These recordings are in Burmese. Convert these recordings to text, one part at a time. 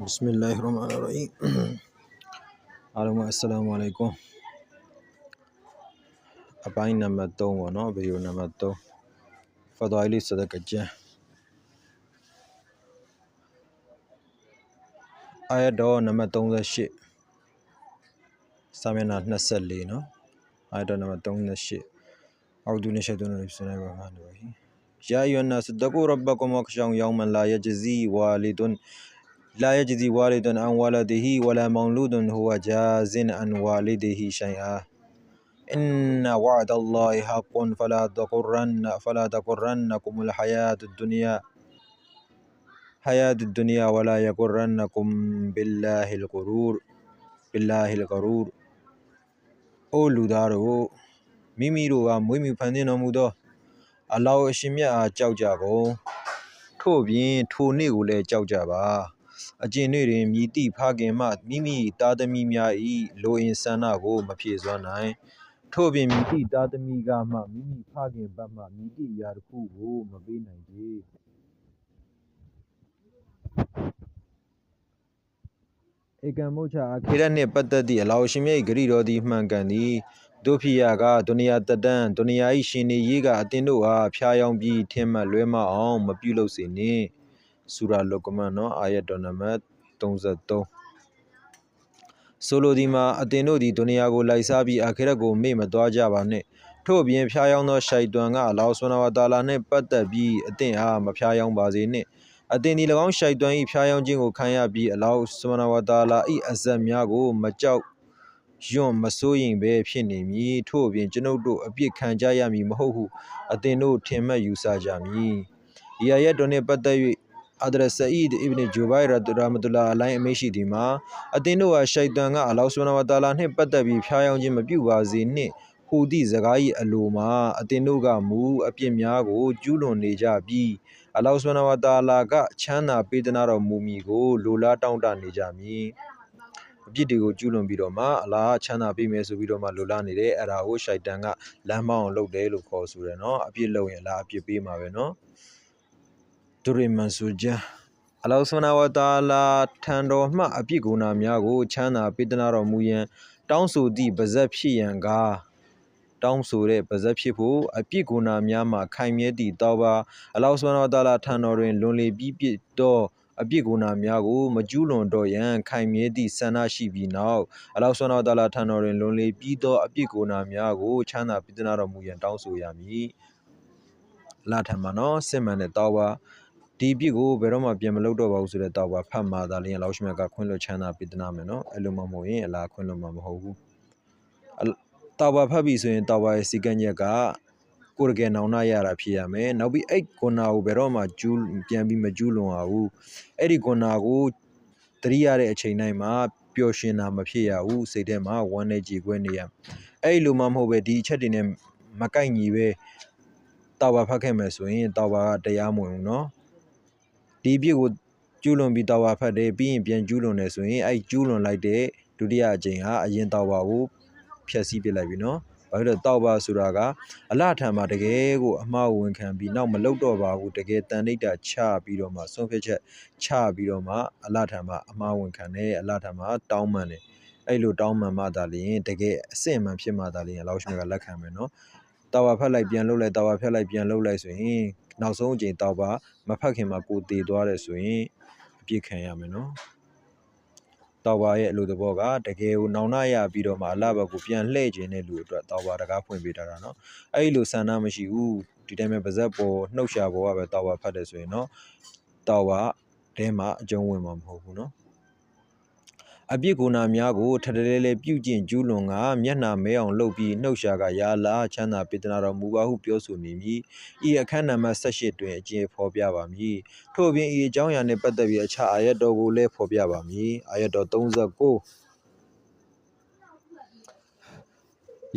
Bismillahirrahmanirrahim. Assalamualaikum. Apa ini nama tu? Mana video nama tu? Fadaili sedekah. Ayat do nama tu nasi. Samena nasali no. Ayat do nama tu nasi. Audune syaitan Bismillahirrahmanirrahim. Ya ayuhan nas taqu rabbakum wakhshaw yawman la yajzi walidun an waladihi wala mawludun huwa jazin an walidihi shay'a. Inna wa'dallahi haqqun fala taqurrannakum al-hayatud dunya wala yaqurrannakum billahi al-ghurur. O ludaro mimi ro ga mwi phan no mu do Allah အရှင်မြတ်အားကြောက်ကြကုန်ထို့ပြင်ထိုနေ့ကိုလည်းကြောက်ကြပါအကျင့်တွေတွင်မြည်သည့်ဖခင်မှမိမိသားသမီးများ၏လိုအင်ဆန္ဒကိုမဖြည့်စွမ်းနိုင်ထို့ပြင်မြည်သည့်သားသမီးကမှမိမိဖခင်ဘက်မှမြည်သည့်အရာတစ်ခုကိုမပေးနိုင်ကြဧကံမုချအာခေရနှင့်ပတ်သက်သည့်အလောင်းရှင်မြတ်၏ဂရိတော်သည်မှန်ကန်သည်တို့ဖြစ်ရာကဒုနီယာတတန်ဒုနီယာ၏ရှင်နေရေးကအသင်တို့အားဖျားယောင်းပြီးထင်မှတ်လွဲမအောင်မပြုလုပ်စေနှင့်ဆူရာလုကမန်နော်အာယတ်တော်နံပါတ်33ဆိုလိုဒီမှာအသင်တို့သည်ဒုနီယာကိုလိုက်စားပြီးအာခေရကိုမေ့မသွားကြပါနှင့်ထို့အပြင်ဖျားယောင်းသောရှိုက်တွန်ကအလောဆွမ်းဝါတာလာနှင့်ပတ်သက်ပြီးအသင်အားမဖျားယောင်းပါစေနှင့်အသင်ဒီ၎င်းရှိုက်တွန်၏ဖျားယောင်းခြင်းကိုခံရပြီးအလောဆွမ်းဝါတာလာ၏အဇက်များကိုမကြောက်ယွန့်မစိုးရင်ပဲဖြစ်နေမည်ထို့အပြင်ကျွန်ုပ်တို့အပြစ်ခံကြရမည်မဟုတ်ဟုအသင်တို့ထင်မှတ်ယူဆကြမည်ဒီအယတ်တော်နှင့်ပတ်သက်၍အဒရဆအီဒ်အစ်ဘ်ဂျူဘိုင်ရရာမတ်တူလာအလိုင်းအမိရှိသည်မှာအသင်တို့ဟာရှိုက်တန်ကအလောဆွမ်းဝါတာလာနှင့်ပတ်သက်ပြီးဖျားယောင်းခြင်းမပြုပါစေနှင့်ဟူသည့်စကား၏အလိုမှာအသင်တို့ကမူအပြစ်များကိုကျူးလွန်နေကြပြီးအလောဆွမ်းဝါတာလာကချမ်းသာပေးသနာတော်မူမည်ကိုလိုလားတောင်းတနေကြမည်အပြစ်တွေကိုကျူးလွန်ပြီးတော့မှအလားချမ်းသာပေးမယ်ဆိုပြီးတော့မှလိုလားနေတယ်အဲ့ဒါကိုရှိုက်တန်ကလမ်းမောင်းအောင်လုပ်တယ်လို့ခေါ်ဆိုတယ်နော်အပြစ်လုပ်ရင်အလားအပြစ်ပေးမှာပဲနော်ဒူရီမန်ဆူဂျာအလောဆွမ်းဝါတာလာထံတော်မှအပြစ်ကိုနာများကိုချမ်းသာပေးသနာတော်မူရန်တောင်းဆိုသည့်ပါဇက်ဖြစ်ရန်ကတောင်းဆိုတဲ့ပါဇက်ဖြစ်ဖို့အပြစ်ကိုနာများမှခိုင်မြဲသည့်တောပါအလောဆွမ်းဝါတာလာထံတော်တွင်လွန်လေပြီးပြစ်တော့အပြစ်ကိုနာများကိုမကျူးလွန်တော့ရန်ခိုင်မြဲသည့်ဆန္ဒရှိပြီးနောက်အလောဆွမ်းဝါတာလာထံတော်တွင်လွန်လေပြီးတော့အပြစ်ကိုနာများကိုချမ်းသာပေးသနာတော်မူရန်တောင်းဆိုရမည်လာထံမှာနော်စစ်မှန်တဲ့တောပါဒီပြစ်ကိုဘယ်တော့မှပြန်မလုပ်တော့ပါဘူးဆိုတဲ့တောပါဖတ်မှာဒါလျင်လောက်ရှိမြတ်ကခွင့်လွှတ်ချမ်းသာပေးသနာမယ်နော်အဲ့လိုမှမဟုတ်ရင်အလားခွင့်လွှတ်မှာမဟုတ်ဘူးတောပါဖတ်ပြီဆိုရင်တောပါရဲ့စီကံချက်ကကိုယ်တကယ်နောင်နာရတာဖြစ်ရမယ်နောက်ပြီးအဲ့ကွန်နာကိုဘယ်တော့မှပြန်ပြီးမကျူးလွန်အောင်ဘူးအဲ့ဒီကွန်နာကိုတတိရတဲ့အချိန်တိုင်းမှာပျော်ရွှင်တာမဖြစ်ရဘူးစိတ်ထဲမှာဝမ်းနဲ့ကြေကွဲနေရအဲ့လိုမှမဟုတ်ပဲဒီအချက်တွေနဲ့မကိုက်ညီပဲတောပါဖတ်ခဲ့မယ်ဆိုရင်တောပါကတရားမဝင်ဘူးနော်ဒီပြစ်ကိုကျူးလွန်ပြီးတောပါဖတ်တယ်ပြီးရင်ပြန်ကျူးလွန်တယ်ဆိုရင်အဲ့ကျူးလွန်လိုက်တဲ့ဒုတိယအကြိမ်ဟာအရင်တောပါကိုဖျက်ဆီးပစ်လိုက်ပြီနော်ဘာလို့လဲတောပါဆိုတာကအလထံမှာတကယ်ကိုအမှားဝင်ခံပြီးနောက်မလုပ်တော့ပါဘူးတကယ်တန်ဋိဌာချပြီးတော့မှဆုံးဖြတ်ချက်ချပြီးတော့မှအလထံမှာအမှားဝင်ခံတယ်အလထံမှာတောင်းပန်တယ်အဲ့လိုတောင်းပန်မှသာလျှင်တကယ်အစစ်အမှန်ဖြစ်မှသာလျှင်အလောရှိမြတ်ကလက်ခံမယ်နော်တောပါဖတ်လိုက်ပြန်လုပ်လိုက်တောပါဖျက်လိုက်ပြန်လုပ်လိုက်ဆိုရင်နောက်ဆုံးအကြိမ်တောပါမဖတ်ခင်မှာကိုတည်သွားတယ်ဆိုရင်အပြစ်ခံရမယ်နော်တောပါရဲ့အလိုသဘောကတကယ်ကိုနောင်နာရပြီးတော့မှအလဘကိုပြန်လှည့်ခြင်းတဲ့လူအတွက်တောပါတကားဖွင့်ပေးထားတာနော်အဲ့လိုဆန္ဒမရှိဘူးဒီတိုင်းပဲပါဇက်ပေါ်နှုတ်ရှာပေါ်ကပဲတောပါဖတ်တယ်ဆိုရင်နော်တောပါတဲမှာအကျုံးဝင်မှာမဟုတ်ဘူးနော်အပြစ်ကိုနာများကိုထထလဲလဲပြုကျင့်ကျူးလွန်ကမျက်နှာမဲအောင်လှုပ်ပြီးနှုတ်ရှာကရာလာချမ်းသာပေးသနာတော်မူပါဟုပြောဆိုနေမည်ဤအခန်းနံပါတ်18တွင်အကျဉ်းဖော်ပြပါမည်ထို့ပြင်ဤအကြောင်းအရာနှင့်ပတ်သက်ပြီးအခြားအာယတ်တော်ကိုလည်းဖော်ပြပါမည်အာယတ်တော်39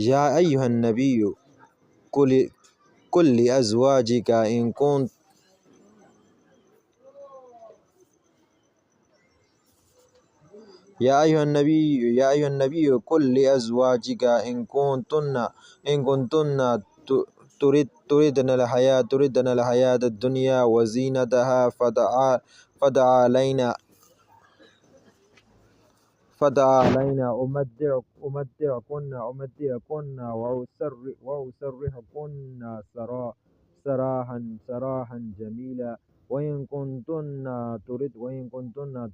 ယာအယုဟန်နဘီယုကုလီအဇဝါဂျီကာအင်ကွန်يا أيها النبي قل لأزواجك إن كنتن تردن الحياة الدنيا وزينتها فتعالين فتعالينا أمتعكن وأسرحكن سراحا جميلا وإن كنتن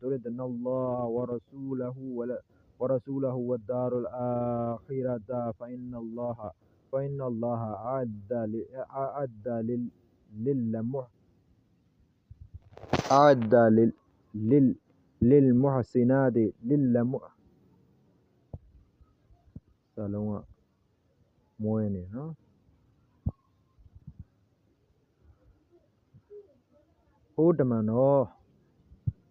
تردن الله ورسوله والدار الآخرة فإن الله أعد للمحسنات سلام مويني ها هودمانو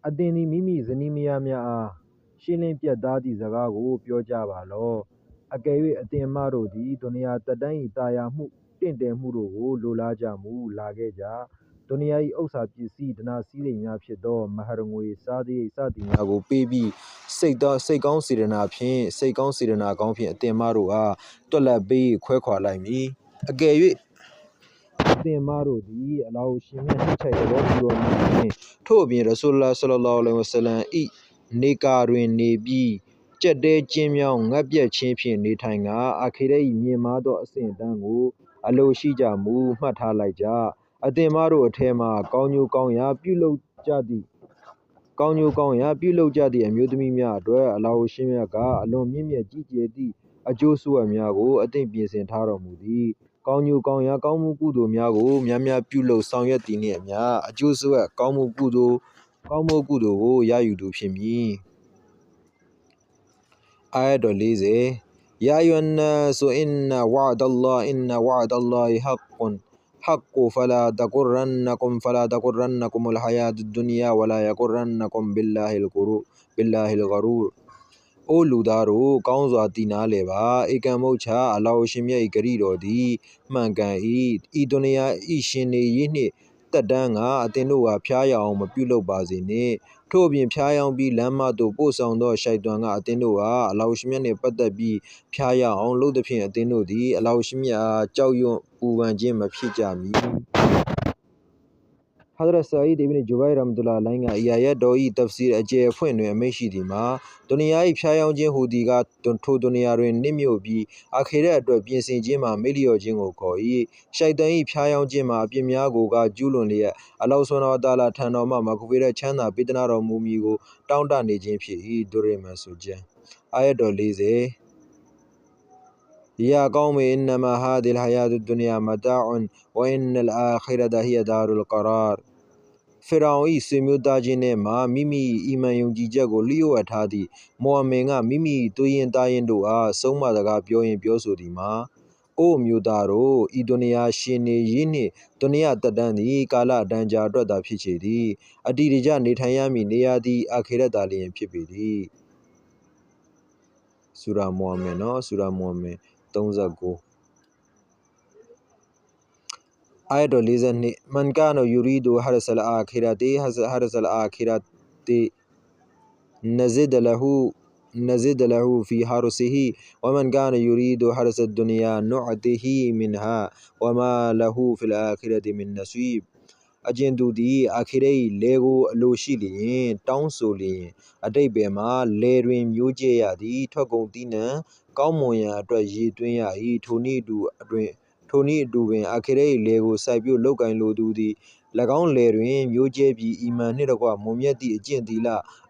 أديني ميمي زنيميا ميا شيلين بيا دادي زغاغو بيوجا بالو أكيوي أتين مارو دي دنيا تدين تايا مو تين مورو لولا جامو لاغي جا دنياي أوسا بيسي دنا سيلي نيا بشدو مهرنوي سادي نياغو بيبي سيكاون سيرنا بين سيكاون سيرنا كاون بين أتين مارو تولا بي كوي لايمي أكيوي أتين مارو دي ألاو شيمين هيتشاي دلو بيو توبين رسول الله صلى الله عليه وسلمနေကာတွင်နေပြီးကြက်တဲကျင်းမြောင်းငတ်ပြက်ချင်းဖြင့်နေထိုင်ကအခရေ၏မြင်မာသောအစဉ်အတန်းကိုအလိုရှိကြမူမှတ်ထားလိုက်ကြအသင်မတို့အထဲမှကောင်းကျိုးကောင်းရာပြုလုပ်ကြသည့်အမျိုးသမီးများအတွက်အလာဟ်ရှင်မြတ်ကအလွန်မြင့်မြတ်ကြီးကျယ်သည့်အကျိုးစွဲများကိုအသင့်ပြင်ဆင်ထားတော်မူသည်ကောင်းကျိုးကောင်းရာကောင်းမှုကုသိုလ်များကိုများများပြုလုပ်ဆောင်ရွက်သည်နှင့်အမျှအကျိုးစွဲကောင်းမှုကုသိုလ်ကိုရယူသူဖြစ်မည်အာယတ်တော်40 يا أيها الناس إن وعد الله حق فلا تغرنكم الحياة الدنيا ولا يغرنكم بالله الغرور အိုလူသားတို့ကောင်းစွာတည်နာလေပါဧကံမုတ်ချအလောင်းရှင်မြတ်၏ဂရီတော်သည်မှန်ကန်၏ဤဒုနီယာဤရှင်နေရေးနှင့်တက်တန်းကအသင်တို့ဟာဖျားရအောင်မပြုလုပ်ပါစေနှင့်ထို့အပြင်ဖျားယောင်းပြီးလမ်းမသို့ပို့ဆောင်သောရှိုက်တွန်ကအသင်တို့ဟာအလောင်းရှင်မြတ်နှင့်ပတ်သက်ပြီးဖျားရအောင်လုပ်သဖြင့်အသင်တို့သည်အလောင်းရှင်မြတ်အားကြောက်ရွံ့ပူပန်ခြင်းမဖြစ်ကြမည်Hazrat Sa'id ibn Jubayr rahmatullah alayhi ကအီယာယတ်တော်၏တဖ်စီရ်အကျယ်အဖွင့်တွင်အမိန့်ရှိသည်မှာဒုနီယာ၏ဖျားယောင်းခြင်းဟူသည်ကထိုဒုနီယာတွင်နစ်မြို့ပြီးအာခိရတ်အတွက်ပြင်ဆင်ခြင်းမှာမေ့လျော့ခြင်းကိုခေါ်၏ရှိုက်တန်၏ဖျားယောင်းခြင်းမှာအပြစ်များကိုကျူးလွန်လျက်အလောဟ်ဆွမ်းတော်တာလာထံတော်မှမဂ်ဖီရတ်ချမ်းသာပေးသနာတော်မူမည်ကိုတောင်းတနေခြင်းဖြစ်၏ဒုရမန်ဆိုခြင်းအာယတ်တော်40يا قوم إنما هذه الحياة الدنيا متاع وإن الآخرة هي دار القرار ဖီရောင်၏ဆွေမျိုးသားချင်းထဲမှမိမိအီမန်ယုံကြည်ချက်ကိုလျှို့ဝှက်ထားသည့်မော်မင်ကမိမိသွေးရင်သားရင်တို့အားဆုံးမစကားပြောဆိုသည်မှာအိုမျိုးသားတို့ဤဒုနီယာရှင်နေရေးနှင့်ဒုနီယာတက်တန်းသည်ကာလအတန်ကြာအတွက်သာဖြစ်ချေသည်အတ္တိတကျနေထိုင်ရမည့်နေရာသည်အာခိရတ်သာလျှင်ဖြစ်ပေသည်ဆူရာမုဟမ္မဒ်နော်ဆူရာမုဟမ္မဒ်39آية 42 من كان يريد حرث الآخرة نزد له في حرثه ومن كان يريد حرث الدنيا نعطه منها وما له في الآخرة من نصيب အကျဉ်သူသည်အခရိလေကိုအလိုရှိလျင်တောင်းဆိုလျင်အတိတ်ဘယ်မှာလေတွင်မျိုးကျဲရသည်ထွက်ကုန်သီးနှံကောင်းမွန်ရန်အတွက်ရည်သွင်းရ၏ထိုနည်းအတူပင်အခရိလေကိုစိုက်ပျိုးလုပ်ကိုင်လိုသူသည်၎င်းလေတွင်မျိုးကျဲပြီးအီမန်နှင့်တကွမွန်မြတ်သည့်အကျင့်သီလ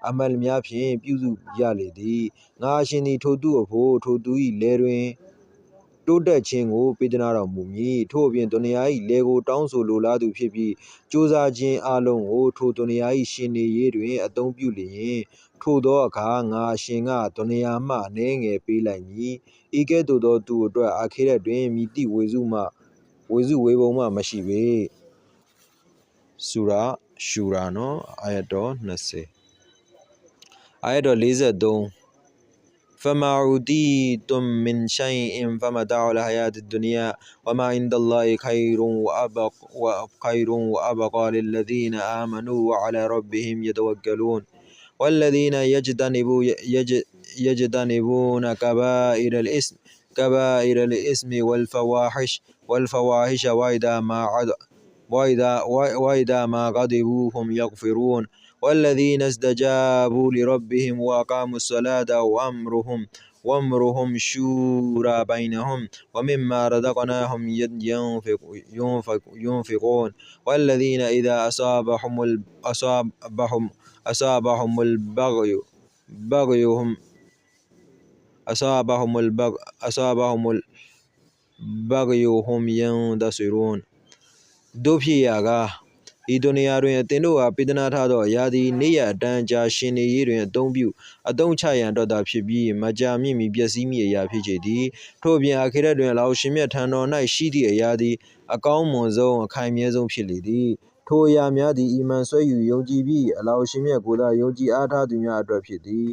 အမတ်များဖြင့်ပြုစုရလေသည်ငါအရှင်သည်ထိုသူအဖို့ထိုသူ၏လေတွင်တိုးတက်ခြင်းကိုပေးသနာတော်မူမည်ထို့အပြင်ဒုနီယာ၏လေကိုတောင်းဆိုလိုလားသူဖြစ်ပြီးကြိုးစားခြင်းအလုံးကိုထိုဒုနီယာ၏ရှင်နေရေးတွင်အသုံးပြုလျင်ထိုသောအခါငါအရှင်ကဒုနီယာမှအနည်းငယ်ပေးလိုက်မည်ဤကဲ့သို့သောသူအတွက်အာခိရတ်တွင်မြည်သည့်ဝေစုဝေဘုံမှမရှိပေဆူရာရှူရာနော်အာယတ်တော်20အာယတ်တော်43فما أوتيتم من شيء فمتاع الحياة الدنيا وما عند الله خير وأبقى للذين آمنوا وعلى ربهم يتوكلون والذين يجتنبون كبائر الإثم والفواحش وإذا ما غضبوا هم يغفرون والذين استجابوا لربهم وأقاموا الصلاة وأمرهم شورى بينهم ومما رزقناهم ينفقون والذين إذا أصابهم البغي هم ينتصرون တို့ဖြစ်ရာကဤဒုနီယာတွင်အသင်တို့အားပေးသနာထားသောအရာသည်နေ့ရက်အတန်းကြာရှင်နေရေးတွင်အသုံးချရန်အတွက်သာဖြစ်ပြီးမကြာမြင့်မီပျက်စီးမည့်အရာဖြစ်ကြသည်ထို့အပြင်အာခိရတ်တွင်အလောရှင်မြတ်ထံတော်၌ရှိသည့်အရာသည်အကောင်းမွန်ဆုံးအခိုင်မြဲဆုံးဖြစ်လေသည်ထိုအရာများသည်အီမန်ဆွဲယူယုံကြည်ပြီးအလောရှင်မြတ်ကိုသာယုံကြည်အားထားသူများအတွက်ဖြစ်သည်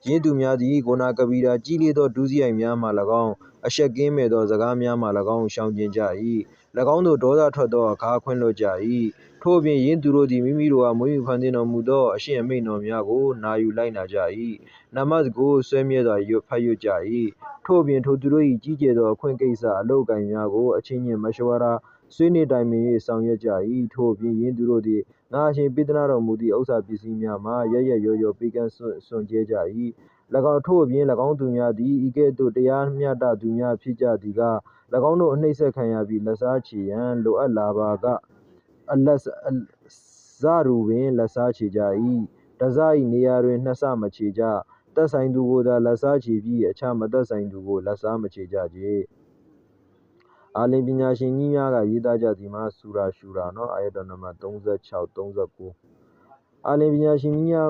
ယင်းသူများသည်ကိုနာကပီရာကြီးလေးသောဒုစရိုက်များမှ၎င်းအရှက်ကင်းမဲ့သောစကားများမှ၎င်းရှောင်ကျဉ်ကြ၏၎င်းတို့ဒေါသထွက်သောအခါခွင့်လွှတ်ကြ၏ထို့အပြင်ယင်းသူတို့သည်မိမိတို့အားမွေးမြူဖန်ဆင်းတော်မူသောအရှင်အမိန့်တော်များကိုနာယူလိုက်နာကြ၏နမတ်ကိုဆွဲမြဲစွာဖတ်ရွတ်ကြ၏ထို့အပြင်ထိုသူတို့၏ကြီးကျယ်သောအခွင့်ကိစ္စအလုပ်အကိုင်များကိုအချင်းချင်းမရှဝါရာဆွေးနွေးတိုင်ပင်၍ဆောင်ရွက်ကြ၏ထို့အပြင်ယင်းသူတို့သည်ငါအရှင်ပေးသနာတော်မူသည့်ဥစ္စာပစ္စည်းများမှရရောပေးကမ်းစွန့်ကြဲကြ၏ထို့အပြင်၎င်းသူများသည်ဤကဲ့သို့တရားမျှတသူများဖြစ်ကြသည်က၎င်းတို့အနှိပ်စက်ခံရပြီးလက်စားချေရန်လိုအပ်လာပါကအလတ်စရူပင်လက်စားချေကြ၏တစ၏နေရာတွင်နှစ်ဆမချေကြသက်ဆိုင်သူကိုသာလက်စားချေပြီးအခြားမသက်ဆိုင်သူကိုလက်စားမချေကြကြအာလင်ပညာရှင်ကြီးများကရေးသားကြသည်မှာဆူရာရှူရာနော်အာယတ်တော်နံပါတ်36-39အာလင်ပညာရှင်ကြီးများ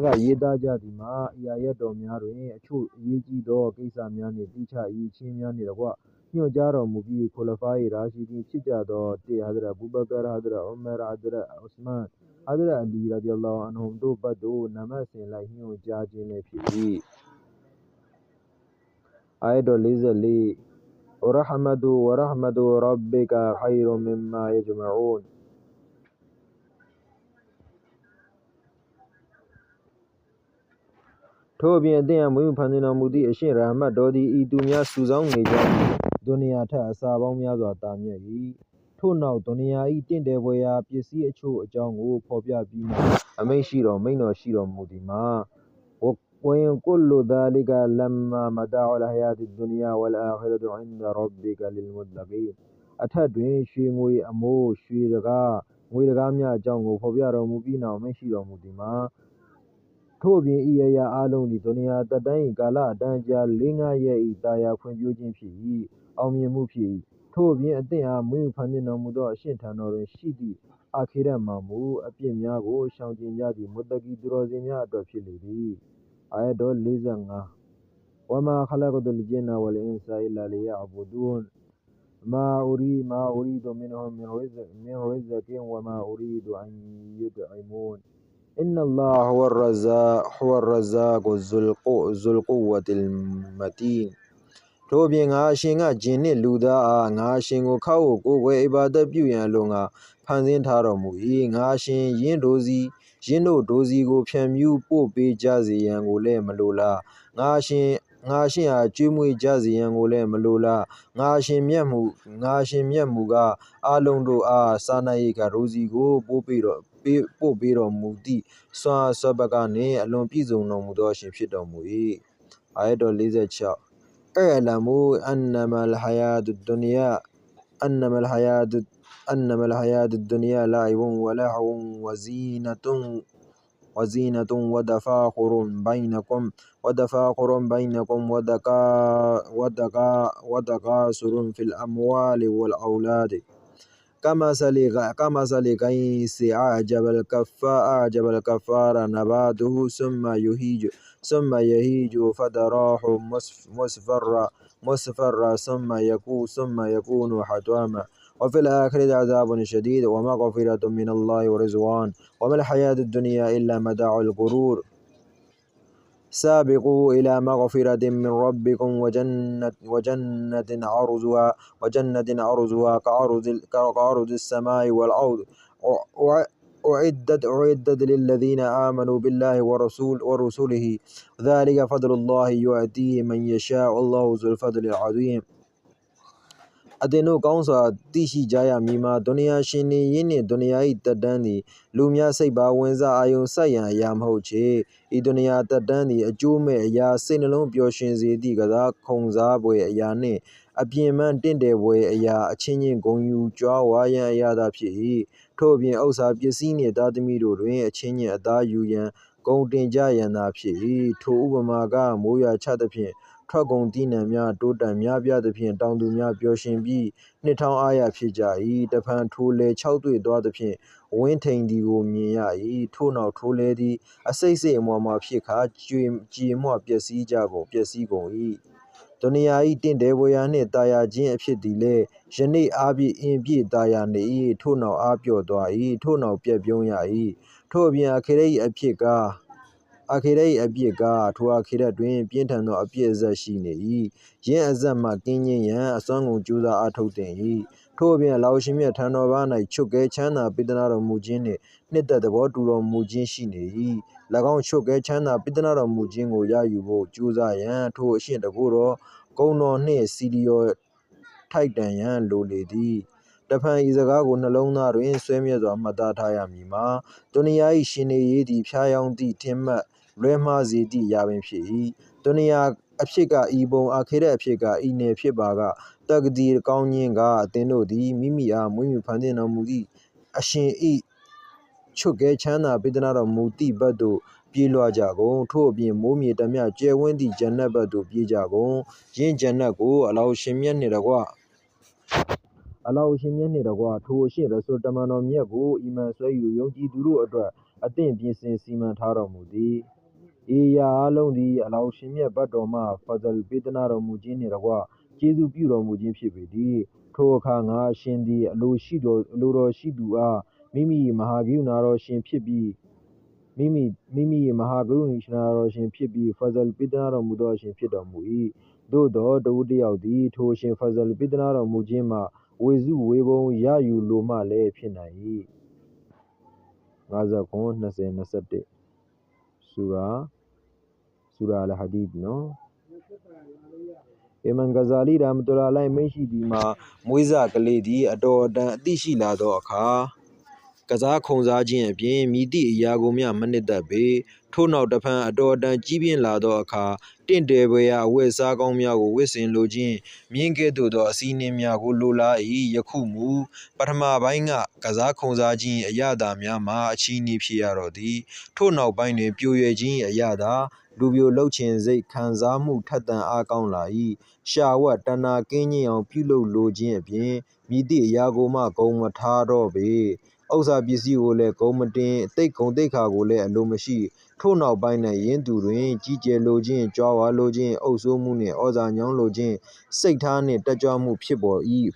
ကရေးသားကြသည်မှာဤအာယတ်တော်များတွင်အချို့အရေးကြီးသောကိစ္စများနှင့်တိကျရေးချင်းများနှင့်တကွညွှန်ကြားတော်မူပြီးခိုလဖာ၏ရာရှိသည်ဖြစ်ကြသောတေဟာဒရဘူဘကာဟာဒရဥမာဟာဒရဥစမန်ဟာဒရအလီရာဒီအလ္လာဟူအန်ဟွမ်တို့ဘတ်တို့နမတ်စဉ်လိုက်ညွှန်ကြားခြင်းလည်းဖြစ်၏အာယတ်တော်44ဝရဟမတုရဘ္ဘီကာခိုင်ရမင်မာယဂျမအူန်ထို့အပြင်အသင်အားမွေးမြူဖန်ဆင်းတော်မူသည့်အရှင်ရာဟမတ်တော်သည်ဤသူများစုဆောင်းနေကြသည့်ဒုနီယာထက်အစာပေါင်းများစွာသာမြတ်၏ထို့နောက်ဒုနီယာ၏တင့်တယ်ဖွယ်ရာပစ္စည်းအချို့အကြောင်းကိုဖော်ပြပြီးမှအမိန့်တော်ရှိတော်မူသည်မှာوإن كل ذلك لما متاع الحياة الدنيا والآخرة عند ربك للمتقين အထက်တွင်ရွှေငွေအမိုးရွှေတကားငွေတကားများအကြောင်းကိုဖော်ပြတော်မူပြီးနောက်အမိန့်ရှိတော်မူသည်မှာထို့ပြင်ဤအရာအလုံးသည်ဒုနီယာသက်တမ်း၏ကာလအတန်းကြာ4-5 ရက်၏တာယာဖွံ့ဖြိုးခြင်းဖြစ်၏အောင်မြင်မှုဖြစ်၏ထို့အပြင်အသင်အားမွေးမြူဖန်ဆင်းတော်မူသောအရှင်ထံတော်တွင်ရှိသည့်အာခိရတ်မှမူအပြစ်များကိုရှောင်ကျဉ်ကြသည့်မုတ္တကီသူတော်စင်များအတွက်ဖြစ်လေသည်အာယတ်တော်45ဝမာခလကတုလ်ဂျင်နဝလ်အင်ဆာအီလာလီယာအဘူဒူန်ما أريد منهم من رزق وما أريد أن يطعمون إن الله هو الرزاق ذو القوة المتين ထို့ပြင်ငါအရှင်ကဂျင်နှင့်လူသားအားငါအရှင်ကိုခောက်ကိုကိုယ်ွယ်အိဘာဒတ်ပြုရန်အလို့ငါဖန်ဆင်းထားတော်မူ၏ငါအရှင်ယင်းတို့ဒိုစီကိုဖြန့်မြူးပို့ပေးကြစေရန်ကိုလည်းမလိုလားငါအရှင်အားကျွေးမွေးကြစေရန်ကိုလည်းမလိုလားငါအရှင်မြတ်မူကားအလုံးတို့အားစားနပ်ရိက္ခာဒိုစီကိုပို့ပေးတော်မူသည့်စွမ်းအားစွမ်းပကားနှင့်အလွန်ပြည့်စုံတော်မူသောအရှင်ဖြစ်တော်မူ၏အာယတ်တော်46اعلموا أنما الحياة الدنيا لعب ولهو وزينة وتفاخر بينكم وتكاثر في الأموال والأولاد كمثل غيث أعجب الكفار نباته ثم يهيج فتراه مصفرا ثم يكون حطاما وفي الآخرة عذاب شديد ومغفرة من الله ورضوان وما الحياة الدنيا إلا متاع الغرور سابقوا إلى مغفرة من ربكم وجنة عرضها كعرض السماء والأرض أعدت للذين آمنوا بالله ورسوله ذلك فضل الله يؤتيه من يشاء والله ذو الفضل العظيم အသင်တို့ကောင်းစွာသိရှိကြရမည်မှာဒုနီယာရှင်နေရင်းနှင့်ဒုနီယာ၏တက်တန်းသည်လူများစိတ်ပါဝင်စားအာယုံစိုက်ရန်အရာမဟုတ်ချေဤဒုနီယာတက်တန်းသည်အကျိုးမဲ့အရာစိတ်နှလုံးပျော်ရွှင်စေသည့်ကစားခုံစားပွဲအရာနှင့်အပြင်မှတင့်တယ်ပွဲအရာအချင်းချင်းဂုံယူကြွားဝါရန်အရာသာဖြစ်၏ထို့အပြင်ဥစ္စာပစ္စည်းနှင့်သားသမီးတို့တွင်အချင်းချင်းအသားယူရန်ဂုံတင်ကြရန်သာဖြစ်၏ထိုဥပမာကမိုးရွာချသဖြင့်ထွက်ကုန်သီးနှံများတိုးတက်များပြားသဖြင့်တောင်သူများပျော်ရွှင်ပြီးနှစ်ထောင်အားရဖြစ်ကြ၏တဖန်ထိုလေ၆သွေ့သွားသဖြင့်ဝင်းထိန်သည်ကိုမြင်ရ၏ထို့နောက်ထိုလေသည်အစိတ်စိတ်အမွာဖြစ်ခါကြေမွပျက်စီးကုန်၏ဒုနီယာ၏တင့်တယ်ပွဲရာနှင့်တာယာခြင်းအဖြစ်သည်လည်းယနေ့အားဖြင့်အင်ပြည့်တာယာနေ၏ထို့နောက်အားပျော့သွား၏ထို့နောက်ပြက်ပြုံးရ၏ထို့အပြင်အာခေရ၏အဖြစ်ကားထိုအာခေရတွင်ပြင်းထန်သောအပြစ်အဇက်ရှိနေ၏ယင်းအဇက်မှကင်းငြိမ်းရန်အစွမ်းကုန်ကြိုးစားအားထုတ်သင့်၏ထို့အပြင်အလောင်းရှင်မြတ်ထံတော်ဘာ၌ချွတ်ကဲချမ်းသာပေးသနာတော်မူခြင်းနှင့်နှစ်သက်သဘောတူတော်မူခြင်းရှိနေ၏၎င်းချွတ်ကဲချမ်းသာပေးသနာတော်မူခြင်းကိုရယူဖို့ကြိုးစားရန်ထိုအရှင်တကိုယ်တော်ဂုဏ်တော်နှင့်စီလျော်ထိုက်တန်ရန်လိုလေသည်တဖန်ဤစကားကိုနှလုံးသားတွင်ဆွဲမြဲစွာမှတ်သားထားရမည်မှာဒုနီယာ၏ရှင်နေရေးသည်ဖြားယောင်းသည့်ထင်မှတ်လွဲမှားစေသည့်အရာပင်ဖြစ်၏ဒုနီယာအဖြစ်ကဤပုံအာခေရအဖြစ်ကဤနယ်ဖြစ်ပါကတက္ကတိကောင်းခြင်းကအသင်တို့သည်မိမိအားမွေးမြူဖန်ဆင်းတော်မူသည့်အရှင်၏ချွတ်ကဲချမ်းသာပေးသနာတော်မူသည့်ဘက်သို့ပြေးလွှားကြကုန်ထို့အပြင်မိုးမြေတမျှကျယ်ဝန်းသည့်ဂျန်နတ်ဘက်သို့ပြေးကြကုန်ယင်းဂျန်နတ်ကိုအလောင်းရှင်မြတ်နှင့်တကွထိုအရှင်ရसूलတမန်တော်မြတ်ကိုအီမန်ဆွဲယူယုံကြည်သူတို့အတွက်အသင့်ပြင်ဆင်စီမံထားတော်မူသည်ဤအရာအလုံးသည်အလောင်းရှင်မြတ်ဘတ်တော်မှဖဇလ်ပေးသနာတော်မူခြင်းနှင့်တကွကျေးဇူးပြုတော်မူခြင်းဖြစ်ပေသည်ထိုအခါငါအရှင်သည်အလိုတော်ရှိသူအားမိမိ၏မဟာကရုဏာတော်ရှင်ဖြစ်ပြီးဖဇလ်ပေးသနာတော်မူသောအရှင်ဖြစ်တော်မူ၏သို့သောတစ်ဦးတစ်ယောက်သည်ထိုအရှင်ဖဇလ်ပေးသနာတော်မူခြင်းမှဝေစုဝေဘုံရယူလိုမှလည်းဖြစ်နိုင်၏59-20-21ဆူရာအလ်ဟဒီဒ်နော်မန်ဂဇာလီရာမတူလာလိုင်းမိတ်ရှိသည်မှာမွေးစားကလေးသည်အတော်အတန်အသိရှိလာသောအခါကစားခုံစားခြင်းအပြင်မိသည့်အရာကိုမျှမနှစ်သက်ပေထို့နောက်တဖန်အတော်အတန်ကြီးပြင်းလာသောအခါတင့်တယ်ပွဲရာအဝတ်အစားကောင်းများကိုဝတ်ဆင်လိုခြင်းမြင်းကဲ့သို့သောအစည်းအနှင်းများကိုလိုလား၏ယခုမူပထမပိုင်းကစားခုံစားခြင်းအရာသာများမှာအချီးနှီးဖြစ်ရတော့သည်ထို့နောက်ပိုင်းတွင်ပြိုရွယ်ခြင်းအရာသာလူပြိုလှုပ်ချင်စိတ်ခံစားမှုထက်သန်အားကောင်းလာ၏ရှာဝတ်တဏှာကင်းခြင်းအောင်ပြုလုပ်လိုခြင်းအပြင်မည်သည့်အရာကိုမှဂုံမထားတော့ပေဥစ္စာပစ္စည်းကိုလည်းဂုံမတင်ဂုံတိတ်ခါကိုလည်းအလိုမရှိထို့နောက်ပိုင်း၌ယင်းသူတွင်ကြီးကျယ်လိုခြင်းကြွားဝါလိုခြင်းအုပ်စိုးမှုနှင့်ဩဇာညောင်းလိုခြင်းစိတ်ထားနှင့်တက်ကြွမှုဖြစ်ပေါ်၏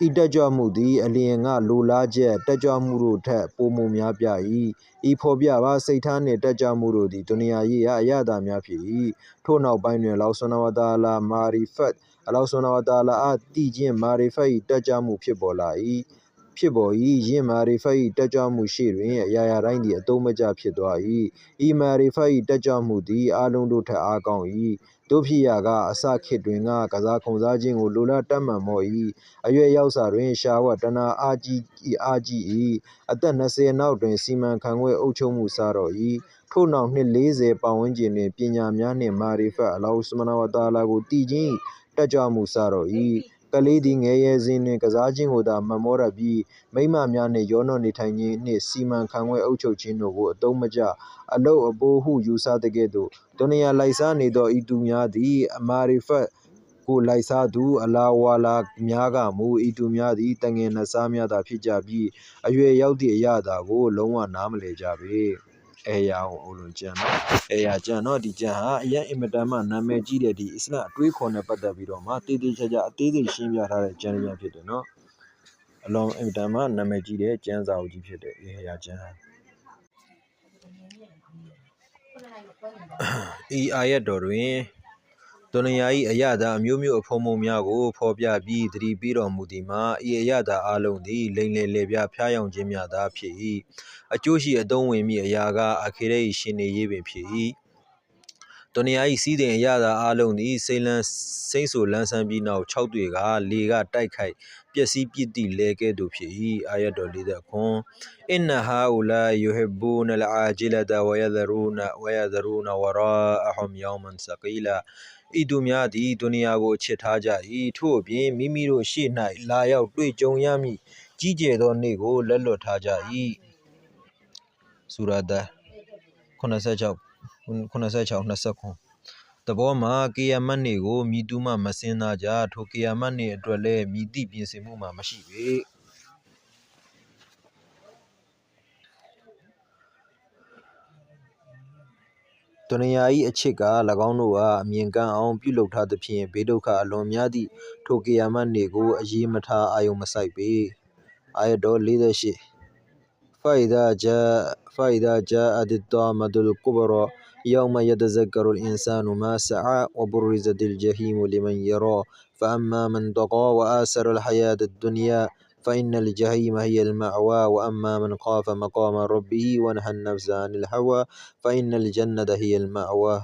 ဤတက်ကြွမှုသည်အလျင်ကလိုလားချက်တက်ကြွမှုတို့ထက်ပိုမိုများပြား၏ဤဖော်ပြပါစိတ်ထားနှင့်တက်ကြွမှုတို့သည်ဒုနီယာရေးရာအရာသာများဖြစ်၏ထို့နောက်ပိုင်းတွင်အလောဆွမ်းနာဝတာလာမာရီဖတ်အလောဆွမ်းနာဝတာလာအားတည်ခြင်းမာရီဖတ်၏တက်ကြွမှုဖြစ်ပေါ်၏ယင်းမာရီဖတ်၏တက်ကြွမှုရှေ့တွင်အရာရာတိုင်းသည်အသုံးမကျဖြစ်သွား၏ဤမာရီဖတ်၏တက်ကြွမှုသည်အားလုံးတို့ထက်အားကောင်း၏တို့ဖြစ်ရာကအစခေတ်တွင်ကစားခုံစားခြင်းကိုလိုလားတတ်မှန်မော့၏အရွယ်ရောက်စတွင်ရှာဝတ်တဏှာအားကြီး၏အသက်20နောက်တွင်စီမံခန့်ခွဲအုပ်ချုပ်မှုစတော့၏ထို့နောက်နှစ်40ပတ်ဝန်းကျင်တွင်ပညာများနှင့်မာရီဖတ်အလောဟ်ဆုဘဟာနဟူဝါတအာလာကိုတည်ခြင်းတက်ကြွမှုစတော့၏ကလေးသည်ငယ်ရွယ်စဉ်တွင်ကစားခြင်းကိုသာမက်မောတတ်ပြီးမိန်းမများနှင့်ရောနှောနေထိုင်ခြင်းနှင့်စီမံခန့်ခွဲအုပ်ချုပ်ခြင်းတို့ကိုအသုံးမကျအလုပ်အပိုးဟုယူဆသကဲ့သို့ဒုနီယာလိုက်စားနေသောဤသူများသည်မာရီဖတ်ကိုလိုက်စားသူအလာဝါလာများကမူဤသူများသည်တငယ်နတ်စားများသာဖြစ်ကြပြီးအရွယ်ရောက်သည့်အရာသာကိုလုံးဝနားမလည်ကြပေရာကိုအုပ်လွန်ကျမ်းရာကျမ်းနော်ဒီကျမ်းဟာအရင်အင်မတန်မှနာမည်ကြီးတဲ့ဒီအစ္စလာမ်အတွေးခေါ်နဲ့ပတ်သက်ပြီးတော့မှတည်တည်ချာချာအသေးစိတ်ရှင်းပြထားတဲ့ကျမ်းဖြစ်တယ်နော်အလွန်အင်မတန်မှနာမည်ကြီးတဲ့ကျမ်းစာအုပ်ကြီးဖြစ်တဲ့ရာကျမ်းဤအာယတ်တော်တွင်ဒုနီယာ၏အရာသာအမျိုးမျိုးအဖုံဖုံများကိုဖော်ပြပြီးသတိပေးတော်မူသည်မှာဤအရာသာအလုံးသည်လိမ်လည်လေပြားဖျားယောင်ခြင်းများသာဖြစ်၏အကျိုးရှိအသုံးဝင်မည့်အရာကအာခေရ၏ရှင်နေရေးပင်ဖြစ်၏ ဒ ဒုနီယာ၏စီးတဲ့အရသာအလုံးသည်စိမ့်ဆိုလန်းဆန်းပြီးနောက်6တွေကလေကတိုက်ခိုက်ပျက်စီးပြစ်သည့်လေကဲ့သို့ဖြစ်၏အာယတ်တော်49အင်နဟာအူလာယူဟစ်ဘူနလအာဂျီလတဝယဒရူနဝရာအဟွမ်ယောမန်စကီလာဤသူများသည်ဒုနီယာကိုချစ်ထားကြ၏ထို့အပြင်မိမိတို့ရှေ့၌လာရောက်တွေ့ကြုံရမည်ကြီးကျယ်သောနေ့ကိုလက်လွတ်ထားကြ၏ဆူရာဒ်86-29သဘောမှာကေယာမတ်နေ့ကိုမြည်သူမှမစင်သားကြထိုကေယာမတ်နေ့အတွက်လည်းမြည်သည့်ပြင်ဆင်မှုမှမရှိပေဒုနီယာ၏အချစ်က၎င်းတို့အားအမြင်ကန်းအောင်ပြုလုပ်ထားသဖြင့်ဘေးဒုက္ခအလွန်များသည့်ထိုကေယာမတ်နေ့ကိုအရေးမထားအာယုံမစိုက်ပေအာယတ်တော်48فإذا جاءت الطامة الكبرى يوم يتذكر الإنسان ما سعى وبرزت الجحيم لمن يرى فأما من طغى وآثر الحياة الدنيا فإن الجحيم هي المأوى وأما من خاف مقام ربه ونهى النفس عن الهوى فإن الجنة هي المأوى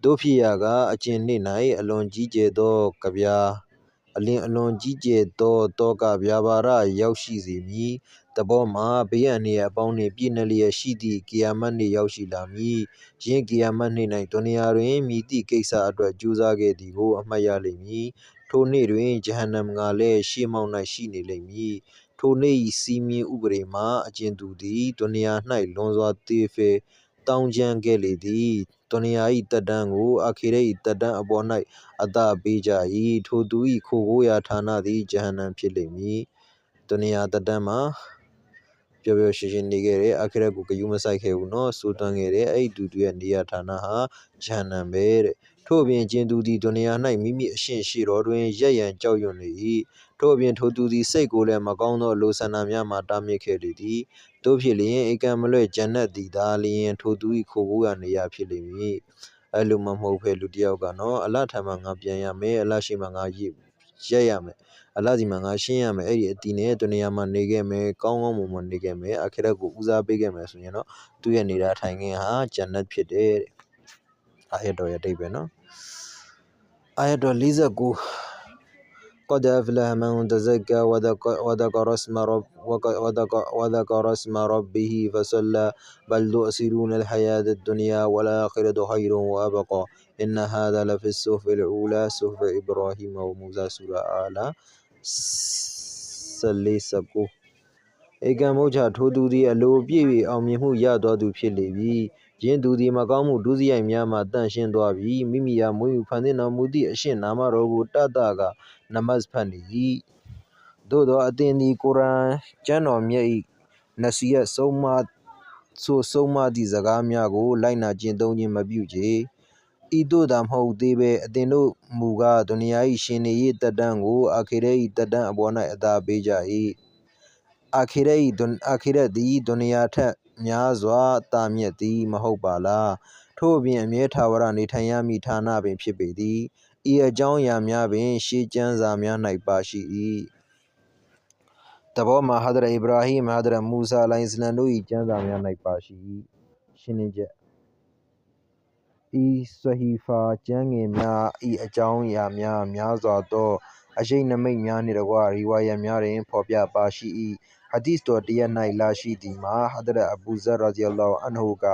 တို့ဖြစ်ရာကအကျဉ်နေ့၌အလွန်ကြီးကျယ်သောကဗျာအလွန်ကြီးကျယ်သောတောကဗျာပါဒရောက်ရှိစေမည်တဘောမှာဘေးအန္တရာယ်အပေါင်းနှင့်ပြည့်နှက်လျက်ရှိသည့်ကေယာမတ်နေ့ရောက်ရှိလာမည်ယင်းကေယာမတ်နေ့၌ဒုနီယာတွင်မြည်သည့်ကိစ္စအတွက်ကြိုးစားခဲ့သည်ကိုအမှတ်ရလိမ့်မည်ထိုနေ့တွင်ဂျဟန္နမ်ကလည်းရှေ့မှောက်၌ရှိနေလိမ့်မည်ထိုနေ့၏စီမင်းဥပဒေမှာအကျဉ်သူသည်ဒုနီယာ၌လွန်စွာသေဖယ်တောင်းကျမ်းခဲ့လေသည်ဒုနီယာ၏တက်တန်းကိုအာခိရတ်၏တက်တန်းအပေါ်၌အသာပေးကြ၏ထိုသူ၏ခိုကိုးရာဌာနသည်ဂျဟန္နမ်ဖြစ်လိမ့်မည်ဒုနီယာတက်တန်းမှာပျော်ပျော်ရွှင်ရွှင်နေခဲ့တယ်အာခိရတ်ကိုဂရုမစိုက်ခဲ့ဘူးเนาะစိုးသွမ်းခဲ့တယ်အဲ့ဒီသူရဲ့နေရာဌာနဟာဂျဟန္နမ်ပဲတဲ့ထို့အပြင်ကျင်သူသည်ဒုနီယာ၌မိမိအရှင်ရှိတော်တွင်ရက်ရန်ကြောက်ရွံ့နေ၏ထို့အပြင်ထိုသူသည်စိတ်ကိုလည်းမကောင်းသောလိုဆန္ဒများမှတားမြစ်ခဲ့လေသည်တို့ဖြစ်လျင်ဧကံမလွဲ့ဂျန်နတ်သည်သာလျင်ထိုသူ၏ခိုကိုးရာနေရာဖြစ်လိမ့်မည်အဲ့လိုမှမဟုတ်ဖဲလူတယောက်ကနော်အလတ်ထံမှာငါပြန်ရမယ်အလတ်ရှိမှငါရက်ရမယ်အလတ်စီမှာငါရှင်းရမယ်အဲ့ဒီအတီနဲ့ဒုနီယာမှာနေခဲ့မယ်ကောင်းကောင်းမွန်မွန်နေခဲ့မယ်အာခိရတ်ကိုဦးစားပေးခဲ့မယ်ဆိုရင်တော့သူ့ရဲ့နေတာထိုင်ခင်းဟာဂျန်နတ်ဖြစ်တယ်တဲ့အာယတ်တော်ရဲ့အဓိပ္ပာယ်နော်အာယတ်တော်49قد أفلح من تزكى وذكر اسم ربه فصلى بل تؤثرون الحياة الدنيا والآخرة خير وأبقى إن هذا لفي الصحف الأولى صحف إبراهيم وموسى سورة آلة 14-19ဧကံမုတ်ချထိုသူသည်အလိုပြည့်၍အောင်မြင်မှုရသောသူဖြစ်လေပြီယင်းသူသည်မကောင်းမှုဒုစရိုက်များမှတန့်ရှင်းသွားပြီမိမိရာမွေးဖန်ဆင်းတော်မူသည့်အရှင်နာမတော်ကိုတတကနမတ်ဖတ်နေ၏သို့သောအသင်သည်ကုရ်အာန်ကျမ်းတော်မြတ်၏နစီဟတ်ဆုံးမသည့်စကားများကိုလိုက်နာကျင့်သုံးခြင်းမပြုကြဤသို့သာမဟုတ်သေးပဲအသင်တို့မူကားဒုနီယာ၏ရှင်နေရေးတက်တန်းကိုအာခိရတ်၏တက်တန်းအပေါ်၌အသာပေးကြ၏အာခိရတ်သည်ဒုနီယာထက်များစွာတာမြတ်သည်မဟုတ်ပါလားထို့အပြင်အမြဲထာဝရနေထိုင်ရမည့်ဌာနပင်ဖြစ်ပေသည်ဤအကြောင်းအရာများပင်ရှေးကျမ်းစာများ၌ပါရှိ၏တဘောမှာဟာဒရတ်အီဘရာဟိမ်ဟာဒရတ်မူဆာအလိုင်စလမ်တို့၏ကျမ်းစာများ၌ပါရှိ၏ရှင်းလင်းချက်ဤဆဟီဖာကျမ်းငယ်များ၏အကြောင်းအရာများစွာသောအရှိတ်နမိတ်များနှင့်တကွရီဝါယတ်များတွင်ဖော်ပြပါရှိ၏ဟဒီစ်တော်တရက်၌လာရှိသည်မှာဟာဒရတ်အဘူဇာရာဇီအလ္လာဟူအန်ဟူက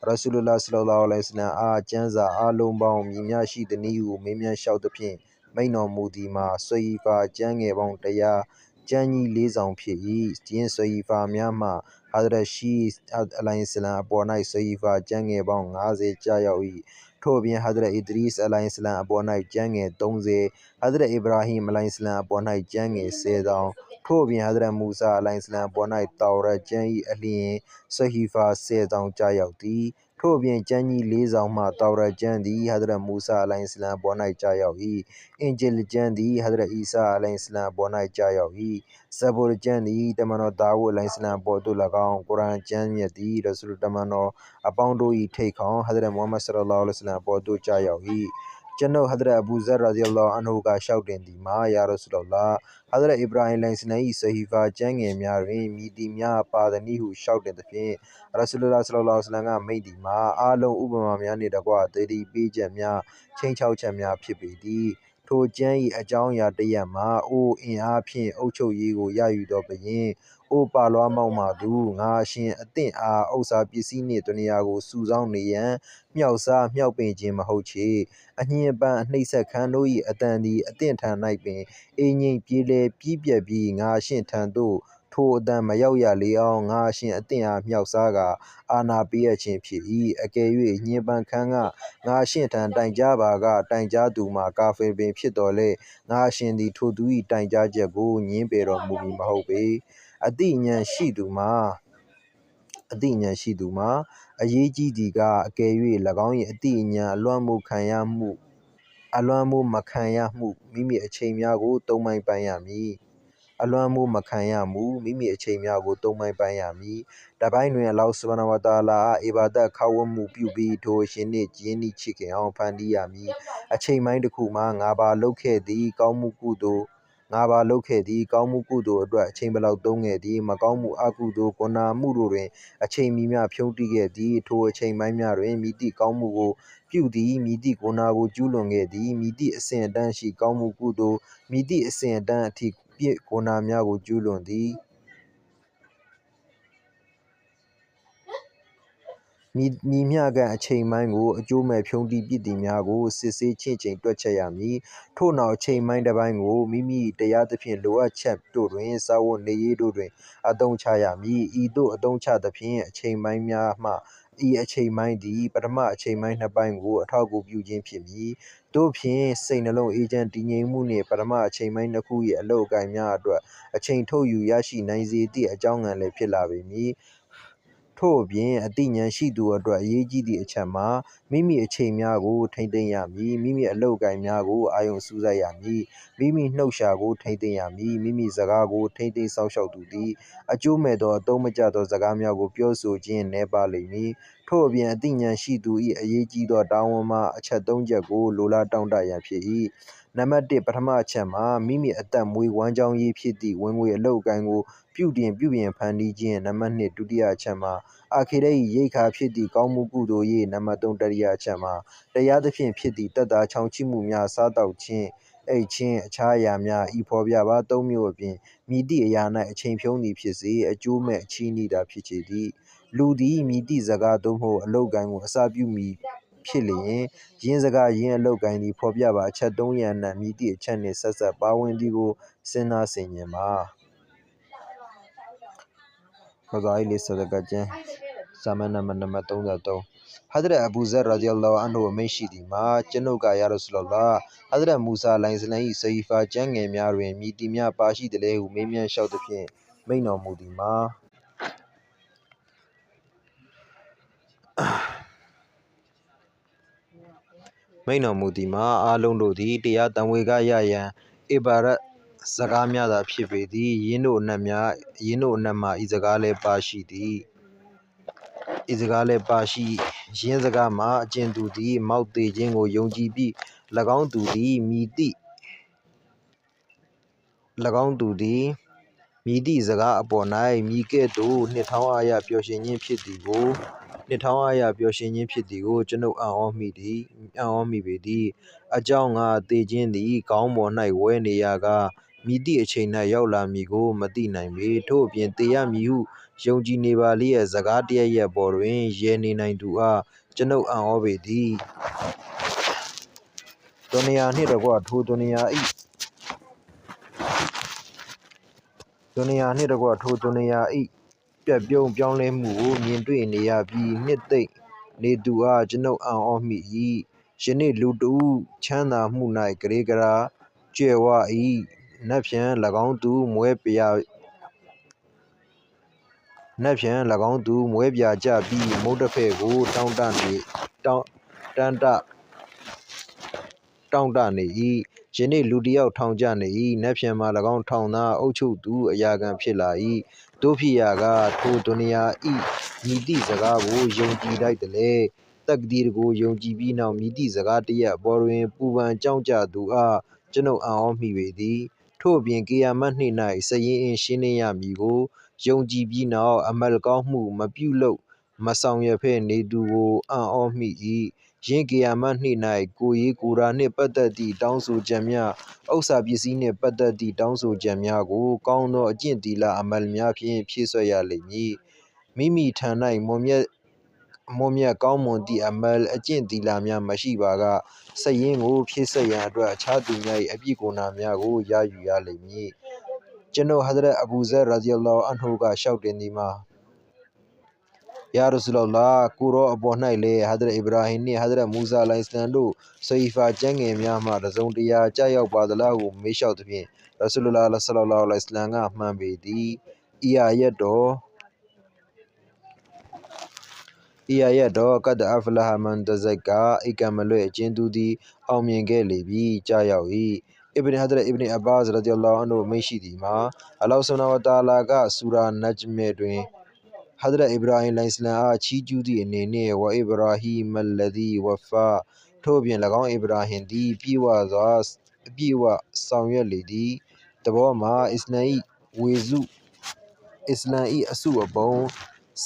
ရဆူလုလ္လာဟ်ဆလ္လာလဟ်အလိုင်ဝါဆလမ်အားကျမ်းစာအလုံးပေါင်းမည်များရှိသနည်းဟုမေးမြန်းလျှောက်သဖြင့်မိန့်တော်မူသည်မှာဆဟီဖာကျမ်းငယ်ပေါင်း100ကျမ်းကြီး4ဆောင်ဖြစ်၏ယင်းဆဟီဖာများမှဟာဒရတ်ရှိအလိုင်စလမ်အပေါ်၌ဆဟီဖာကျမ်းငယ်ပေါင်း50ကြာရောက်၏ထို့အပြင်ဟာဒရတ်အီဒရီစ်အလိုင်စလမ်အပေါ်၌ကျမ်းငယ်30ဟာဒရတ်အီဘရာဟိမ်အလိုင်စလမ်အပေါ်၌ကျမ်းငယ်10ဆောင်ထို့အပြင်ဟာဒရတ်မူဆာအလိုင်စလမ်အပေါ်၌တောရတ်ကျမ်း၏အလျင်ဆဟီဖာ10ဆောင်ကြာရောက်သည်ထို့အပြင်ကျမ်းကြီး4ဆောင်မှတောရတ်ကျမ်းသည်ဟာဒရတ်မူဆာအလိုင်စလမ်အပေါ်၌ကြာရောက်၏အင်ဂျီလ်ကျမ်းသည်ဟာဒရတ်အီဆာအလိုင်စလမ်အပေါ်၌ကြာရောက်၏ဇဘူရ်ကျမ်းသည်တမန်တော်ဒါဝုဒ်အလိုင်စလမ်အပေါ်သို့၎င်းကုရ်အာန်ကျမ်းမြတ်သည်ရဆူလ်တမန်တော်အပေါင်းတို့၏ထိပ်ခေါင်းဟာဒရတ်မုဟမ္မဒ်ဆလ္လာလဟ်အလိုင်ဝါဆလမ်အပေါ်သို့ကြာရောက်၏ ကျွန်ုပ်ဟဒရတ်အဘူဇတ်ရာဒီအလ္လာဟ်အန်ဟူကလျှောက်တင်သည်မှာယာရဆူလလာဟဒရတ်အီဘရာဟင်လိုင်စနန်၏ဆဟီဖာကျမ်းငယ်များတွင်မြည်သည့်များပါသည်နည်းဟုလျှောက်တင်သဖြင့်ရဆူလုလာဆလ္လာလဟ်အလัยဟိဝါဆလမ်ကမိန့်သည်မှာအားလုံးဥပမာများနှင့်တကွသတိပေးချက်များချိန်ချောက်ချက်များဖြစ်ပေသည်ထိုကျမ်း၏အကြောင်းအရာတစ်ရပ်မှာအိုအင်အားဖြင့်အုပ်ချုပ်ရေးကိုရယူသောဘုရင်အိုပါလွားမောက်မာသူငါအရှင်အသင့်အားဥစ္စာပစ္စည်းနှင့်ဒုနီယာကိုစုဆောင်းနေရန်မြှောက်စားမြှောက်ပင်ခြင်းမဟုတ်ချေအညှဉ်းပန်းအနှိပ်စက်ခံတို့၏အတန်သည်အသင့်ထံ၌ပင်အေးငိမ့်ပြေးလဲပြီးပြက်ပြီးငါအရှင်ထံသို့ထိုအတန်မရောက်ရလေအောင်ငါအရှင်အသင့်အားမြှောက်စားကာအာနာပေးရခြင်းဖြစ်၏အကယ်၍ညှဉ်းပန်းခံကငါအရှင်ထံတိုင်ကြားပါကတိုင်ကြားသူမှာကာဖီပင်ဖြစ်တော်လဲငါအရှင်သည်ထိုသူ၏တိုင်ကြားချက်ကိုငြင်းပယ်တော်မူမည်မဟုတ်ပေအသိဉာဏ်ရှိသူမှာအရေးကြီးသည်ကအကယ်၍၎င်း၏အသိဉာဏ်အလွှမ်းမိုးမခံရမှုမိမိအချိန်များကိုသုံးပိုင်းပိုင်းရမည်တပိုင်းတွင်အလ္လာဟ်ဆုဘဟာနဟူဝါတအာလာအားအီဘာဒတ်ခါဝတ်မှုပြုပြီးထိုအရှင်နှင့်ရင်းနှီးချစ်ခင်အောင်ဖန်တီးရမည်အချိန်ပိုင်းတစ်ခုမှာငါဘာလုပ်ခဲ့သည်ကောင်းမှုကုသိုလ်အတွက်အချိန်ဘယ်လောက်သုံးခဲ့သည်မကောင်းမှုအကုသိုလ်ဂုဏမှုတို့တွင်အချိန်မည်မျှဖြုန်းတီးခဲ့သည်ထိုအချိန်ပိုင်းများတွင်မည်သည့်ကောင်းမှုကိုပြုသည်မည်သည့်ဂုဏကိုကျူးလွန်ခဲ့သည်မည်သည့်အဆင့်အတန်းရှိကောင်းမှုကုသိုလ်မည်သည့်အဆင့်အတန်းအထိဂုဏများကိုကျူးလွန်သည်မည်မျှကအချိန်ပိုင်းကိုအကျိုးမဲ့ဖြုန်းတီးပစ်သည်များကိုစစ်ဆေးချင့်ချိန်တွက်ချက်ရမည်ထို့နောက်အချိန်ပိုင်းတစ်ပိုင်းကိုမိမိတရားသဖြင့်လိုအပ်ချက်တို့တွင်စားဝတ်နေရေးတို့တွင်အသုံးချရမည်ဤသို့အသုံးချသဖြင့်အချိန်ပိုင်းများမှဤအချိန်ပိုင်းသည်ပထမအချိန်ပိုင်းနှစ်ပိုင်းကိုအထောက်အကူပြုခြင်းဖြစ်မည်သို့ဖြင့်စိတ်နှလုံးအေးချမ်းတည်ငြိမ်မှုနှင့်ပထမအချိန်ပိုင်းနှစ်ခု၏အလုပ်အကိုင်များအတွက်အချိန်ထုတ်ယူရရှိနိုင်စေသည့်အကြောင်းခံလည်းဖြစ်လာပေမည်ထို့အပြင်အသိဉာဏ်ရှိသူအတွက်အရေးကြီးသည့်အချက်မှာမိမိအချိန်များကိုထိန်းသိမ်းရမည်မိမိအလုပ်အကိုင်များကိုအာရုံစူးစိုက်ရမည်မိမိနှုတ်ရှာကိုထိန်းသိမ်းရမည်မိမိစကားကိုထိန်းသိမ်းစောင့်ရှောက်သူသည်အကျိုးမဲ့သောအသုံးမကျသောစကားများကိုပြောဆိုခြင်းနည်းပါးလိမ့်မည်ထို့အပြင်အသိဉာဏ်ရှိသူ၏အရေးကြီးသောတာဝန်မှာအချက်၃ချက်ကိုလိုလားတောင့်တရန်ဖြစ်၏နံပါတ်1ပထမအချက်မှာမိမိအသက်မွေးဝမ်းကြောင်းရေးဖြစ်သည့်ဝင်ငွေအလုပ်အကိုင်ကိုပြုပြင်ဖန်တီးခြင်းနံပါတ်2ဒုတိယအချက်မှာအာခိရတ်၏ရိက္ခာဖြစ်သည့်ကောင်းမှုကုသိုလ်ရေးနံပါတ်3တတိယအချက်မှာတရားသဖြင့်ဖြစ်သည့်သက်သာချောင်ချိမှုများစားသောက်ခြင်းအိပ်ခြင်းအခြားအရာများဤဖော်ပြပါ၃မျိုးအပြင်မည်သည့်အရာ၌အချိန်ဖြုန်းသည်ဖြစ်စေအကျိုးမဲ့အချည်းနှီးသာဖြစ်စေသည်လူသည်မည်သည့်စကားသို့မဟုတ်အလုပ်ကိုင်ကိုအစပြုမည်ဖြစ်လျင်ယင်းစကားယင်းအလုပ်ကိုင်သည်ဖော်ပြပါအချက်၃ရပ်အနက်မည်သည့်အချက်နှင့်ဆက်စပ်ပါဝင်သည်ကိုစဉ်းစားဆင်ခြင်ပါစာမျက်နှာနံပါတ်33ဟဒရတ်အဘူဇတ်ရာဒီအလ္လာဟ်အန်ဟူအမိန့်ရှိသည်မှာကျွန်ုပ်ကယာရဆူလလာဟဒရတ်မူဆာလိုင်စလမ်၏ဆဟီဖာကျမ်းငယ်များတွင်မည်သည်များပါရှိသလဲဟုမေးမြန်းလျှောက်သဖြင့်မိန့်တော်မူသည်မှာအားလုံးတို့သည်တရားတံဝေကရရန်အီဘာဒတ်စကားများသာဖြစ်ပေသည်ယင်းတို့အနက်မှာဤစကားလည်းပါရှိယင်းစကားမှာအကျဉ်သူသည်မောက်သေခြင်းကိုယုံကြည်ပြီး၎င်းသူသည်မည်သည့်စကားအပေါ်၌မည်ကဲ့သို့နှစ်ထောင်းအားရပျော်ရွှင်ခြင်းဖြစ်သည်ကိုကျွန်ုပ်အံ့ဩမိပေသည်အကြောင်းငါသေခြင်းသည်ခေါင်းပေါ်၌ဝဲနေရာကမည်သည့်အချိန်၌ရောက်လာမည်ကိုမသိနိုင်ပေထို့အပြင်သေရမည်ဟုယုံကြည်နေပါလျက်စကားတစ်ရပ်ပေါ်တွင်ရယ်နေနိုင်သူအားကျွန်ုပ်အံ့ဩပေသည်ဒုနီယာနှင့်တကွထိုဒုနီယာ၏ပြတ်ပြုန်းပြောင်းလဲမှုကိုမြင်တွေ့နေရပြီးနှစ်သိမ့်နေသူအားကျွန်ုပ်အံ့ဩမိ၏ယနေ့လူတစ်ဦးချမ်းသာမှု၌ကရေးကရာကြွယ်ဝ၏နက်ဖြန်၎င်းသူမွဲပြာကျပြီးမုတ်တဖဲ့ကိုတောင့်တနေ၏ယနေ့လူတစ်ယောက်ထောင်ကျနေ၏နက်ဖြန်မှာ၎င်းထောင်သားအုပ်ချုပ်သူအရာခံဖြစ်လာ၏သို့ဖြစ်ရာကထိုဒုနီယာ၏မည်သည့်စကားကိုယုံကြည်ထိုက်သလဲ တက်ဒီရကိုယုံကြည်ပြီးနောက်မြည်သည့်စကားတရက်အပေါ်တွင်ပူပန်ကြောင့်ကြသူအားကျွန်ုပ်အံ့ဩမိပေသည်ထို့အပြင်ကေယာမတ်နေ့၌စရင်အင်းရှင်းလင်းရမည်ကိုယုံကြည်ပြီးနောက်အမတ်ကောင်းမှုမပြုလုပ်မဆောင်ရွက်ဖဲနေသူကိုအံ့ဩမိ၏ယင်းကေယာမတ်နေ့၌ကိုယ်ရေးကိုယ်တာနှင့်ပတ်သက်သည့်တောင်းဆိုချက်များဥစ္စာပစ္စည်းနှင့်ပတ်သက်သည့်တောင်းဆိုချက်များကိုကောင်းသောအကျင့်သီလအမတ်များဖြင့်ဖြည့်စွက်ရလိမ့်မည်မိမိထံ၌မွန်မြတ်ကောင်းမွန်သည့်အမတ်အကျင့်သီလများမရှိပါကစရင်ကိုဖြည့်စွက်ရန်အတွက်အခြားသူများ၏အပြစ်ကိုယ်နာများကိုရယူရလိမ့်မည်ကျွန်ုပ်ဟဇရတ်အဘူဇရရာဇီအလ္လာဟူအန်ဟူကလျှောက်တင်သည်မှာယာရဆူလလာကိုရောအပေါ်၌လည်းဟဇရတ်အဗရာဟင်နှင့်ဟဇရတ်မူဆာအလိုင်စလမ်တို့ဆဟီဖာကျမ်းငယ်များမှတစ်စုံတရာကြားရောက်ပါသလားဟုမေးလျှောက်သဖြင့်ရဆူလလာဆလလောလ္လဟ်အလိုင်ဝါဆလမ်ကမှန်ပေသည်ဤအာယတ်တော်ကတ်အဖလာဟမန်တဇက်ကအကံမလွဲ့အကျဉ်သူသည်အောင်မြင်ခဲ့လေပြီကြားရောက်၏ဟဇရတ်အစ်ဘင်အဘာ့စ်ရဒီအလ္လာဟူအန်ဟူမိန့်ရှိသည်မှာအလ္လာဟ်ဆုဘဟာနဟူဝတအာလာကဆူရာနဂျ်မ်တွင်ဟဇရတ်အဗရာဟင်အလိုင်စလမ်အားချီးကျူးသည့်အနေနှင့်ဝအဗရာဟီမလ္လဇီဝဖာထို့အပြင်၎င်းအဗရာဟင်သည်ပြည့်ဝဆောင်ရွက်လေသည်သဘောမှာအစ္စလာမ်၏အစုအပုံ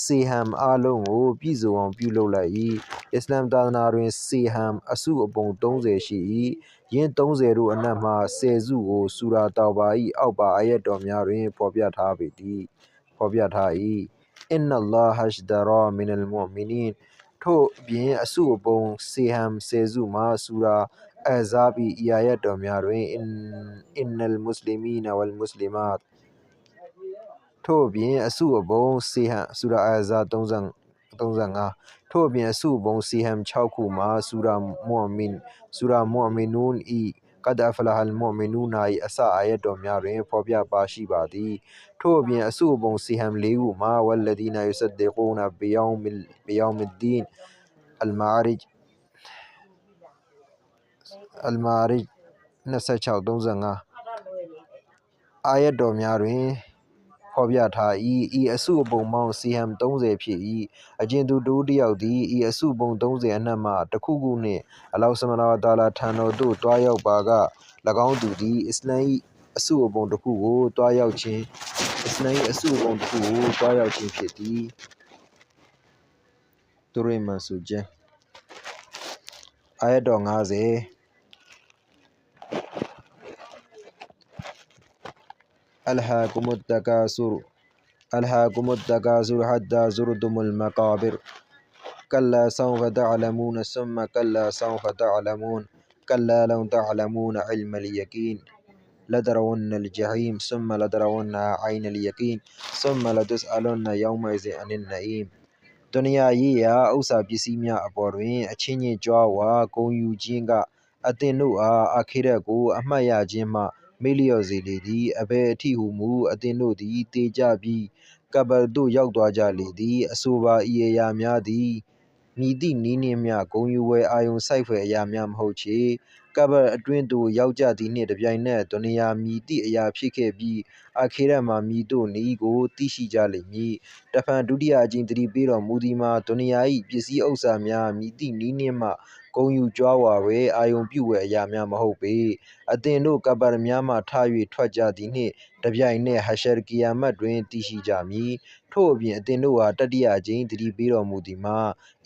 စေဟမ်အားလုံးကိုပြည့်စုံအောင်ပြုလုပ်လိုက်၏အစ္စလာမ်သာသနာတွင်စေဟမ်အစုအပုံ30ရှိ၏ယင်း30တို့အနက်မှ10စုကိုဆူရာတောဘာ၏အောက်ပါအာယတ်တော်များတွင်ဖော်ပြထား၏အင်နလ္လာဟ်အရှ်တရာမင်နလ်မွအ်မီနင်ထို့အပြင်အစုအပုံစေဟမ်10စုမှာဆူရာအဟ်ဇာဘ်၏ဤအာယတ်တော်များတွင်အင်နလ်မွတ်စလင်မီနဝလ်မွတ်စလင်မတ်ထို့အပြင်အစုအပုံစေဟမ်ဆူရာအဟ်ဇာဘ်35ထို့အပြင်အစုအပုံစေဟမ်6ခုမှာဆူရာမွအမင်နူန်၏ကတ်အဖလာဟ်မွအမင်နူနာ၏အစအာယတ်တော်များတွင်ဖော်ပြပါရှိပါသည်ထို့အပြင်အစုအပုံစေဟမ်4ခုမှာဝလ္လဒီနာယူဆဒ္ဒီကူနဘီယောင်မဒ်ဒီန်အလ်မာရိဂျ်26-35အာယတ်တော်များတွင်ဖော်ပြထား၏ဤအစုအပုံပေါင်းစေဟမ်30ဖြစ်၏အကျဉ်သူတစ်ဦးတစ်ယောက်သည်ဤအစုအပုံ30အနက်မှတစ်ခုခုနှင့်အလ္လာဟ်ဆုဘဟာနဟူဝတအာလာထံတော်သို့တွားရောက်ပါက၎င်းသူသည်အစ္စလာမ်၏အစုအပုံတစ်ခုကိုတွားရောက်ခြင်းဖြစ်သည်သူရိမှန်ဆိုခြင်းအာယတ်တော်50အလ်ဟာကုမုတ်တကာဆူဟတ်တာဇူရတုမုလ်မကာဘီရ်ကလ္လာဆောဖတအလမူနဆုမကလ္လာဆောဖတအလမူနကလ္လာလောတအလမူနအလ်မလ်ယကီန်لترون الجحيم ثم لترونها عين اليقين ثم لتسألن يومئذ عن النعيم ဒုနီယာရေးရာဥစ္စာပစ္စည်းများအပေါ်တွင်အချင်းချင်းကြွားဝါဂုဏ်ယူခြင်းကအသင်တို့အားအာခိရတ်ကိုအမှတ်ရခြင်းမှမေ့လျော့စေလေသည်အဘယ်အထိဟုမူအသင်တို့သည်သေကြပြီးကဘရ်သို့ရောက်သွားကြလေသည်အဆိုပါဤအရာများသည်မည်သည့်နည်းနှင့်မျှဂုဏ်ယူဖွယ်အာရုံစိုက်ဖွယ်အရာများမဟုတ်ချေကဘရ်အတွင်းသို့ရောက်ကြသည်နှင့်တပြိုင်နက်ဒုနီယာမည်သည့်အရာဖြစ်ခဲ့ပြီးအာခိရတ်မှာမည်သို့နည်းကိုသိရှိကြလိမ့်မည်တဖန်ဒုတိယအကြိမ်သတိပေးတော်မူသည်မှာဒုနီယာ၏ပစ္စည်းဥစ္စာများမည်သည့်နည်းနှင့်မှဂုဏ်ယူကြွားဝါဖွယ်အာရုံပြုဖွယ်အရာများမဟုတ်ပေအသင်တို့ကဘရ်များမှထ၍ထွက်ကြသည်နှင့်တပြိုင်နက်ဟရှ်ကိယာမတ်တွင်သိရှိကြမည်ထို့အပြင်အသင်တို့အားတတိယအကြိမ်သတိပေးတော်မူသည်မှာ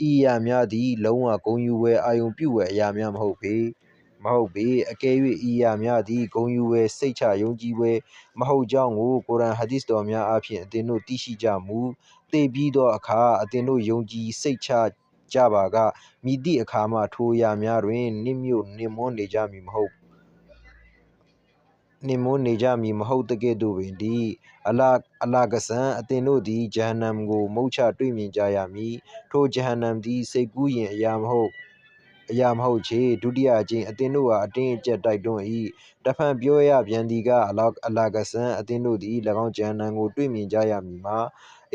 ဤအရာများသည်လုံးဝဂုဏ်ယူဖွယ်အာရုံပြုဖွယ်အရာများမဟုတ်ပေအကယ်၍ဤအရာများသည်ဂုဏ်ယူဖွယ်စိတ်ချယုံကြည်ဖွယ်မဟုတ်ကြောင်းကိုကုရ်အာန်ဟဒီသ်တော်များအားဖြင့်အသင်တို့သိရှိကြမူသေပြီးသောအခါအသင်တို့ယုံကြည်စိတ်ချကြပါကမည်သည့်အခါမှထိုအရာများတွင်နစ်မွန်းနေကြမည်မဟုတ်သကဲ့သို့ပင်တည်းအလာကဆန်အသင်တို့သည်ဂျဟန္နမ်ကိုမုတ်ချတွေ့မြင်ကြရမည်ထိုဂျဟန္နမ်သည်စိတ်ကူးယဉ်အရာမဟုတ်ချေဒုတိယအကြိမ်အသင်တို့အားအတင်းအကျပ်တိုက်တွန်း၏တဖန်ပြောရပြန်သည်ကအလာကဆန်အသင်တို့သည်၎င်းဂျဟန္နမ်ကိုတွေ့မြင်ကြရမည်မှာ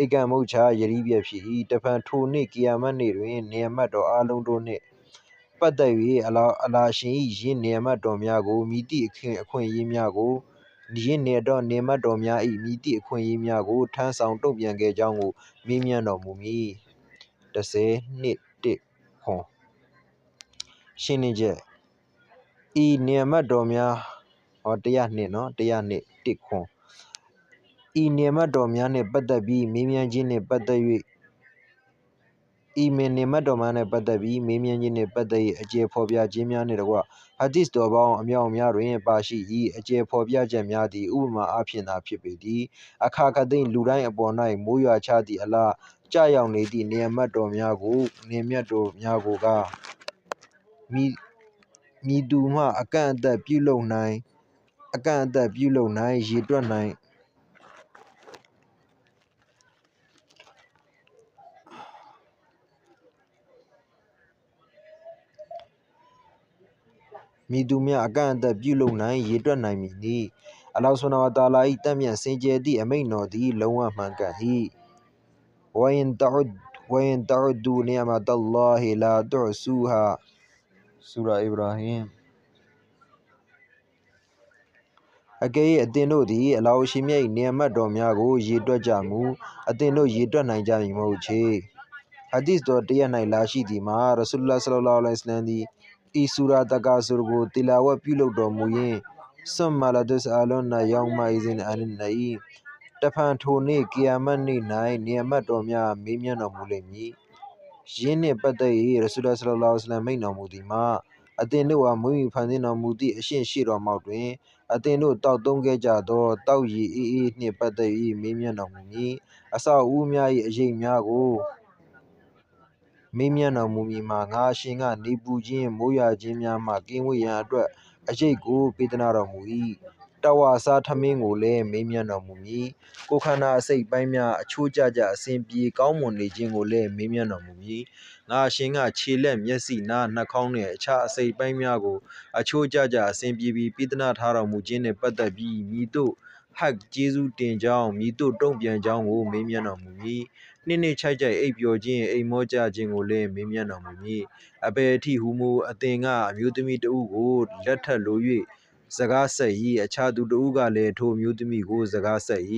ဧကံမုတ်ချယတိပြတ်ဖြစ်၏တဖန်ထိုနေ့ကိယာမတ်နေ့တွင်နေအမတ်တော်အားလုံးတို့နှင့်ပတ်သက်၍အလ္လာဟ်ရှင်၏ယင်းနေအမတ်တော်များကိုမည်သည့်အခွင့်အရေးများကိုယင်းနေအမတ်တော်များ၏မည်သည့်အခွင့်အရေးများကိုထမ်းဆောင်တုံ့ပြန်ခဲ့ကြောင်းကိုမေးမြန်းတော်မူမည်10-1 ခွန်ရှင်းနေချက်ဤနေမတ်တော်များ100နှစ်နော်100နှစ်တစ်ခွန်ဤနေမတ်တော်များနှင့်ပတ်သက်ပြီးမေးမြန်းခြင်းနှင့်ပတ်သက်၍ဤမင်းနေမတ်တော်များနှင့်ပတ်သက်ပြီးမေးမြန်းခြင်းနှင့်ပတ်သက်၍အကျေဖော်ပြခြင်းများနှင့်တကွဟာဒီစ်တော်ပေါင်းအမြောက်အများတွင်ပါရှိ၏အကျေဖော်ပြချက်များသည်ဥပမာအဖြစ်သာဖြစ်ပေသည်အခါခသိမ့်လူတိုင်းအပေါ်၌မိုးရွာချသည့်အလားကြာရောက်နေသည့်နေမတ်တော်များကိုကမိသူမှအကန့်အသတ်ပြုလုပ်နိုင်ရေတွက်နိုင်မည်သူမျှအကန့်အသတ်ပြုလုပ်နိုင်ရေတွက်နိုင်မည်နီအလောဆုနာဝတာလာ၏တတ်မြတ်စင်ကြယ်သည့်အမိန့်တော်သည်လုံးဝမှန်ကန်၏ဝယင်တဥဒူနီအမတ်အလ္လာဟီလာတူဆူဟာဆူရာအီဘရာဟင်အကယ်၍အသင်တို့သည်အလောရှိမြတ်၏နေမတ်တော်များကိုရေတွက်ကြမူအသင်တို့ရေတွက်နိုင်ကြမည်မဟုတ်ချေဟာဒီစ်တော်တရက်၌လာရှိသည်မှာရဆူလ္လာဟ်ဆလ္လာလဟ်အလိုင်းဝါဆလမ်သည်ဤဆူရာတကာဆိုကိုတီလာဝတ်ပြုလုပ်တော်မူရင်းဆွမ်မာလာဒုစအလွန်နာယောင်မာအီဇင်အန်နအီတဖန်ထိုနေ့ကီယာမတ်နေ့၌နေမတ်တော်များမေးမြန်းတော်မူလိမ့်မည်ယင်းနှင့်ပတ်သက်၍ရဆူလ္လာဟ်ဆလ္လာလဟ်အလိုင်းဝါဆလမ်မိန့်တော်မူသည်မှာအသင်တို့ဟာမွေးမြူဖန်ဆင်းတော်မူသည့်အရှင်ရှိတော်မောက်တွင်အသင်တို့တောက်သုံးခဲ့ကြသောတောက်ရည်အေးနှင့်ပတ်သက်၍မေးမြန်းတော်မူမည်အဆောက်အဦများ၏အရေးများကိုမေးမြန်းတော်မူမည်မှာငါအရှင်ကနေပူခြင်းမိုးရွာခြင်းများမှကင်းဝေးရန်အတွက်အရေးကိုပေးသနာတော်မူ၏တဝါစားထမင်းကိုလည်းမေးမြန်းတော်မူမည်ကိုခန္ဓာအစိတ်ပိုင်းများအချိုးကျအစဉ်ပြေကောင်းမွန်နေခြင်းကိုလည်းမေးမြန်းတော်မူမည်ငါအရှင်ကခြေလက်မျက်စိနားနှာခေါင်းနှင့်အခြားအစိတ်ပိုင်းများကိုအချိုးကျအစဉ်ပြေပြီးပေးသနာထားတော်မူခြင်းနှင့်ပတ်သက်ပြီးမည်သို့ဟတ်ကျေးဇူးတင်ကြောင်းမည်သို့တုံ့ပြန်ကြောင်းကိုမေးမြန်းတော်မူမည်နှစ်ခြိုက်အိပ်ပျော်ခြင်းအိမ်မောကြခြင်းကိုလည်းမေးမြန်းတော်မူမည်အဘယ်အထိဟူမူအသင်ကအမျိုးသမီးတဦးကိုလက်ထပ်လို၍စကားဆက်၏အခြားသူတဦးကလည်းထိုမျိုးသမီးကိုစကားဆက်၏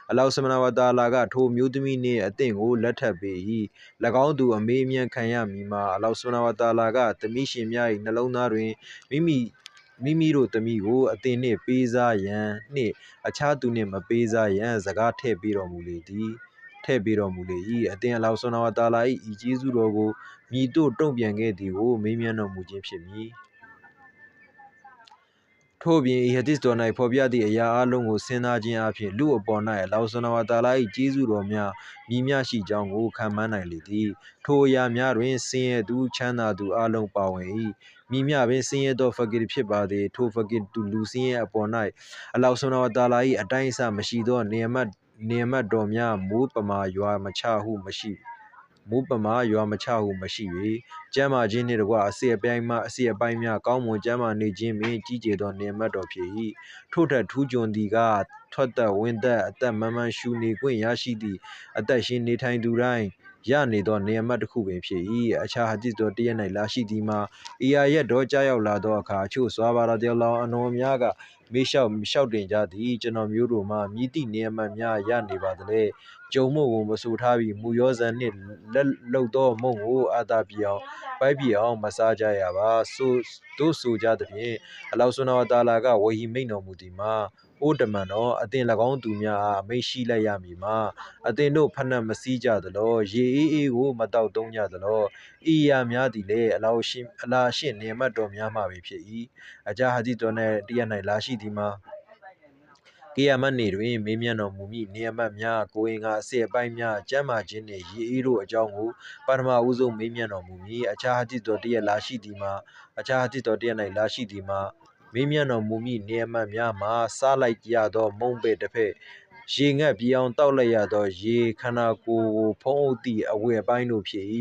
အလောဆုဘဟာနဝတာလာကထိုမျိုးသမီးနှင့်အသင်ကိုလက်ထပ်ပေ၏၎င်းသူအမေးအမြန်းခံရမည်မှာအလောဆုဘဟာနဝတာလာကသမီးရှင်များ၏နှလုံးသားတွင်မိမိတို့သမီးကိုအသင်နှင့်ပေးစားရန်နှင့်အခြားသူနှင့်မပေးစားရန်စကားထည့်ပေးတော်မူလေ၏အသင်အလောဆုဘဟာနဝတာလာ၏ဤကျေးဇူးတော်ကိုမည်သို့တုံ့ပြန်ခဲ့သည်ကိုမေးမြန်းတော်မူခြင်းဖြစ်မည်ထို့ပြင်ဤဟဒီစ်တော်၌ဖော်ပြသည့်အရာအလုံးကိုစဉ်းစားခြင်းအပြင်လူအပေါ်၌အလောဆုဘဟာနဝတာလာ၏ကျေးဇူးတော်များမည်မျှရှိကြောင်းကိုခံမှန်းနိုင်လေသည်ထိုအရာများတွင်ဆင်းရဲသူချမ်းသာသူအလုံးပါဝင်၏မည်မျှပင်ဆင်းရဲသောဖကီဖြစ်ပါသည်ထိုဖကီလူဆင်းရဲအပေါ်၌အလောဆုဘဟာနဝတာလာ၏အတိုင်းအဆမရှိသောနေမတ်တော်များမိုးပမာရွာမချဟုမရှိ၍ကျမ်းမာခြင်းနှင့်တကွအစိတ်အပိုင်းများကောင်းမွန်ကျမ်းမာနေခြင်းပင်ကြီးကျယ်သောနေမတ်တော်ဖြစ်၏ထို့ထက်ထူးချွန်သည်ကထွက်သက်ဝင်သက်အသက်မှန်မှန်ရှူနေခွင့်ရရှိသည့်အသက်ရှင်နေထိုင်သူတိုင်းရနေသောနေမတ်တစ်ခုပင်ဖြစ်၏အခြားဟဒီစ်တော်တရက်၌လာရှိသည်မှာဤအာယတ်တော်ကြားရောက်လာသောအခါအချို့ဆွာဘာရာဒီအလ္လာဟ်အန်ဟူများကမေးလျှောက်တင်ကြသည်ကျွန်တော်မျိုးတို့မှာမြည်သည့်နေမတ်များရနေပါသလဲကြုံမို့ကိုမဆိုထားပြီးမူရောဇန်နှင့်လက်လုပ်သောမုန့်ကိုအာသာပြအောင်ပိုက်ပြအောင်မစားကြရပါတို့ဆိုကြသဖြင့်အလောဆုဘဟာနဝတာလာကဝဟီမိန့်တော်မူသည်မှာအိုတမန်တော်အသင်၎င်းသူများအားအမိန့်ရှိလိုက်ရမည်မှာအသင်တို့ဖနက်မစည်းကြသလောရေအေးကိုမတောက်သုံးကြသလောဤအရာများသည်လည်းအလာရှင့်နေမတ်တော်များမှပဲဖြစ်၏အခြားဟဒီစ်တော်၌တရား၌လာရှိသည်မှာကီယာမတ်နေ့တွင်မေးမြန်းတော်မူမည့်နေမတ်များကိုယ်အင်္ဂါအစိတ်အပိုင်းများကျမ်းမာခြင်းနှင့်ရေအေးတို့အကြောင်းကိုပထမဦးဆုံးမေးမြန်းတော်မူမည်အခြားဟဒီစ်တော်တရက်၌လာရှိသည်မှာမေးမြန်းတော်မူမည့်နေမတ်များမှာစားလိုက်ရသောမုန့်ပဲ့တစ်ဖက်ရေငတ်ပြေအောင်တောက်လိုက်ရသောရေခန္ဓာကိုယ်ကိုဖုံးအုပ်သည့်အဝတ်အပိုင်းတို့ဖြစ်၏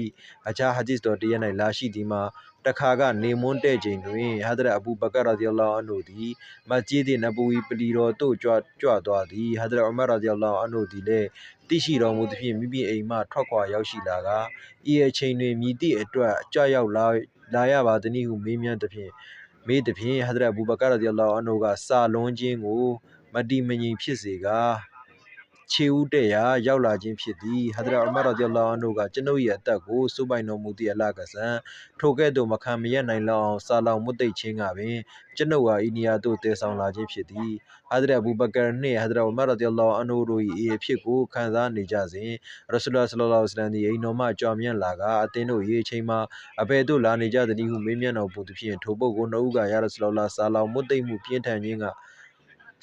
အခြားဟဒီစ်တော်တရက်၌လာရှိသည်မှာတခါကနေမွန်းတဲ့ချိန်တွင်ဟဒရတ်အဘူဘကာရာဒီအလ္လာဟ်အန်ဟူသည်မစဂျစ်နဗဝီပလီတော်သို့ကြွသွားသည်ဟဒရတ်ဥမာရာဒီအလ္လာဟ်အန်ဟူသည်လည်းသိရှိတော်မူသဖြင့်မိမိအိမ်မှထွက်ခွာရောက်ရှိလာကာဤအချိန်တွင်မြည်သည့်အတွက်ကြွရောက်လာရပါသနည်းဟုမေးသဖြင့်ဟဒရတ်အဘူဘကာရာဒီအလ္လာဟ်အန်ဟူကစာလွန်ခြင်းကိုမတည်မငြိမ်ဖြစ်စေကာ ခြေဦးတဲ့ရာရောက်လာခြင်းဖြစ်သည်ဟဒရအမရဒီလောအန်ဟူကကျွန်ုပ်ရဲ့အသက်ကိုစိုးပိုင်တော်မူသည့်အလကဆန်ထိုကဲ့သို့မခံမရနိုင်လောက်အောင်စာလောင်မွတ်သိပ်ခြင်းကပင်ကျွန်ုပ်ဟာဤနေရာသို့တည်ဆောင်လာခြင်းဖြစ်သည်ဟဒရဘူဘကာနှင့်ဟဒရအမရဒီလောအန်ဟူတို့၏အဖြစ်ကိုခံစားနေကြစဉ်ရဆူလဆလလောလ္လဟ်အလိုင်းဝါဆလမ်သည်အိမ်တော်မှကြွမြန်းလာကအသင်တို့၏အချိန်မှာအဘယ်သို့လာနေကြသနည်းဟုမေးမြန်းတော်မူသည်ဖြင့်ထိုပုဂ္ဂိုလ်နှစ်ဦးကယာရဆူလစာလောင်မွတ်သိပ်မှုပြင်းထန်ခြင်းက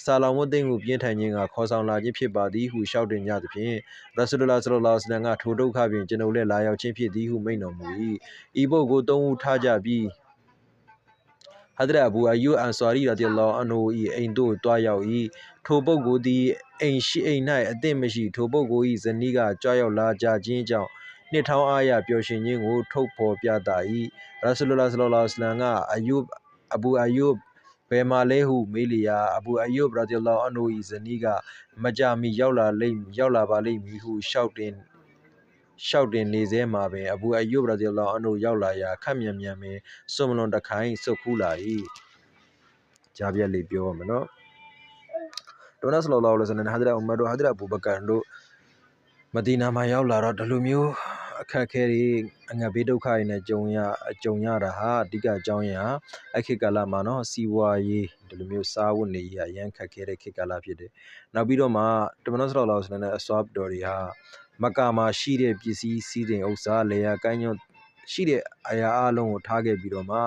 စာလောင်မွတ်သိမ်းမှုပြင်းထန်ခြင်းကခေါ်ဆောင်လာခြင်းဖြစ်ပါသည်ဟုရှောက်တင်ကြသဖြင့်ရဆူလဆလလောဆလမ်ကထိုဒုက္ခဖြင့်ကျွန်ုပ်လည်းလာရောက်ခြင်းဖြစ်သည်ဟုမိန့်တော်မူ၏ဤပုဂ္ဂိုလ်သုံးဦးထားကြပြီးဟဒရအဘူအယူအန်ဆာရီရဒီအလ္လာဟ်အန်ဟူ၏အိမ်သို့တွားရောက်၏ထိုပုဂ္ဂိုလ်သည်အိမ်၌အသင့်မရှိထိုပုဂ္ဂိုလ်၏ဇနီးကကြွားရောက်လာကြခြင်းကြောင့်နှစ်ထောင်းအားရပျော်ရွှင်ခြင်းကိုထုတ်ဖော်ပြသ၏ရဆူလဆလလောဆလမ်ကအဘူအယူဘယ်မှာလဲဟုမေးလျာအဘူအယုဘ်ရာဒီအလ္လာဟ်အန်ဟူ၏ဇနီးကမကြမီရောက်လာပါလိမ့်မည်ဟုရှောက်တင်နေစေမှာပင်အဘူအယုဘ်ရာဒီအလ္လာဟ်အန်ဟူရောက်လာရာခပ်မြန်မြန်ပင်စွန်မလွန်တခိုင်ဆုတ်ကူးလာ၏ကြားပြတ်လေးပြောရမယ်နော်ဒေါ်နဆလောလ္လာဟူအလိုင်းဝါဆလမ်နဲ့ဟဒရအူမာတို့ဟဒရအဘူဘကာတို့မဒီနာမှာရောက်လာတော့ဒီလိုမျိုးအခက်အခဲတွေအငတ်ဘေးဒုက္ခတွေနဲ့ကြုံရတာဟာအဓိကအကြောင်းရင်းဟာအခက်ကာလမှာနော်စီးပွားရေးဒီလိုမျိုးစားဝတ်နေရေးအရန်ခက်ခဲတဲ့ခေတ်ကာလဖြစ်တယ်။နောက်ပြီးတော့မှတမန်တော်ဆလောလ္လာဟူအလိုင်းဝါဆလမ်နဲ့အဆွာဘ်တော်တွေဟာမက္ကာမှာရှိတဲ့ပစ္စည်းစီးတဲ့ဥစ္စာလေယာကိုင်းညွန့်ရှိတဲ့အရာအလုံးကိုထားခဲ့ပြီးတော့မှ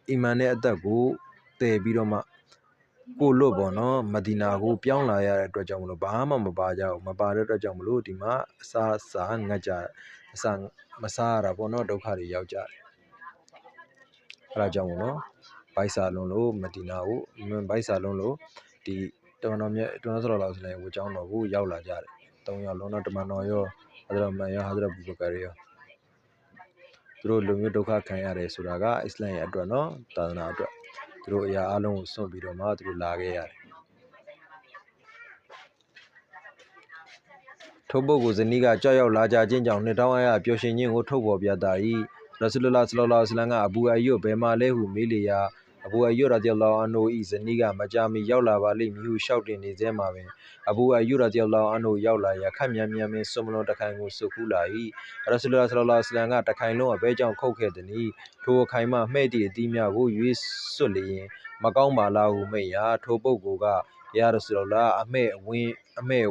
အီမန်နဲ့အသက်ကိုတည်ပြီးတော့မှကိုလွတ်ပေါ့နော်မဒီနာကိုပြောင်းလာရတဲ့အတွက်ကြောင့်မလို့ဘာမှမပါကြဘူးမပါတဲ့အတွက်ကြောင့်မလို့ဒီမှာအစာငတ်ကြအစာမစားရတာပေါ့နော်ဒုက္ခတွေရောက်ကြတယ်အဲဒါကြောင့်မလို့ဘိုက်စာလုံးလို့မဒီနာကိုဘိုက်စာလုံးလို့ဒီတမန်တော်ဆလောလ္လာဟူအလိုင်းဝါဆလမ်ကိုကျောင်းတော်ကိုရောက်လာကြတယ်၃ယောက်လုံးတော့တမန်တော်ရောဟဒရမန်ရောဟဒရဘူဘကာရောသူတို့လူမျိုးဒုက္ခခံရတယ်ဆိုတာကအစ္စလာမ်ရဲ့အတွက်နော်သာသနာအတွက်သူတို့အရာအလုံးကိုစွန့်ပြီးတော့မှသူတို့လာခဲ့ရတယ်ထိုပုဂ္ဂိုလ်ဇနီးကကြောက်ရောက်လာကြခြင်းကြောင့်နှစ်တောင်းအားရပျော်ရွှင်ခြင်းကိုထုတ်ဖော်ပြသ၏ရဆူလဆလလောဆလမ်ကအဘူအယုဘယ်မှာလဲဟုမေးလျာအဘူအယုရာဒီအလ္လာဟ်အန်ဟူ၏ဇနီးကမကြာမီရောက်လာပါလိမ့်မည်ဟုရှောက်တင်နေစေမှာပင်အဘူအယုရာဒီအလ္လာဟ်အန်ဟူရောက်လာရာခပ်မြန်မြန်ပင်စွန်မလွန်တခိုင်ကိုဆုတ်ကူးလာ၏ရဆူလဆလလောဆလမ်ကတခိုင်လုံးအဘဲကြောင့်ခုတ်ခဲ့သည်နီထိုအခိုင်မှမှဲ့သည့်အသီးများကိုရွေးစွတ်လျင်မကောင်းပါလားဟုမိန့်ရာထိုပုဂ္ဂိုလ်ကယာရဆူလအမဲ့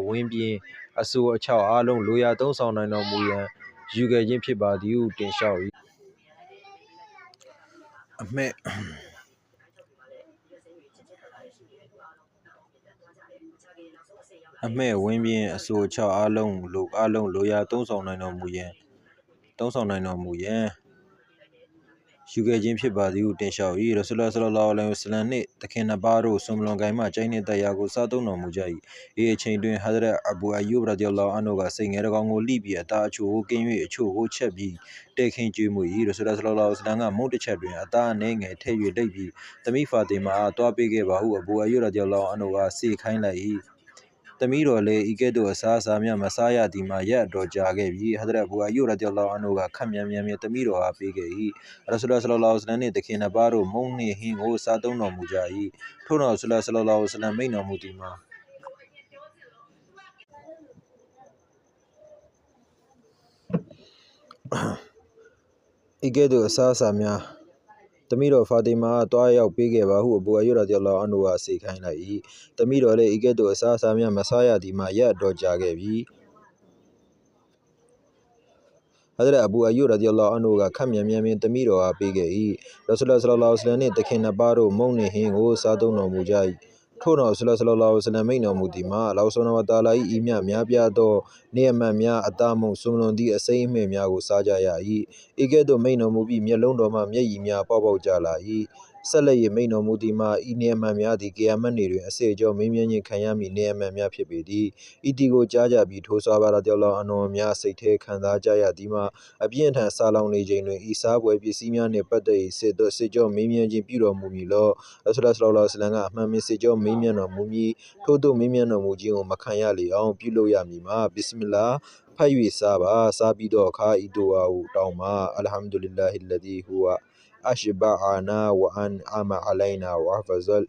ဝင်းပြင်းအဆိုအချောက်အားလုံးလိုရာသုံးဆောင်နိုင်တော်မူရန်ယူခဲ့ခြင်းဖြစ်ပါသည်ဟုတင်လျှောက်၏အမဲ့ဝင်းပြင်းအဆိုအချောက်အားလုံးလိုရာသုံးဆောင်နိုင်တော်မူရန်ယူခဲ့ခြင်းဖြစ်ပါသည်ဟုတင်လျှောက်၏ရဆူလဆလလောလ္လဟူအလိုင်းဝါဆလမ်နှင့်သခင်နှစ်ပါးတို့ဆွန်မလွန်ကိုင်မှကျိုင်းနှင့်တရားကိုစားသုံးတော်မူကြ၏ဤအချိန်တွင်ဟဒရအဘူအယုဘ်ရာဒီအလ္လာဟ်အန်ဟူကစိတ်ငယ်တကောင်ကိုလိပြီးအသားအချို့ကိုကင်း၍အချို့ကိုချက်ပြီးတဲခင်းကျွေးမွေ့၏ရဆူလဆလလောလ္လဟူအလိုင်းဝါဆလမ်ကမုန့်တစ်ချက်တွင်အသားအနှဲငယ်ထည့်၍လိပ်ပြီးသမီးဖာတီမာအားတွားပေးခဲ့ပါဟုအဘူအယုဘ်ရာဒီအလ္လာဟ်အန်ဟူကစေခိုင်းလိုက်၏သမီးတော်လည်းဤကဲ့သို့အစားအစာများမစားရသည်မှာရက်တော်ကြာခဲ့ပြီဟဒရအဘူအယုရာဒီအလ္လာဟ်အန်ဟူကခပ်မြန်မြန်သမီးတော်အားပေးခဲ့၏ရဆူလဆလလောလ္လဟူအလိုင်းနှင့်သခင်နှစ်ပါးတို့မုန့်နှင့်ဟင်းကိုစားသုံးတော်မူကြ၏ထို့နောက်ရဆူလဆလလောလ္လဟူအလိုင်းမိန့်တော်မူသည်မှာဤကဲ့သို့အစားအစာများသမီးတော်ဖာတီမာတွားရောက်ပေးခဲ့ပါဟုအဘူအယုရာဒီအလ္လာဟ်အန်ဟူကစေခိုင်းလိုက်၏သမီးတော်လည်းဤကဲ့သို့အစားအစာများမစားရသည်မှာရက်တော်ကြာခဲ့ပြီဟဒရအဘူအယုရာဒီအလ္လာဟ်အန်ဟူကခပ်မြန်မြန်သမီးတော်အားပေးခဲ့၏ရဆူလဆလလောလ္လဟူအလိုင်းနှင့်သခင်နှစ်ပါးတို့မုန့်နှင့်ဟင်းကိုစားသုံးတော်မူကြ၏ထို့နောက်ဆလလောလ္လဟူအလိုင်းမိန့်တော်မူသည်မှာအလ္လာဟ်ဆုဘဟာနဟူဝါတာအာလာ၏ဤမြတ်များပြားသောနေအမတ်များအသားမုန့်စွန်လွန်သည့်အစိမ့်အမှဲ့များကိုစားကြရ၏ဤကဲ့သို့မိန့်တော်မူပြီးမျက်လုံးတော်မှမျက်ရည်များပေါက်ကြလာ၏ဆက်လက်၍မိန့်တော်မူသည်မှာဤနေအမတ်များသည်ကီယာမတ်နေ့တွင်အစေအကျော်မေးမြန်းခြင်းခံရမည့်နေအမတ်များဖြစ်ပေသည်ဤတီကိုကြားကြပြီးထိုဆာဘာရာဒီအလ္လာဟ်အန်ဟူများစိတ်ထဲခံစားကြရသည်မှာအပြင်းထန်ဆာလောင်နေချိန်တွင်ဤစားပွဲပစ္စည်းများနှင့်ပတ်သက်၍စေကြောမေးမြန်းခြင်းပြုတော်မူမည်လောရဆူလဆလလောလ္လဟူအလိုင်းကအမှန်ပင်စေကြောမေးမြန်းတော်မူမည်ထို့သို့မေးမြန်းတော်မူခြင်းကိုမခံရလေအောင်ပြုလုပ်ရမည်မှာဘစ္စမီလာဖတ်၍စားပါစားပြီးတော့အခါဤဒူအာကိုတောင်းပါအလ်ဟမ်ဒူလ illah လ္ဒီဟူဝါအရှဘအာနာဝအန်အမအလိုင်နာဝါဖဇလ်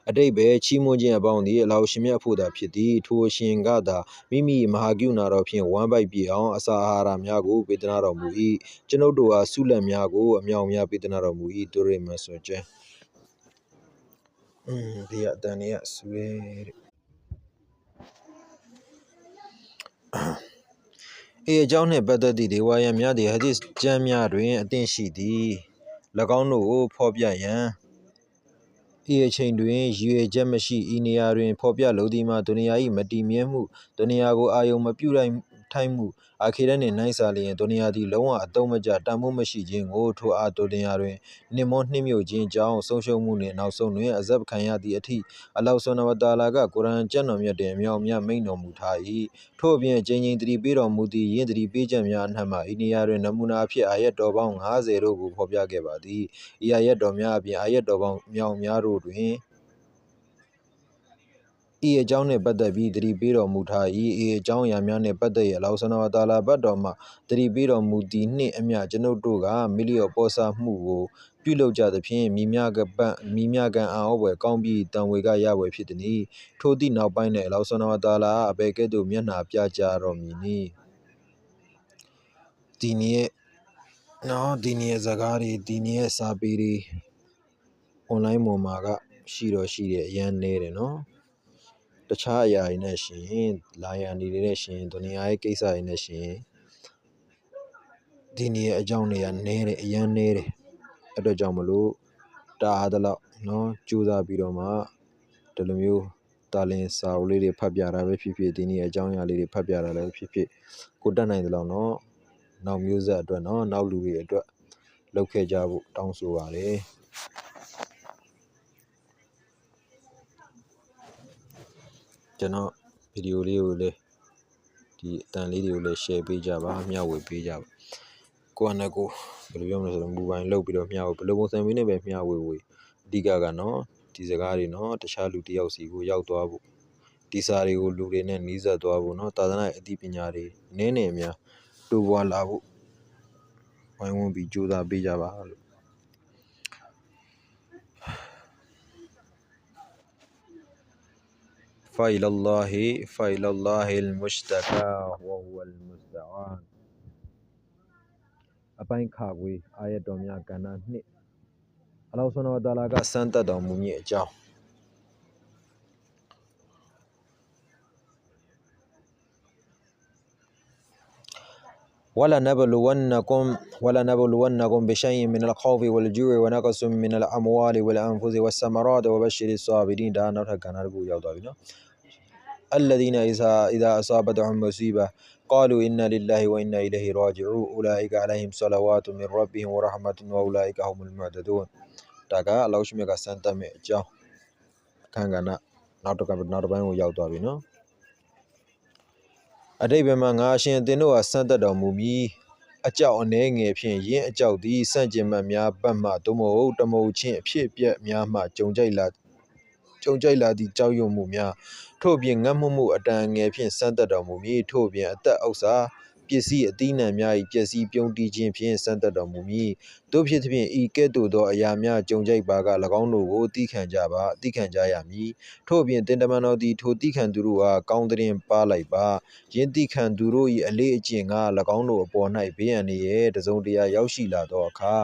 အတိတ်ပဲချီးမွမ်းခြင်းအပေါင်းသည်အလောရှင်မြတ်ဖို့သာဖြစ်သည်ထိုအရှင်ကသာမိမိမဟာကုဏတော်ဖြင့်ဝမ်းပိုက်ပြည့်အောင်အစာအာဟာရများကိုပေးသနာတော်မူ၏ကျွန်ုပ်တို့အားဆုလက်များကိုအမြောက်များပေးသနာတော်မူ၏တို့ရမဆိုကျမ်းဒီအတန်လေးကဆွဲအကြောင်းနှင့်ပတ်သက်သည့်ဒေဝယံများသည်ဟဒစ်ကျမ်းများတွင်အသင့်ရှိသည်၎င်းတို့ကိုဖော်ပြရန်အချိန်တွင်ရွေချက်မရှိဤနေရာတွင်ဖော်ပြလိုသည်မှာဒုနီယာ၏မတည်မြဲမှုဒုနီယာကိုအာယုံမပြုထိုက်မှုအာခေရနှင့်နိုင်စာလျင်ဒုနီယာသည်လုံးဝအသုံးမကျတန်ဖိုးမရှိခြင်းကိုထိုအားဒုနီယာတွင်နှင့်မောနှင့်မြုပ်ခြင်းကြောင့်ဆုံးရှုံးမှုနှင့်နောက်ဆုံးတွင်အဇပ်ခံရသည့်အထိအလောဆွန်နဝတာလာကကုရ်အာန်ကျမ်းတော်မြတ်တွင်အမြောက်များမိန့်တော်မူထား၏ထို့အပြင်ချိန်တတိပေးတော်မူသည့်ယင်းတတိပေးချက်များအနှံ့မှဤနေရာတွင်နမူနာအဖြစ်အာယတ်တော်ပေါင်း50တို့ကိုဖော်ပြခဲ့ပါသည်ဤအာယတ်တော်များအပြင်အာယတ်တော်ပေါင်းမြောက်များတို့တွင်ဤအကြောင်းနှင့်ပတ်သက်ပြီးတတိပေးတော်မူထား၏ဤအကြောင်းအရာများနှင့်ပတ်သက်၍အလောဆွန်နဝတာလာဘတ်တော်မှတတိပေးတော်မူသည်နှင့်အမျှကျွန်ုပ်တို့ကမိလျော့ပေါ်စားမှုကိုပြုလုပ်ကြသဖြင့်မိမြကန်အာဩဘွယ်ကောင်းပြီးတန်ဝေကရဘွယ်ဖြစ်သည်။ထိုသည့်နောက်ပိုင်း၌အလောဆွန်နဝတာလာအဘယ်ကဲ့သို့မျက်နှာပြကြတော်မူနည်း။ဒီနေ့စကားတွေဒီနေ့စာပေတွေ online ပေါ်မှာကရှိတယ်အရန်နေတယ်နော်တခြားအရာတွေနဲ့ရှင်လာရန်နေတဲ့ရှင်ဒုနီယာရဲ့ကိစ္စတွေနဲ့ရှင်ဒီနေ့အကြောင်းတွေကနဲတယ်အရန်နဲတယ်အဲ့တော့ကြောင့်မလို့တာအားသလောက်နော်ကြိုးစားပြီးတော့မှဒီလိုမျိုးတာလင်စာအုပ်လေးတွေဖတ်ပြတာပဲဖြစ်ဖြစ်ဒီနေ့အကြောင်းအရာလေးတွေဖတ်ပြတာလည်းဖြစ်ဖြစ်ကိုတတ်နိုင်သလောက်နော်နောက်မျိုးဆက်အတွက်နော်နောက်လူတွေအတွက်လုပ်ခဲ့ကြဖို့တောင်းဆိုပါတယ်ကျွန်တော်ဗီဒီယိုလေးကိုလည်းဒီအတန်လေးတွေကိုလည်း share ပေးကြပါမျှဝေပေးကြပါကိုယ့်အနေကိုဘယ်လိုပြောမလဲဆိုတော့မူပိုင်လုပ်ပြီးတော့မျှဝေဘယ်လိုပုံစံမျိုးနဲ့ပဲမျှဝေအဓိကကနော်ဒီစကားတွေနော်တခြားလူတစ်ယောက်စီကိုရောက်သွားဖို့ဒီစာတွေကိုလူတွေနဲ့နီးစပ်သွားဖို့နော်သာသနာ့အသိပညာတွေနည်းနေအများတိုးပွားလာဖို့ဝိုင်းဝန်းပြီးကြိုးစားပေးကြပါလို့فإلى الله المشتكى وهو المستعان အပိုင်းခါခွေအာယတ်တော်များကဏ္ဍနှစ်အလောဆွန်နဝတာလာကစမ်းသပ်တော်မူမည်အကြောင်းولنبلونكم بشيء من الخوف والجوع ونقص من الأموال والأنفس والثمرات وبشر الصابرين ဒါနောက်ထပ်ကဏ္ဍတစ်ခုရောက်သွားပြီနော် الذين إذا أصابتهم مصيبة قالوا إنا لله وإنا إليه راجعون أولئك عليهم صلوات من ربهم ورحمة وأولئك هم المهتدون ဒါကအလောရှိမြတ်ကစမ်းသပ်မဲ့အကြောင်းအခန်းကဏ္ဍနောက်တစ်ပိုင်းကိုရောက်သွားပြီနော်အတိတ်ဘက်မှာငါအရှင်အသင်တို့ဟာစမ်းသပ်တော်မူမည်အကြောက်အနေငယ်ဖြင့်ယင်းအကြောက်သည်စန့်ကျင်မှများပတ်မှသို့မဟုတ်တမုတ်ချင်းအဖြစ်အပျက်များမှကြုံကြိုက်လာသည့်ကြောက်ရွံ့မှုများထို့ပြင်ငတ်မှုအတန်ငယ်ဖြင့်စမ်းသပ်တော်မူမည်ထို့ပြင်အသက်ဥစ္စာပစ္စည်းအသီးနှံများ၏ပျက်စီးပြုံးတီးခြင်းဖြင့်စမ်းသပ်တော်မူမည်တို့ဖြစ်သဖြင့်ဤကဲ့သို့သောအရာများကြုံကြိုက်ပါက၎င်းတို့ကိုတီးခံကြရမည်ထို့ပြင်တင်တမန်တော်သည်ထိုတီးခံသူတို့အားကောင်းသတင်းပါလိုက်ပါယင်းတီးခံသူတို့၏အလေးအကျင့်က၎င်းတို့အပေါ်၌ဘေးအန္တရာယ်တစုံတရာရောက်ရှိလာသောအခါ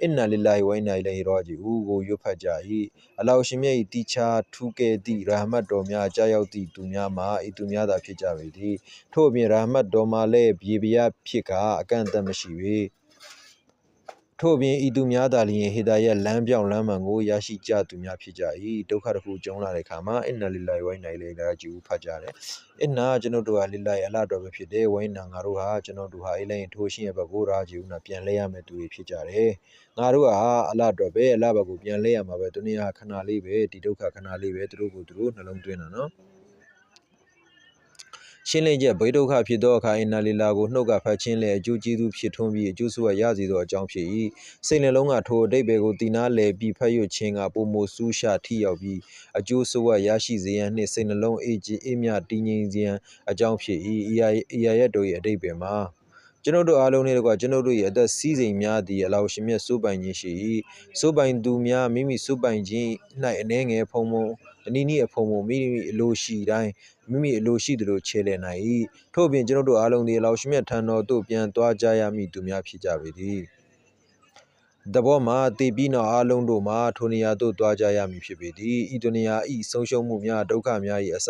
အင်နာလ illah ဝိုင်းနိုင်လေရောဂျီဦးကိုရွတ်ဖတ်ကြ၏အလောရှင်မြတ်၏တိချာထူးကဲ့သည့်ရာဟမတ်တော်များကြားရောက်သည့်သူများမှာဤသူများသာဖြစ်ကြပေသည်ထို့အပြင်ရာဟမတ်တော်မှာလည်းပြေပြားဖြစ်ကအကန့်အသတ်မရှိ၍ထို့ပြင်ဤသူများသာလျှင်ဟေဒါယက်လမ်းပြောင်းလမ်းမှန်ကိုရရှိကြသူများဖြစ်ကြ၏ဒုက္ခတစ်ခုကြုံလာတဲ့အခါမှာအင်နာလ illah ဝိုင်းနိုင်လေရာဂျီဦးဖတ်ကြတယ်အင်နာကျွန်တော်တို့ဟာလ illah အလတော်ပဲဖြစ်တယ်ဝိုင်းနာငါတို့ဟာကျွန်တော်တို့ဟာအေးလိုက်ထိုးရှင်းရဲ့ဘက်ကိုရာဂျီဦးနာပြန်လဲရမယ်သူတွေဖြစ်ကြတယ်ငါတို့ဟာအလတော်ပဲအလဘက်ကိုပြန်လဲရမှာပဲဒုနီယာခဏလေးပဲဒီဒုက္ခခဏလေးပဲသူတို့နှလုံးသွင်းတာနော်ရှင်းလင်းချက်ဘေးဒုက္ခဖြစ်သောအခါအင်နာလ illah ကိုနှုတ်ကဖတ်ခြင်းလည်းအကျိုးကျေးဇူးဖြစ်ထွန်းပြီးအကျိုးဆိုရစေသောအကြောင်းဖြစ်၏စိတ်နှလုံးကထိုအတိတ်ဘယ်ကိုတည်နာလဲပြီးဖတ်ရွတ်ခြင်းကပုံမဆူးရှာထိရောက်ပြီးအကျိုးဆိုရရှိစေရန်နှင့်စိတ်နှလုံးအေးမြတည်ငြိမ်စေရန်အကြောင်းဖြစ်၏ဤရရက်တို့၏အတိတ်ဘယ်မှာ ကျွန်ုပ်တို့အားလုံးနဲ့တကွကျွန်ုပ်တို့၏အသက်စည်းစိမ်များသည်အလောင်းရှင်မြတ်စိုးပိုင်ခြင်းရှိ၏စိုးပိုင်သူများမိမိစိုးပိုင်ခြင်း၌အနေငယ်ဖုံဖုံအနည်းနည်းအဖုံဖုံမိမိအလိုရှိတိုင်းမိမိအလိုရှိသလိုခြေလည်နိုင်၏ထို့ပြင်ကျွန်ုပ်တို့အားလုံးသည်အလောင်းရှင်မြတ်ထံတော်သို့ပြန်သွားကြရမည်သူများဖြစ်ကြပေသည်တဘောမှာတေပြီးနောက်အားလုံးတို့မှာထိုနေရာသို့သွားကြရမည်ဖြစ်ပေသည်ဤဒုနီယာဤဆုံးရှုံးမှုများဒုက္ခများ၏အစ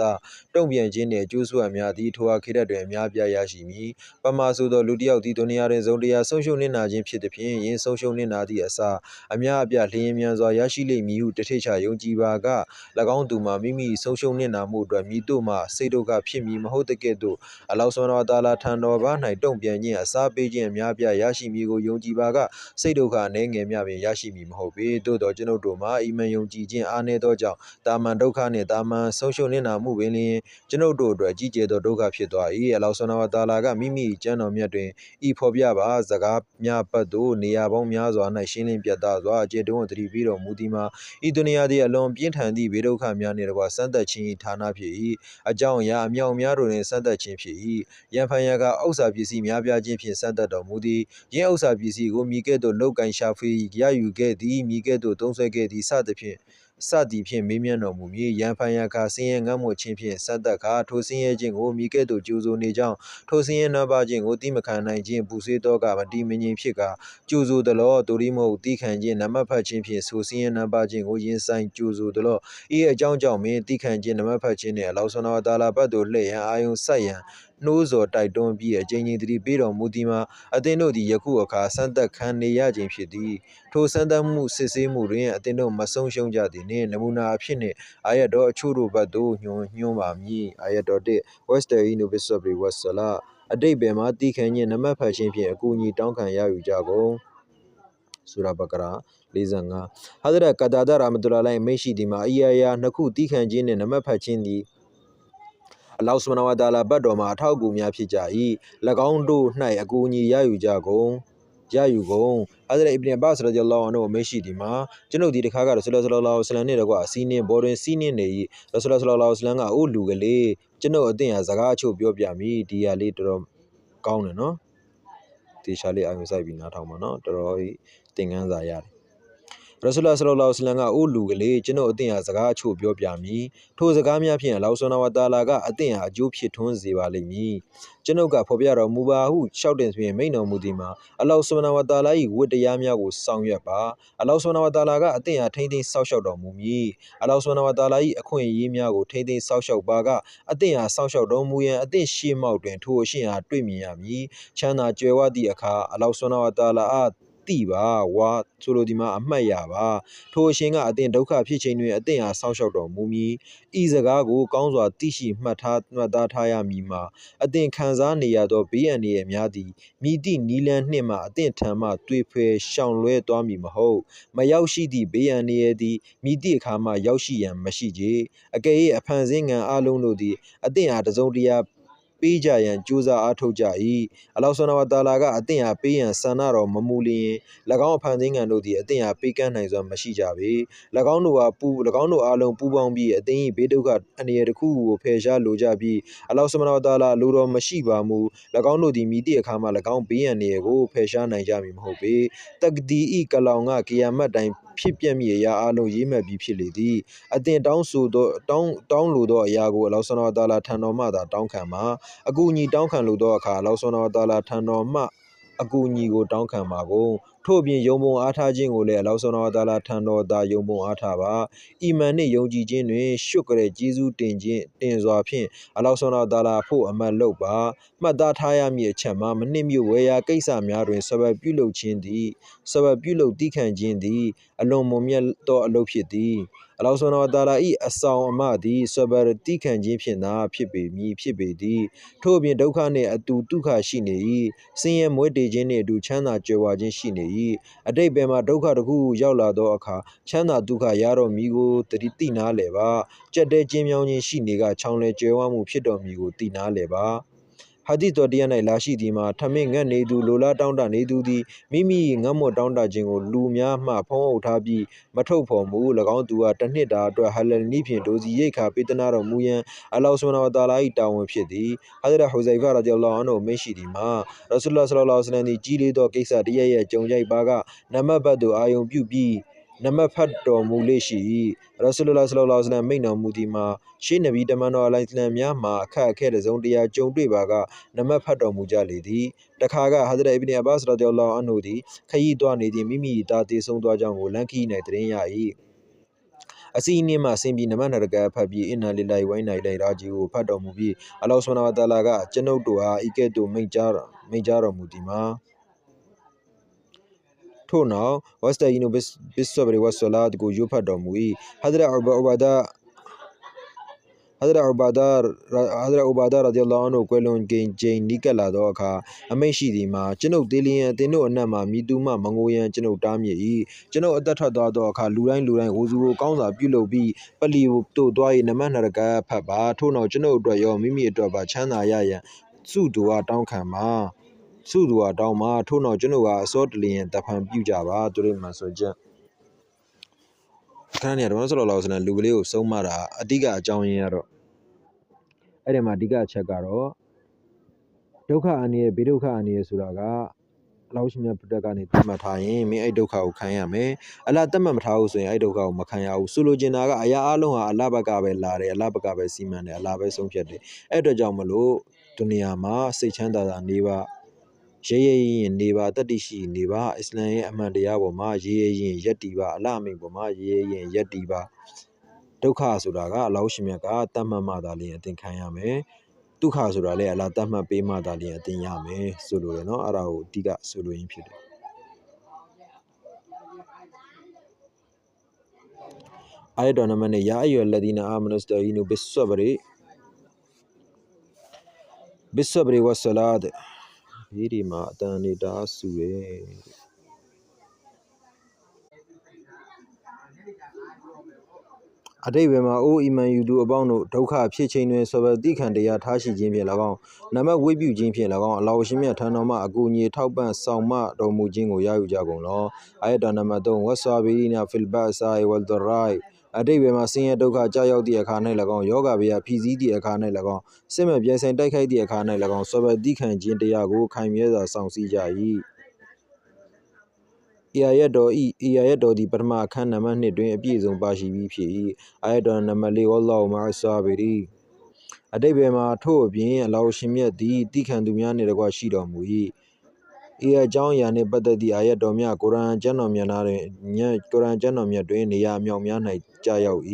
တုံ့ပြန်ခြင်းနှင့်အကျိုးဆွမ်းများသည်ထိုအခါတွင်အများပြားရရှိမည်ပမာဆိုသောလူတစ်ယောက်သည်ဒုနီယာတွင်ဇုံတရားဆုံးရှုံးနစ်နာခြင်းဖြစ်သည်ဖြင့်ယင်းဆုံးရှုံးနစ်နာသည့်အစအများအပြားလျင်မြန်စွာရရှိလိမ့်မည်ဟုတထိတ်ချယုံကြည်ပါက၎င်းသူမှာမိမိဆုံးရှုံးနစ်နာမှုအတွက်မိတို့မှစိတ်ဒုက္ခဖြစ်မည်မဟုတ်တဲ့ကဲ့သို့အလောင်းဆွမ်းတော်တာလာထံတော်ဘာ၌တုံ့ပြန်ခြင်းအစားပေးခြင်းအများပြားရရှိမည်ကိုယုံကြည်ပါကစိတ်ဒုက္ခအနေငယ်များပင်ရရှိမည်မဟုတ်ပေသို့သောကျွန်ုပ်တို့မှာအီမန်ယုံကြည်ခြင်းအားနည်းသောကြောင့်တာမန်ဒုက္ခနှင့်တာမန်ဆုံးရှုံးနစ်နာမှုပင်လျှင်ကျွန်ုပ်တို့အတွက်ကြီးကျယ်သောဒုက္ခဖြစ်သွား၏အလောင်းဆွမ်းတော်တာလာကမိမိကျမ်းတော်မြတ်တွင်ဤဖော်ပြပါစကားများပတ်သို့နေရာပေါင်းများစွာ၌ရှင်းလင်းပြသစွာအကျေတုံးသတိပေးတော်မူသည်မှာဤဒုနီယာသည်အလွန်ပြင်းထန်သည့်ဘေးဒုက္ခများနှင့်တကွစမ်းသပ်ခြင်းဌာနဖြစ်၏အကြောင်းအရာအမြောက်များတို့တွင်စမ်းသပ်ခြင်းဖြစ်၏ရန်ဖန်ရန်ကဥစ္စာပစ္စည်းများပြားခြင်းဖြင့်စမ်းသပ်တော်မူသည်ယင်းဥစ္စာပစ္စည်းကိုမိကဲ့သို့လောက်ကင်ရှာဖွေရယူခဲ့သည်မိကဲ့သို့သုံးဆွဲခဲ့သည်စသည်ဖြင့်မေးမြန်းတော်မူမည်ရန်ဖန်ရန်ခါဆင်းရဲငတ်မွတ်ခြင်းဖြင့်စသက်ခါထိုဆင်းရဲခြင်းကိုမိကဲ့သို့ကြိုးဆိုနေကြောင်းထိုဆင်းရဲနှံပါခြင်းကိုတိမခံနိုင်ခြင်းပူဆွေးသောကမတိမငြိမ်ဖြစ်ကကြိုးဆိုသလောတူရီမဟုတ်တိခံခြင်းနမတ်ဖတ်ခြင်းဖြင့်ဆိုဆင်းရဲနှံပါခြင်းကိုရင်ဆိုင်ကြိုးဆိုသလောဤအကြောင်းကြောင့်မင်းတိခံခြင်းနမတ်ဖတ်ခြင်းနှင့်အလောင်းဆွမ်းတော်တာလာဘတ်သို့လှည့်ရန်အာယုံဆက်ရန်နှိုးဆော်တိုက်တွန်းပြီးအကြိမ်ကြိမ်သတိပေးတော်မူသည်မှာအသင်တို့သည်ယခုအခါစမ်းသပ်ခံနေရခြင်းဖြစ်သည်ထိုစမ်းသပ်မှုစစ်ဆေးမှုတွင်အသင်တို့မဆုံးရှုံးကြသည်နှင့်နမူနာအဖြစ်နှင့်အာယတ်တော်အချို့တို့ဘတ်သို့ညွှန်ပါမည်အာယတ်တော်1 Wasta'inu bis-sabri was-salah အတိတ်ဘယ်မှာတိခံခြင်းနမတ်ဖတ်ခြင်းဖြင့်အကူအညီတောင်းခံရယူကြကုန်ဆူရာဘကရာ45ဟာဒရတ်ကာတာဒါရာမတူလာလိုင်းမရှိသည်မှာအီယာနှစ်ခုတိခံခြင်းနှင့်နမတ်ဖတ်ခြင်းသည်အလောဆုဘဟာနဝတာလာဘတ်တော်မှာအထောက်အကူများဖြစ်ကြ၏၎င်းတို့၌အကူအညီရယူကုန်ဟာဇရတ်အီဘ်နအဘာ့စ်ရဒီယလ္လာဟူအန်ဟူမရှိသည်မှာကျွန်ုပ်ဒီတခါကရဆူလဆလ္လာလဟ်အလัยဟိဝါဆလမ်နှင့်တကွစီးနှင်းဘော်တွင်စီးနှင်းနေ၏ရဆူလဆလ္လာလဟ်အလัยဟိဝါဆလမ်ကအိုလူကလေးကျွန်ုပ်အသင်ဟာစကားအချို့ပြောပြမည်ဒီဟာလေးတော်တော်ကောင်းတယ်နော်တေချာလေးအာရုံစိုက်ပြီးနားထောင်ပါနော်တော်တော်သင်ခန်းစာရတယ်ရဆူလဆလ္လာလဟ်အလัยဟိဝါဆလမ်ကအိုလူကလေးကျွန်ုပ်အသင်ဟာစကားအချို့ပြောပြမည်ထိုစကားများဖြင့်အလ္လာဟ်ဆုဘဟာနဝတာလာကအသင်ဟာအကျိုးဖြစ်ထွန်းစေပါလိမ့်မည်ကျွန်ုပ်ကဖော်ပြတော်မူပါဟုရှောက်တင်ဆိုရင်မိန့်တော်မူသည်မှာအလ္လာဟ်ဆုဘဟာနဝတာလာ၏ဝတ္တရားများကိုဆောင်ရွက်ပါအလ္လာဟ်ဆုဘဟာနဝတာလာကအသင်ဟာထိမ့်သိမ်းဆောက်ရှောက်တော်မူမည်အလ္လာဟ်ဆုဘဟာနဝတာလာ၏အခွင့်အရေးများကိုထိမ့်သိမ်းဆောက်ရှောက်ပါကအသင်ဟာဆောက်ရှောက်တော်မူရန်အသင်ရှေ့မှောက်တွင်ထိုအရှင်ဟာတွေ့မြင်ရမည်ချမ်းသာကြွယ်ဝသည့်အခါအလ္လာဟ်ဆုဘဟာနဝတာလာအားတိပါဝါဆိုလိုဒီမှာအမှတ်ရပါထိုအရှင်ကအသင်ဒုက္ခဖြစ်ချိန်တွင်အသင်ဟာဆောက်ရှောက်တော်မူမည်ဤစကားကိုကောင်းစွာသိရှိမှတ်သားထားရမည်မှာအသင်ခံစားနေရသောဘေးအန္တရာယ်များသည်မိသည့်နီလန်းနှင့်မှအသင်ထံမှတွေ့ဖယ်ရှောင်လွဲသွားမည်မဟုတ်မရောက်ရှိသည့်ဘေးအန္တရာယ်သည်မိသည့်အခါမှရောက်ရှိရန်မရှိကြအကယ်၍အဖန်ဆင်းငံအလုံးတို့သည်အသင်ဟာတစုံတရာပေးကြရန်ကြိုးစားအားထုတ်ကြ၏အလ္လာဟ်ဆုဘဟာနဝတာလာကအသင်ဟာပေးရန်ဆန္ဒတော်မမူလျင်၎င်းအဖန်ဆင်းငံတို့သည်အသင်ဟာပေးကမ်းနိုင်စွမ်းမရှိကြပေ၎င်းတို့အားလုံးပူးပေါင်းပြီးအသင်၏ဘေးဒုက္ခအန္တရာယ်တစ်ခုကိုဖယ်ရှားလိုကြပြီးအလ္လာဟ်ဆုဘဟာနဝတာလာလိုတော်မရှိပါမူ၎င်းတို့သည်မိသည့်အခါမှ၎င်းဘေးအန္တရာယ်ကိုဖယ်ရှားနိုင်ကြမည်မဟုတ်ပေတက်ဒီဤကလောင်ကကီယာမတ်တိုင်ဖြစ်ပြမည်အရာအလုံးရေးမှတ်ပြီးဖြစ်လေသည်အသင်တောင်းလိုသောအရာကိုအလ္လာဟ်ဆုဘဟာနဝတာလာထံတော်မှသာတောင်းခံပါအကူအညီတောင်းခံလိုသောအခါအလ္လာဟ်ဆုဘဟာနဝတာလာထံတော်မှအကူအညီကိုတောင်းခံပါကုန်ထို့ပြင်ယုံပုံအားထားခြင်းကိုလည်းအလ္လာဟ်ဆုဘဟာနဝတာလာထံတော်သာယုံပုံအားထားပါအီမန်နှင့်ယုံကြည်ခြင်းတွင်ရှုကရဲကျေးဇူးတင်စွာဖြင့်အလ္လာဟ်ဆုဘဟာနဝတာလာဖို့အမှတ်လုပ်ပါမှတ်သားထားရမည်အချက်မှာမနှိမ့်မြုပ်ဝယ်ရာကိစ္စများတွင်ဆဘပြုလုပ်တိခံခြင်းသည်အလွန်မွန်မြတ်သောအလုပ်ဖြစ်သည်အလ္လာဟ်ဆုဘဟာနဝတာလာ၏အဆောင်အမသည်ဆဘရတိခံခြင်းဖြင့်သာဖြစ်ပေသည်ထို့ပြင်ဒုက္ခနှင့်အတူဒုက္ခရှိနေ၏ဆင်းရဲမွဲတေခြင်းနှင့်အတူချမ်းသာကြွယ်ဝခြင်းရှိနေ၏အတိတ်ဘယ်မှာဒုက္ခတစ်ခုရောက်လာသောအခါချမ်းသာဒုက္ခရတော်မူကိုသိနာလေပါကြက်တဲခြင်းမြောင်းခြင်းရှိနေကချောင်းလေကြွယ်ဝမှုဖြစ်တော်မူကိုသိနာလေပါ ဟာဒီတော်တရား၌လာရှိသည်မှာထမင်းငတ်နေသူလိုလားတောင်းတနေသူသည်မိမိငတ်မွတ်တောင်းတခြင်းကိုလူများမှဖုံးအုပ်ထားပြီးမထုတ်ဖော်မူ၎င်းသူကတစ်နှစ်တာအတွက်ဟလလ်နီးဖြင့်ဒိုစီရိတ်ခါပေးသနာတော်မူရန်အလောဆုဘ်ဟာနဟူဝါတာအာလာ၏တာဝန်ဖြစ်သည်ဟာဇရတ်ဟူဇိုင်ဖာရဒီအလ္လာဟူအန်ဟူမိန့်ရှိသည်မှာရဆူလ္လာဟ် ဆလ္လာလဟ် အလัยဟိဝါစလမ်သည်ကြီးလေးသောကိစ္စတရက်ရဲ့ကြုံကြိုက်ပါကနမတ်ဘတ်သို့အာယုံပြုပြီးနမတ်ဖတ်တော်မူလေ့ရှိ၏ရဆူလ္လာဟ် ဆလ္လာလဟ် အလัยဟိဝါစလမ်မိန့်တော်မူသည်မှာရှေးနဗီတမန်တော်အလိုင်စလမ်များမှာအခက်အခဲတစ်စုံတရာကြုံတွေ့ပါကနမတ်ဖတ်တော်မူကြလေသည်တခါကဟာဇရတ်အစ်ဘင်အဘာ့စ်ရဒီအလ္လာဟူအန်ဟူသည်ခရီးသွားနေသည်မိမိသားသေဆုံးသွားကြောင်းကိုလမ်းခရီး၌သတင်းရ၏အစီအနင်းမှဆင်းပြီးနမတ်နှစ်ရကတ်ဖတ်ပြီးအင်နာလ illah ဝိုင်းနိုင်လိုက်ရာဂျီကိုဖတ်တော်မူပြီးအလ္လာဟ် ဆုဘဟာနဟူဝါတာအာလာကကျွန်ုပ်တို့အားဤကဲ့သို့မိန့်ကြားတော်မူသည်မှာထို့နောက်ဝတ်စတအီနူဘစ်ဆဘရ်ဝတ်ဆလာတ်ကိုရွတ်ဖတ်တော်မူ၏ဟာဇရတ်အူဘာဒါရဒီအလ္လာဟူအန်ဟူကွယ်လွန်ချိန်နီးကပ်လာသောအခါအမိန့်ရှိသည်မှာကျွန်ုပ်သေလျင်အသင်တို့အနက်မှမည်သူမှမငိုရန်ကျွန်ုပ်တားမြစ်၏ကျွန်ုပ်အသက်ထွက်သွားသောအခါလူတိုင်းဝဇူကိုကောင်းစွာပြုလုပ်ပြီးပလီသို့သွား၍နမတ်နှစ်ရကတ်ဖတ်ပါထို့နောက်ကျွန်ုပ်အတွက်ရောမိမိအတွက်ပါချမ်းသာရရန်ဆုဒူဝါတောင်းမှာထို့နောက်ကျွန်ုပ်အားအစောတလျင်တဖန်ပြုကြပါသူတို့မှဆိုချက်ခဏနေတော့ဆလ္လာလဟ် အလัยဟိဝါစလမ်လူကလေးကိုဆုံးမတာအဓိကအကြောင်းရင်းကတော့အဲ့ဒီမှာအဓိကအချက်ကတော့ဒုက္ခအန္တရာယ်ဘေးဒုက္ခအန္တရာယ်ဆိုတာကအလ္လာဟ်ရှင်မြတ်ဘုရားကနေသတ်မှတ်ထားရင်မင်းအဲ့ဒုက္ခကိုခံရမယ်အလ္လာဟ်သတ်မှတ်မထားဘူးဆိုရင်အဲ့ဒုက္ခကိုမခံရဘူးဆိုလိုချင်တာကအရာအလုံးဟာအလ္လာဟ်ဘက်ကပဲလာတယ်အလ္လာဟ်ဘက်ကပဲစီမံတယ်အလ္လာဟ်ပဲဆုံးဖြတ်တယ်အဲ့အတွက်ကြောင့်မလို့ဒုနီယာမှာစိတ်ချမ်းသာတာနေပါရဲရဲရင်နေပါတတိရှိနေပါအစ္စလမ်ရဲ့အမှန်တရားပေါ်မှာရဲရဲရင်ယက်တီပါအလ္လာဟ်အမိန့်ပေါ်မှာရဲရဲရင်ယက်တီပါဒုက္ခဆိုတာကအလ္လာဟ်ရှင်မြတ်ကတတ်မှတ်မှသာလျှင်အသင်ခံရမယ်ဒုက္ခဆိုတာလည်းအလ္လာဟ်တတ်မှတ်ပေးမှသာလျှင်အသင်ရမယ်ဆိုလိုတယ်เนาะအဲ့ဒါကိုအဓိကဆိုလိုရင်းဖြစ်တယ်အာယတ်တော်နံပါတ်1ယာအယုလ်လဒီနာအာမနုစတအီနူဘစ်ဆဘရီဝတ်ဆလာတ်ဒီမှာအတန်နေတာဆူတယ်အတိတ်ဘယ်မှာအိုးအီမန်ယူသူအပေါင်းတို့ဒုက္ခဖြစ်ခြင်းတွင်ဆိုပဲတိခံတရားထားရှိခြင်းဖြင့်၎င်းနမတ်ဝိပြုခြင်းဖြင့်၎င်းအလ္လာဟ်ရှင်မြတ်ထံတော်မှအကူအညီထောက်ပံ့ဆောင်မတော်မူခြင်းကိုရယူကြကုန်လောအာယတ်တော်နံပါတ်3ဝတ်ဆာဘီနာဖီလ်ဘာဆိုင်ဝလ်ဒရိုင်အတိတ်ဘယ်မှာဆင်းရဲဒုက္ခကြောက်ရောက်သည့်အခါ၌၎င်းယောဂဗျာဖြီးစည်းသည့်အခါ၌၎င်းစစ်မှန်ပြန်ဆိုင်တိုက်ခိုက်သည့်အခါ၌၎င်းဆိုပဲတိခံခြင်းတရားကိုခိုင်မြဲစွာဆောင်စည်းကြ၏အာယတ်တော်သည်ပထမအခန်းနံပါတ်2တွင်အပြည့်စုံပါရှိပြီးဖြစ်၏အာယတ်တော်နံပါတ်4ဝလ္လာဟူမအဆာဘီရီအတိတ်ဘယ်မှာထို့အပြင်အလ္လာဟ်ရှင်မြတ်သည်တိခံသူများနှင့်တကွရှိတော်မူ၏ဤအကြောင်းအရာနှင့်ပတ်သက်သည့်အာယတ်တော်များကုရ်အာန်ကျမ်းတော်များတွင်နေရာအမြောက်များ၌ကြာရောက်၏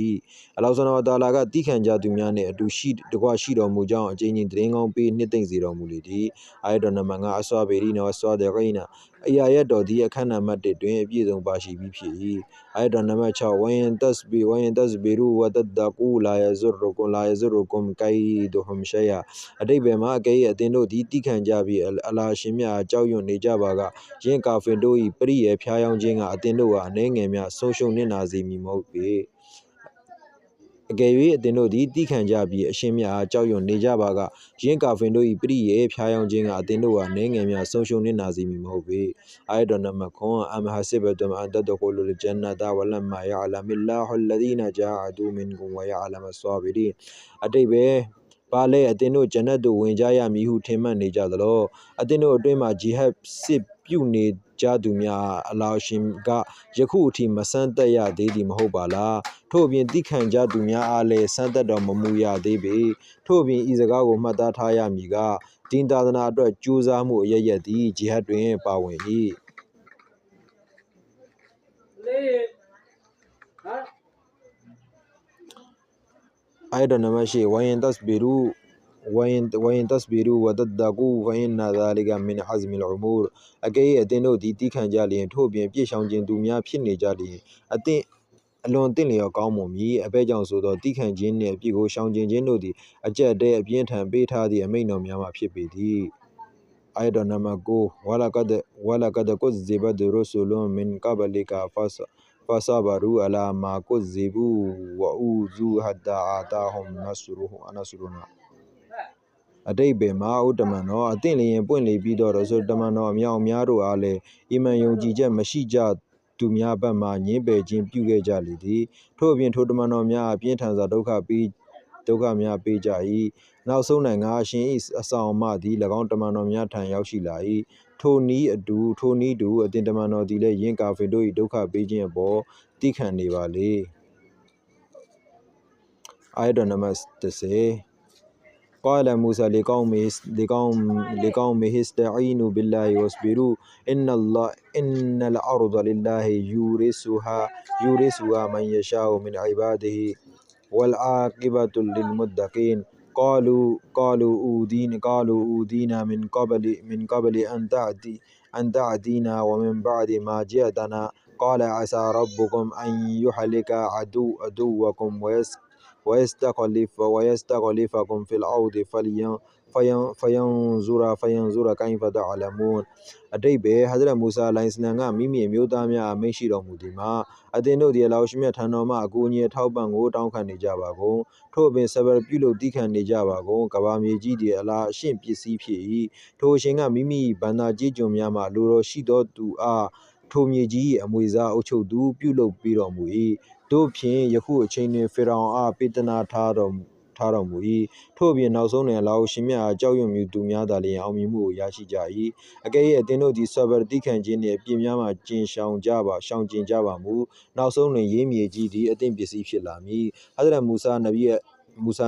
အလ္လာဟ်ဆုဘဟာနဟူဝါတာအာလာကတိခံကြသူများနှင့်အတူတကွရှိတော်မူကြောင်းအကြိမ်ကြိမ်သတင်းကောင်းပေးနှစ်သိမ့်စေတော်မူလေသည်အာယတ်တော်နံပါတ်5အဆာဘီရီနဝဆာဒဂီနာအာယတ်တော်သည်အခန်းနံပါတ်1တွင်အပြည့်စုံပါရှိပြီးဖြစ်၏အာယတ်တော်နံပါတ်6ဝယင်တက်စ်ဘီရူဝတဒကူလာယဇ်ရူကွမ်ကိုင်ဒူဟမ်ရှယာအတိတ်ဘယ်မှာအကဲ့အသင်တို့သည်တိခံကြပြီးအလ္လာဟ်ရှင်မြတ်အားကြောက်ရွံ့နေကြပါကယင်းကာဖင်တို့၏ပရိယေဖျားယောင်းခြင်းကအသင်တို့အားအနှဲငယ်များဆုံးရှုံးနစ်နာစေမည်မဟုတ်ပေအကယ်၍အသင်တို့သည်တိခံကြပြီးအရှင်မြတ်အားကြောက်ရွံ့နေကြပါကယင်းကာဖင်တို့၏ပရိယေဖျားယောင်းခြင်းကအသင်တို့အားအနှဲငယ်များဆုံးရှုံးနစ်နာစေမည်မဟုတ်ပေအာယတ်တော်နံပါတ်9အမ်ဟာဆစ်ဘတုမ်အန်တဒခူလူလ်ဂျန်နတာဝလမ်မာယာအလမီလာဟူလဒီနာဂျာအဒူမင်ကွမ်ဝယာအလမဆာဘီရီအတိတ်ပဲပါလေအသင်တို့ဂျန်နတ်သို့ဝင်ကြရမည်ဟုထင်မှတ်နေကြသလိုအသင်တို့အတွင်းမှာဂျီဟတ်စစ်ပြုနေကြသူများအလ္လာဟ်ရှင်ကယခုအထိမဆန်းသက်ရသေးသည်မဟုတ်ပါလားထို့အပြင်တိခံကြသူများအားလည်းဆန်းသက်တော်မမူရသေးပေထို့အပြင်ဤစကားကိုမှတ်သားထားရမည်ကဒင်းသာသနာအတွက်ကြိုးစားမှုအရရက်သည်ဂျီဟတ်တွင်ပါဝင်၏အာယတ်တော်နံပါတ်8ဝယင်တက်စ်ဘီရူဝတဒကူဖအင်နာဇာလီကမင်အဇ်မီလ်အမူရ်အကဲ့အသင်တို့သည်တိခံကြလျင်ထို့အပြင်ပြည့်ရှောင်ခြင်းသူများဖြစ်နေကြလျင်အလွန်တင့်လျော်ကောင်းမွန်မည်အဘဲကြောင့်ဆိုသောတိခံခြင်းနှင့်အပြစ်ကိုရှောင်ကျဉ်ခြင်းတို့သည်အကျက်တဲ့အပြင်းထန်ပေးထားသည့်အမိန့်တော်များမှဖြစ်ပေသည်အာယတ်တော်နံပါတ်9ဝါလာကဒ်ကုဇ်ဇီဘတ်ရုဆူလွန်မင်ကဘလီကာဖဆာဘာရူအလာမာကုဇီဘူဝအူဇူဟတ်တာအာတာဟွမ်နဆရူနာ အတိတ်ပဲမှာဥတ္တမန်တော်အသင့်လျင်ပွင့်လေပြီးတော့ရဆိုတမန်တော်အမြောက်အများတို့အားလည်းအီမန်ယုံကြည်ချက်မရှိကြသူများဘက်မှညင်းပယ်ခြင်းပြုခဲ့ကြလေသည်ထို့အပြင်ထိုတမန်တော်များအပြင်းထန်စွာဒုက္ခများပေးကြ၏နောက်ဆုံး၌ငါအရှင်၏အဆောင်မှသည်၎င်းတမန်တော်များထံရောက်ရှိလာ၏ထိုနည်းတူအသင်တမန်တော်သည်လည်းယင်းကာဖင်တို့၏ဒုက္ခပေးခြင်းအပေါ်တိခံနေပါလေအာယတ်တော်နံပါတ်30 قال موسى لقومه استعينوا بالله واصبروا إن الأرض لله يورثها من يشاء من عباده والعاقبة للمتقين قالوا أوذينا من قبل أن تأتينا ومن بعد ما جئتنا قال عسى ربكم أن يهلك عدوكم ويستخلفكم في الأرض فينظر كيف تعلمون အတိတ်ပဲဟဇရတ်မူဆာလိုင်စလမ်ကမိမိအမျိုးသားများအမိန့်ရှိတော်မူသည်မှာအသင်တို့သည်အလောရှမြတ်ထံတော်မှအကူအညီထောက်ပံ့ကိုတောင်းခံနေကြပါကုန်ထို့အပြင်ဆဘရပြုလို့တည်ခံနေကြပါကုန်ကဘာမြေကြီးသည်အလားအရှင့်ပစ္စည်းဖြစ်၏ထိုအရှင်ကမိမိဘန္တာကြီးကျွန်များမှလူတော်ရှိသောသူအားထိုမြေကြီး၏အမွေစားအုပ်ချုပ်သူပြုလုပ်ပြီးတော်မူ၏တို့ဖြင့်ယခုအချိန်တွင်ဖေရောင်အားပေးသနာထားတော်မူ၏ထို့အပြင်နောက်ဆုံးတွင်အလောရှင်မြတ်အားကြောက်ရွံ့မြူသူများသာလျှင်အောင်မြင်မှုကိုရရှိကြ၏အကယ်၍အသင်တို့သည်ဆဘရတိခံခြင်းနှင့်အပြစ်များမှရှောင်ကျင်ကြပါမူနောက်ဆုံးတွင်ရေးမြေကြီးသည်အသင့်ပစ္စည်းဖြစ်လာမည်ဟဇရတ်မူဆာ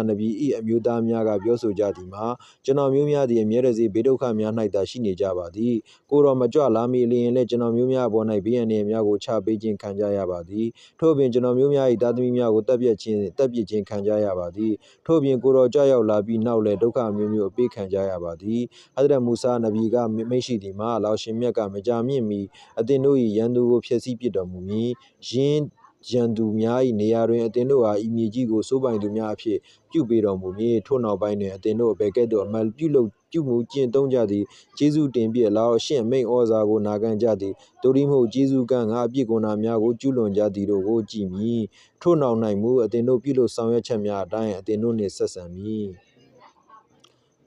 နဗီ၏အမျိုးသားများကပြောဆိုကြသည်မှာကျွန်တော်မျိုးများသည်အမြဲတစေဘေးဒုက္ခများ၌သာရှိနေကြပါသည်ကိုတော်မကြွလာမီလျင်လည်းကျွန်တော်မျိုးများအပေါ်၌ဘေးအန္တရာယ်များကိုချပေးခြင်းခံကြရပါသည်ထို့ပြင်ကျွန်တော်မျိုးများ၏သားသမီးများကိုတပ်ပစ်ခြင်းခံကြရပါသည်ထို့ပြင်ကိုတော်ကြွရောက်လာပြီးနောက်လည်းဒုက္ခမျိုးမျိုးအပေးခံကြရပါသည်ဟဇရတ်မူဆာနဗီကမိန့်ရှိသည်မှာအလောရှင်မြတ်ကမကြာမြင့်မီအသင်တို့၏ရန်သူကိုဖျက်ဆီးပစ်တော်မူမည်ယင်းရန်သူများ၏နေရာတွင်အသင်တို့အားဤမြေကြီးကိုစိုးပိုင်သူများအဖြစ်ပြုပေးတော်မူမည်ထို့နောက်ပိုင်းတွင်အသင်တို့အဘယ်ကဲ့သို့အမှန်ပြုမှုကျင့်သုံးကြသည်ကျေးဇူးတင်ပြအလောရှင့်မိန့်ဩဇာကိုနာခံကြသည်တို့ဒီမဟုတ်ကျေးဇူးကငါအပြစ်ကိုနာများကိုကျူးလွန်ကြသည်တို့ကိုကြည်မည်ထို့နောက်၌မူအသင်တို့ပြုလို့ဆောင်ရွက်ချက်များအတိုင်းအသင်တို့နှင့်ဆက်ဆံမည်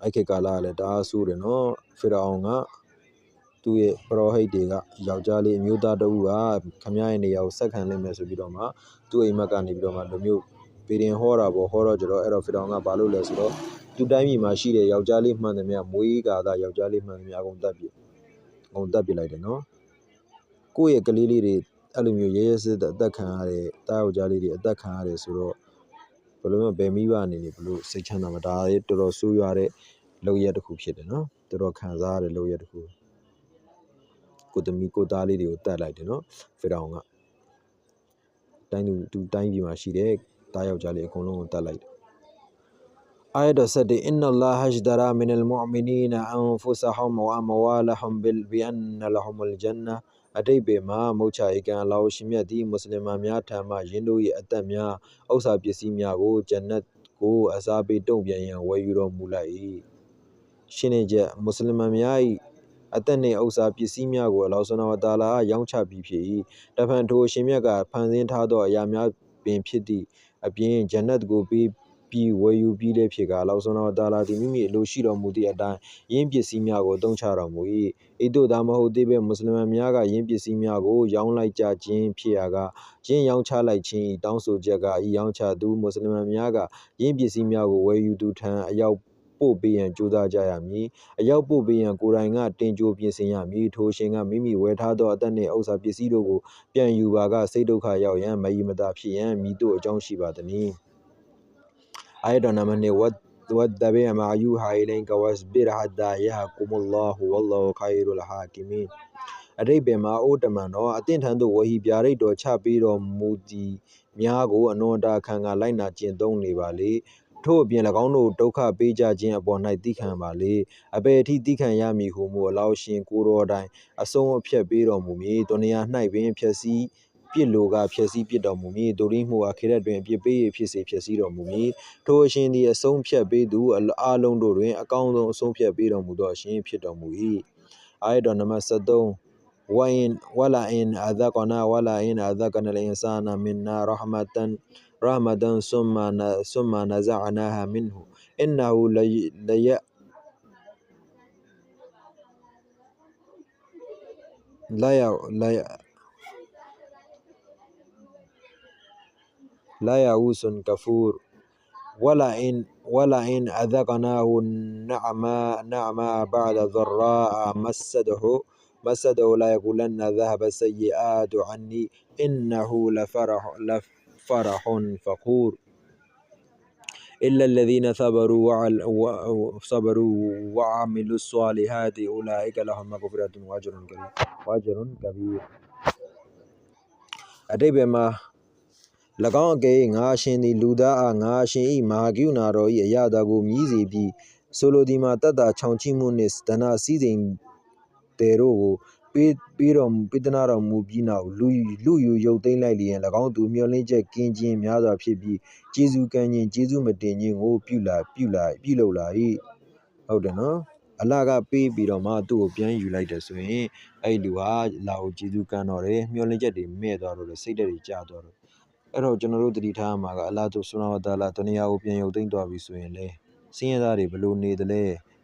အဲ့ခေတ်ကာလကလည်းတအားဆိုးတယ်နော်ဖေရာအောင်ကသူ့ရဲ့ပရောဟိတ်တွေကယောက်ျားလေးအမျိုးသားတဦးကခမရဲ့နေရာကိုဆက်ခံလိမ့်မယ်ဆိုပြီးတော့မှသူ့အိမ်မက်ကနေပြီးတော့မှလူမျိုးဗီရင်ဟောတာပေါ့ဟောတော့ကြတော့အဲ့တော့ဖေရာအောင်ကဘာလုပ်လဲဆိုတော့သူ့တိုင်းပြည်မှာရှိတဲ့ယောက်ျားလေးမှန်သမျှမွေးကာသာယောက်ျားလေးမှန်သမျှအကုန်တပ်ပစ်လိုက်တယ်နော်ကိုယ့်ရဲ့ကလေးလေးတွေအဲ့လိုမျိုးရဲရဲစစ်အသက်ခံရတဲ့တားယောက်ျားလေးတွေအသက်ခံရတယ်ဆိုတော့ဘယ်လိုမှဘယ်မိဘအနေနဲ့ဘလို့စိတ်ချမ်းသာမှာဒါလေးတော်တော်ဆိုးရွားတဲ့လုပ်ရက်တစ်ခုဖြစ်တယ်နော်တော်တော်ခံစားရတဲ့လုပ်ရက်တစ်ခုကိုသမီးကိုသားလေးတွေကိုတတ်လိုက်တယ်နော်ဖေရောင်ကတိုင်းပြည်မှာရှိတဲ့တားယောက်ျားလေးအကုန်လုံးကိုတတ်လိုက်တယ်အာယတ်တော်7 إن الله اشترى من المؤمنين أنفسهم وأموالهم بأن لهم الجنة အတိတ်ပဲမှာမုတ်ချဧကန်အလောရှင်မြတ်သည်မွတ်စလင်များထံမှယင်းတို့၏အသက်များဥစ္စာပစ္စည်းများကိုဂျန်နတ်ကိုအစားပေးတုံ့ပြန်ရန်ဝယ်ယူတော်မူလိုက်၏ရှင်းနေချက်မွတ်စလင်များ၏အသက်နှင့်ဥစ္စာပစ္စည်းများကိုအလောဆုနာဝတာလာရောင်းချပြီးဖြစ်၏တဖန်ထိုအရှင်မြတ်ကဖန်ဆင်းထားသောအရာများပင်ဖြစ်သည့်အပြင်ဂျန်နတ်ကိုပေးပြီးဝယ်ယူပြီးလည်းဖြစ်ကာအလောဆုနာဝတာလာသည်မိမိအလိုရှိတော်မူသည့်အတိုင်းယင်းပစ္စည်းများကိုအသုံးချတော်မူ၏ဤသို့သာမဟုတ်သေးပဲမွတ်စလင်များကယင်းပစ္စည်းများကိုရောင်းလိုက်ကြခြင်းဖြစ်ရာကယင်းရောင်းချလိုက်ခြင်းတောင်းဆိုချက်ကဤရောင်းချသူမွတ်စလင်များကယင်းပစ္စည်းများကိုဝယ်ယူသူထံအရောက်ပို့ပေးရန်ကြိုးစားကြရမည်အရောက်ပို့ပေးရန်ကိုယ်တိုင်ကတင်ကြိုပြင်ဆင်ရမည်ထိုရှင်ကမိမိဝယ်ထားသောအသက်နှင့်ဥစ္စာပစ္စည်းတို့ကိုပြန်ယူပါကစိတ်ဒုက္ခရောက်ရန်မယီမတာဖြစ်ရန်မိတို့အကြောင်းရှိပါသည်အာယတ်တော်နံပါတ်2واتبع ما يوحى إليك واصبر حتى يحكم الله والله خير الحاكمين အတိတ်ပဲမှာအိုတမန်တော်အသင်ထံသို့ဝဟီပြရိတ်တော်ချပေးတော်မူသည်များကိုအနွန်တာခံကလိုက်နာကျင့်သုံးနေပါလေထို့အပြင်၎င်းတို့ဒုက္ခပေးကြခြင်းအပေါ်၌တိခံပါလေအပေအထိတိခံရမည်ဟုမူအလောရှင်ကိုတော်တိုင်အဆုံးအဖြတ်ပေးတော်မူမည်တုန်ရာ၌ပင်ဖြည့်ဆည်းပြစ်လိုကဖြည့်ဆည်းပြစ်တော်မူမည်ဒိုရင်းမှုအခရတ်တွင်အပြစ်ပေးရဖြစ်စေဖြည့်ဆည်းတော်မူမည်ထိုအရှင်သည်အဆုံးဖြတ်ပေးသူအလုံးတို့တွင်အကောင်းဆုံးအဆုံးဖြတ်ပေးတော်မူသောအရှင်ဖြစ်တော်မူ၏အာယတ်တော်နံပါတ်73ولئن أذقنا الإنسان منا رحمة ثم نزعناها منه إنه لا يئوس كفور ولئن أذقناه نعماء بعد ضراء مسده لا يقولن ذهب السيئات عني إنه لفرح فخور إلا الذين صبروا وعملوا الصالحات أولئك لهم مغفرة وأجر كبير အတိပ္ပယ်မှာ၎င်းအကယ်ငါရှင်သည်လူသားအားငါရှင်၏မဟာကရုဏာတော်၏အရာသာကိုမြည်စေပြီးဆိုလိုသည်မှာတတ်တာချောင်ချိမှုနှင့်ဒနာစည်းစိမ်တေတို့ကိုပေးသနာတော်မူပြီးနောက်လူယူရုပ်သိမ်းလိုက်လျင်၎င်းသူမျှော်လင့်ချက်ကင်းခြင်းများစွာဖြစ်ပြီးကျေးဇူးကမ်းခြင်းကျေးဇူးမတင်ခြင်းကိုပြုလုပ်လာ၏ဟုတ်တယ်နော်အလကပေးပြီးတော့မှသူ့ကိုပြန်ယူလိုက်တယ်ဆိုရင်အဲ့လူဟာလာကိုကျေးဇူးကမ်းတော့တယ်မျှော်လင့်ချက်တွေမဲ့သွားတော့တယ်စိတ်ဓာတ်တွေကျသွားတော့အဲ့တော့ကျွန်တော်တို့တတိထားမှာကအလ္လာဟ်ဆုဘဟာနဟူဝါတာလာတဏှာကိုပြန်ရုပ်သိမ်းသွားပြီဆိုရင်လေစင်းရဲသားတွေဘလို့နေတယ်လဲ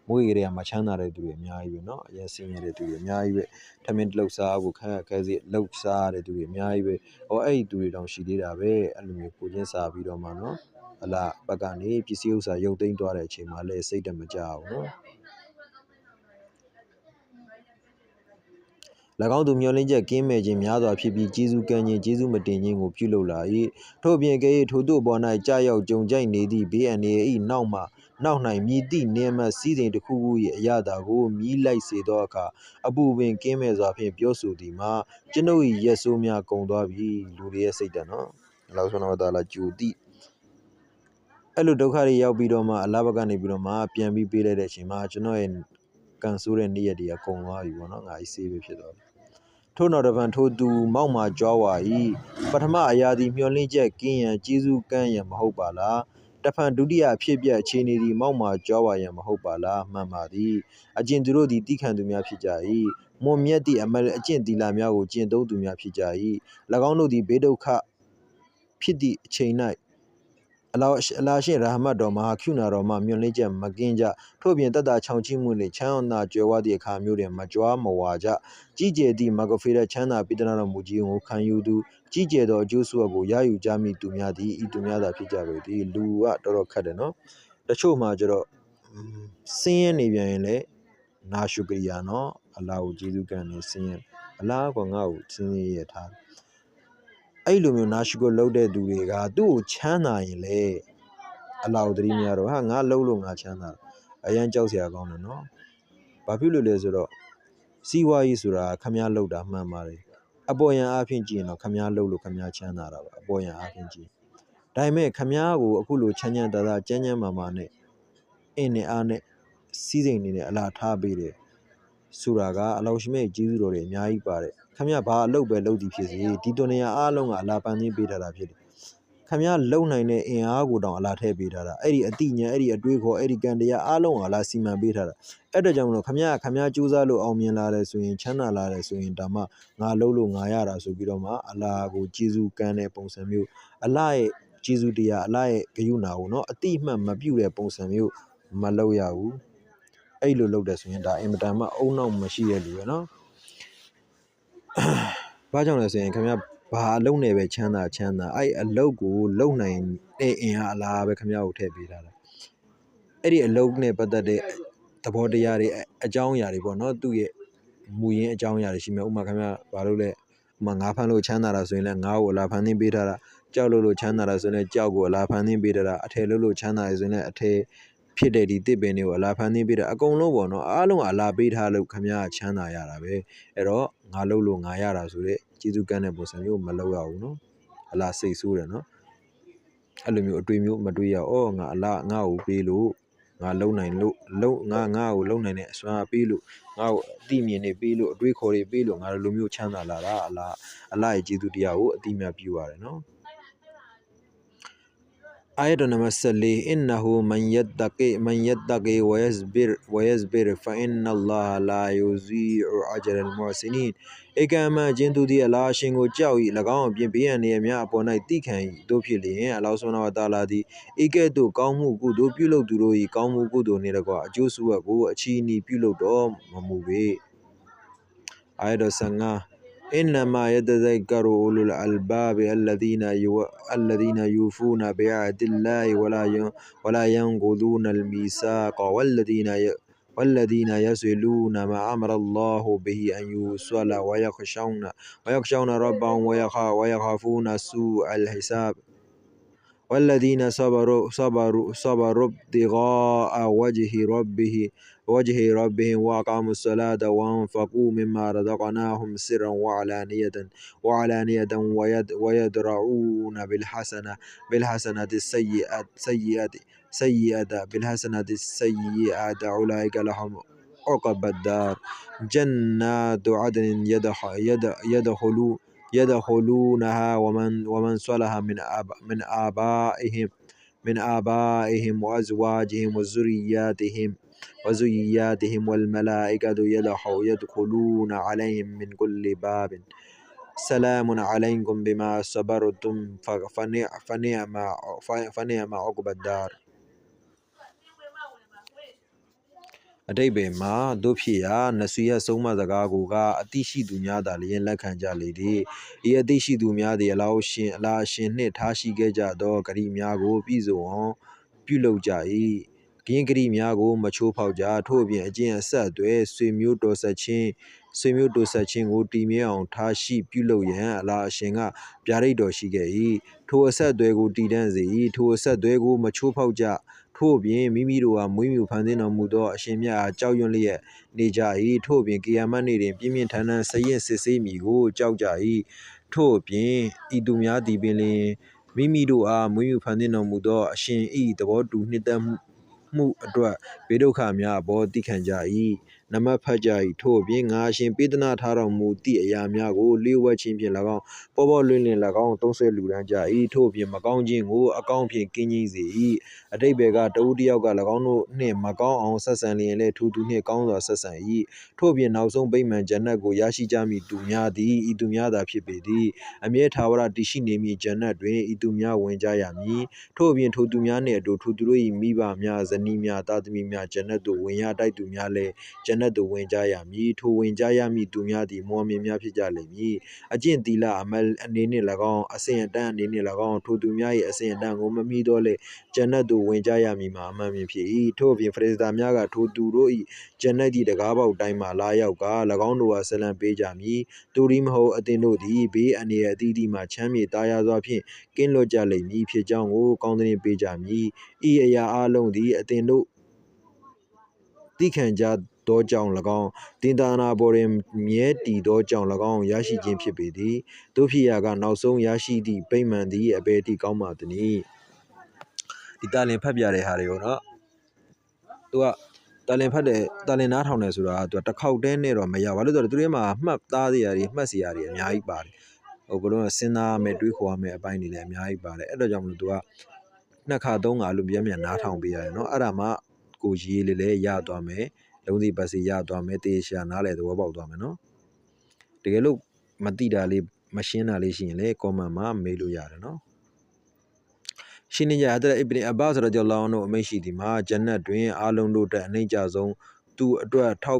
မွေးကြရမှာချမ်းသာတဲ့သူတွေအများကြီးပဲเนาะအရင်စင်းရတဲ့သူတွေအများကြီးပဲထမင်းတလောက်စားဖို့ခက်ခဲစီလောက်စားတဲ့သူတွေအများကြီးပဲဟောအဲ့ဒီသူတွေတောင်ရှိသေးတာပဲအဲ့လိုမျိုးကိုချင်းစားပြီးတော့မှเนาะအလားဘက်ကနေပစ္စည်းဥစ္စာရုပ်သိမ်းသွားတဲ့အချိန်မှာလည်းစိတ်တမကြဘူးเนาะ၎င်းသူမျှော်လင့်ချက်ကင်းမဲ့ခြင်းများစွာဖြစ်ပြီးကျေးဇူးကမ်းခြင်းကျေးဇူးမတင်ခြင်းကိုပြုလုပ်လာ၏ထို့ပြင်ကဲထို့သို့ပေါ်၌ကြာရောက်ကြုံကြိုက်နေသည့်ဘေးအန္တရာယ်၏နောက်၌မြည်သည့်နေမစည်းစိမ်တစ်ခုခု၏အရာသာကိုမြည်လိုက်စေသောအခါအပူပင်ကင်းမဲ့စွာဖြင့်ပြောဆိုသည်မှာကျွန်ုပ်၏ရက်ဆိုးများကုန်သွားပြီလူတွေရဲ့စိတ်ဓာတ်နော်အလ္လာဟ်ဆုဘဟာနဟူဝါတာလာကြိုသိအဲ့လိုဒုက္ခတွေရောက်ပြီးတော့မှအလ္လာဟ်ဘက်ကနေပြီးတော့မှပြန်ပြီးပေးလိုက်တဲ့အချိန်မှာကျွန်တော်ရဲ့ကန်ဆိုးတဲ့နေ့ရက်တွေကကုန်သွားပြီပေါ့နော်ငါအေးဆေးပဲဖြစ်သွားပြီထို့နောက်တစ်ဖန်ထိုသူမောက်မာကြွားဝါ၏ပထမအရာသည်မျှော်လင့်ချက်ကင်းရန်ကျေးဇူးကမ်းရန်မဟုတ်ပါလားတဖန်ဒုတိယအဖြစ်ပြက်အခြေအနေသည်မောက်မာကြွားဝါရန်မဟုတ်ပါလားမှန်ပါသည်အကျင့်သူတို့သည်တိခံသူများဖြစ်ကြ၏မွန်မြတ်သည့်အကျင့်သီလများကိုကျင့်သုံးသူများဖြစ်ကြ၏၎င်းတို့သည်ဘေးဒုက္ခဖြစ်သည့်အချိန်၌အလာရှင်ရာဟမတ်တော်မှာကုနာတော်မှာမျှော်လင့်ချက်မကင်းကြထို့ပြင်တတ်တာချောင်ချိမှုနှင့်ချမ်းသာကြွယ်ဝသည့်အခါမျိုးတွင်မကြွားမဝါကြကြီးကျယ်သည့်မဂဖီရချမ်းသာပိတနာတော်မူခြင်းကိုခံယူသူကြီးကျယ်သောအကျိုးစုကိုရယူကြမည့်သူများသည်ဤသူများသာဖြစ်ကြပေသည်လူကတော်တော်ခက်တယ်နော်တချို့မှာကျတော့စင်းရဲနေပြန်ရင်လည်းနာရှုကရိယာနော်အလ္လာဟ်ကိုကျေးဇူးကံနေစင်းရဲအလ္လာဟ်ကငါ့ကိုစင်းရဲရထားအဲ့လိုမျိုးနာရှုကိုလှုပ်တဲ့သူတွေကသူ့ကိုချမ်းသာရင်လေအလ္လာဟ်ကိုသတိမရတော့ဟာငါလှုပ်လို့ငါချမ်းသာအရန်ကြောက်စရာကောင်းတယ်နော်ဘာဖြစ်လို့လဲဆိုတော့စီးပွားရေးဆိုတာခမည်းလှုပ်တာမှန်ပါတယ်အပေါ်ယံအားဖြင့်ကြည့်ရင်တော့ခမည်းလှုပ်လို့ခမည်းချမ်းသာတာပါအပေါ်ယံအားဖြင့်ကြည့်ဒါပေမဲ့ခမည်းကိုအခုလိုချမ်းသာတာကျမ်းမာမာနဲ့အင်းနဲ့အားနဲ့စီးစိမ်နေနဲ့အလားထားပေးတယ်ဆိုတာကအလ္လာဟ်ရှိမဲ့ကျေးဇူးတော်တွေအများကြီးပါတယ်ခမည်းဘာအလုပ်ပဲလုပ်သည်ဖြစ်စေဒီတုန်ရာအားလုံးကအလ္လာဟ်ပန်းသင်းပေးထားတာဖြစ်တယ်ခမည်းလုံနိုင်တဲ့အင်အားကိုတောင်အလ္လာဟ်ထည့်ပေးထားတာအဲ့ဒီအတိညာအဲ့ဒီအတွေးခေါ်အဲ့ဒီကံတရားအားလုံးအလ္လာဟ်စီမံပေးထားတာအဲ့ဒါကြောင့်မလို့ခမည်းကြိုးစားလို့အောင်မြင်လာတယ်ဆိုရင်ချမ်းသာလာတယ်ဆိုရင်ဒါမှငါလှုပ်လို့ငါရတာဆိုပြီးတော့မှအလ္လာဟ်ကိုကျေးဇူးကမ်းတဲ့ပုံစံမျိုးအလ္လာဟ်ရဲ့ကျေးဇူးတရားအလ္လာဟ်ရဲ့ဂရုဏာကိုနော်အတိအမှတ်မပြုတဲ့ပုံစံမျိုးမလုပ်ရဘူးအဲ့လိုလုပ်တယ်ဆိုရင်ဒါအင်မတန်မှအုံနောက်မရှိတဲ့လူပဲနော်ဘာကြောင့်လဲဆိုရင်ခင်ဗျာဘာအလုံးနဲ့ပဲချမ်းသာအဲ့အလုပ်ကိုလုံနိုင်တဲ့အင်အားအလားပဲခင်ဗျားကိုထည့်ပေးထားတာအဲ့ဒီအလုပ်နဲ့ပတ်သက်တဲ့သဘောတရားတွေအကြောင်းအရာတွေပေါ့နော်သူ့ရဲ့မူရင်းအကြောင်းအရာတွေရှိမယ်ဥပမာခင်ဗျားဘာလို့လဲဥပမာငါးဖမ်းလို့ချမ်းသာတာဆိုရင်လည်းငါးကိုအလားဖမ်းသင်းပေးထားတာကြောက်လို့ချမ်းသာတာဆိုရင်လည်းကြောက်ကိုအလားဖမ်းသင်းပေးထားတာအထယ်လို့ချမ်းသာရဆိုရင်လည်းအထယ်ဖြစ်တဲ့ဒီတစ်ပင်တွေကိုအလားဖမ်းသင်းပေးတာအကုန်လုံးပေါ့နော်အားလုံးအလားပေးထားလို့ခင်ဗျားချမ်းသာရတာပဲအဲ့တော့ငါလုပ်လို့ငါရတာဆိုတဲ့ကျေးဇူးကမ်းတဲ့ပုံစံမျိုးမလုပ်ရဘူးနော်အလားစိတ်ဆိုးတယ်နော်အဲ့လိုမျိုးအတွေ့မျိုးမတွေ့ရအောင်ငါအလားငါ့ကိုပေးလို့ငါလုံနိုင်လို့ငါ့ကိုလုံနိုင်တဲ့အစွမ်းပေးလို့ငါ့ကိုအတိမြင်နေပေးလို့အတွေးခေါ်တွေပေးလို့ငါလိုမျိုးချမ်းသာလာတာအလားရဲ့ကျေးဇူးတရားကိုအတိမြတ်ပြုရတယ်နော်آية نمبر 4 إنه من يتقي ويصبر فإن الله لا يضيع أجر المحسنين ဧကံမှခြင်းသူသည်အလ္လာဟ်ရှင်ကိုကြောက်၏၎င်းအပြင်ဘေးရန်နေများအပေါ်၌တိခံ၏တို့ဖြစ်လျင်အလ္လာဟ်ဆုဘဟာနဟူဝါတာလာသည်ဤကဲ့သို့ကောင်းမှုကုသိုလ်ပြုလုပ်သူတို့၏ကောင်းမှုကုသိုလ်နှင့်တကွအကျိုးစုကိုအချီးနှီးပြုလုပ်တော်မမူပေ ayat 15 إنما يتذكر أولو الألباب الذين يوفون بعهد الله ولا ينقضون الميثاق والذين يصلون ما أمر الله به أن يوصل ويخشون ربهم ويخافون سوء الحساب والذين صبروا ابتغاء وجه ربهم وأقاموا الصلاة وأنفقوا مما رزقناهم سرا وعلانية ويدرؤون بالحسنة السيئة أولئك لهم عقبى الدار جنات عدن يدخلونها ومن صلح من آبائهم وأزواجهم وذرياتهم والملائكة يدخلون عليهم من كل باب سلام عليكم بما صبرتم فنعم عقبى الدار အတိတ်ပဲမှာတို့ဖြစ်ရာနဆွေရဆုံးမစကားကိုကအတိရှိသူများသာလျင်လက်ခံကြလေသည်ဤအတိရှိသူများသည်အလားရှင်နှင့်ထားရှိခဲ့ကြသောဂရိများကိုပြည့်စုံအောင်ပြုလုပ်ကြ၏ဂင်းဂရိများကိုမချိုးဖောက်ကြထို့အပြင်အကျင့်အဆက်အသွယ်ဆွေမျိုးတော်ဆက်ခြင်းကိုတည်မြဲအောင်ထားရှိပြုလုပ်ရန်အလားအရှင်ကဗျာဒိတ်တော်ရှိခဲ့၏ထိုအဆက်အသွယ်ကိုတည်တံ့စေ၏ထိုအဆက်အသွယ်ကိုမချိုးဖောက်ကြထို့ပြင်မိမိတို့အားမွေးမြူဖန်ဆင်းတော်မူသောအရှင်မြတ်အားကြောက်ရွံ့လျက်နေကြ၏ထို့ပြင်ကိယာမတ်နေ့တွင်ပြင်းပြင်းထန်ထန်ဆရင်စစ်ဆေးမိကိုကြောက်ကြ၏ထို့ပြင်ဤသူများသည်ပင်လျင်မိမိတို့အားမွေးမြူဖန်ဆင်းတော်မူသောအရှင်၏သဘောတူနှစ်သက်မှုအတွက်ဘေးဒုက္ခများအပေါ်သိခံကြ၏နမဖတ်ကြ၏ထို့ပြင်ငါအရှင်ပေးသနာထားတော်မူသည့်အရာများကိုလျှို့ဝှက်ခြင်းဖြင့်၎င်းပေါ်လွင်၎င်းသုံးဆွဲလူရန်ကြ၏ထို့ပြင်မကောင်းခြင်းကိုအကောင်းဖြင့်ကင်းကြီးစေ၏အတိတ်ဘယ်ကတဦးတစ်ယောက်က၎င်းတို့နှင့်မကောင်းအောင်ဆက်ဆံလျင်လည်းထိုသူနှင့်ကောင်းစွာဆက်ဆံ၏ထို့ပြင်နောက်ဆုံးဗိမာန်ဂျန်နတ်ကိုရရှိကြမည့်သူများသည်ဤသူများသာဖြစ်ပေသည်အမြဲထာဝရတည်ရှိနေမည့်ဂျန်နတ်တွင်ဤသူများဝင်ကြရမည်ထို့ပြင်ထိုသူများနှင့်အတူထိုသူတို့၏မိဘများဇနီးများသားသမီးများဂျန်နတ်သို့ဝင်ရတိုက်သူများလည်းဂျန်နတ်သို့ဝင်ကြရမည်ထိုဝင်ကြရမည့်သူများသည်မော်မြင်များဖြစ်ကြလိမ့်မည်အကျင့်သီလအမတ်အနေနှင့်၎င်းအစဉ်အတန်းအနေနှင့်၎င်းထိုသူများ၏အစဉ်အတန်းကိုမမီတော့လေဂျန်နတ်သို့ဝင်ကြရမည်မှာအမှန်ပင်ဖြစ်၏ထို့ပြင်ဖရိစတာများကထိုသူတို့၏ဂျန်နတ်၏တကားပေါက်တိုင်းမှလာရောက်က၎င်းတို့အားဆက်လံပေးကြမည်သူရီမဟုတ်အသင်တို့သည်ဘေးအန္တရာယ်အသီးသီးမှချမ်းမြေတာယာစွာဖြင့်ကင်းလွတ်ကြလိမ့်မည်ဖြစ်ကြောင်းကိုကောင်းသတင်းပေးကြမည်ဤအရာအလုံးသည်အသင်တို့သိခံကြသောကြောင့်၎င်းတင်သာနာပေါ်တွင်မြဲတည်သောကြောင့်၎င်းရရှိခြင်းဖြစ်ပေသည်တို့ဖြစ်ရာကနောက်ဆုံးရရှိသည့်ဗိမာန်သည်အဘယ်တိကောင်းပါသနည်းဒီတာလင်ဖတ်ပြတဲ့ဟာတွေကိုနော်သူကတာလင်ဖတ်တဲ့တာလင်နားထောင်တယ်ဆိုတာကသူကတစ်ခေါက်တည်းနဲ့တော့မရဘာလို့ဆိုတော့သူတွေမှာမှတ်သားစရာတွေမှတ်စရာတွေအများကြီးပါတယ်ဟိုဘလို့စဉ်းစားမယ်တွေးခေါ်ရမယ်အပိုင်းတွေလည်းအများကြီးပါတယ်အဲ့တော့ကြောင့်မလို့သူကနှစ်ခါသုံးခါလို့ပြန်နားထောင်ပေးရတယ်နော်အဲ့ဒါမှကိုရေးလေးလည်းရသွားမယ်လုံးစီပတ်စီရသွားမယ်တေရှာနားလည်းသဘောပေါက်သွားမယ်နော်တကယ်လို့မသိတာလေးမရှင်းတာလေးရှိရင်လည်း comment မှာမေးလို့ရတယ်နော်ရှင်နေကြတဲ့ Ibn Abbas ရဒီအလ္လာဟ်အမိန့်ရှိသည်မှာဂျန်နတ်တွင်အာလုံတို့တဲ့အနှိမ့်ကြဆုံးသူအတွက်တော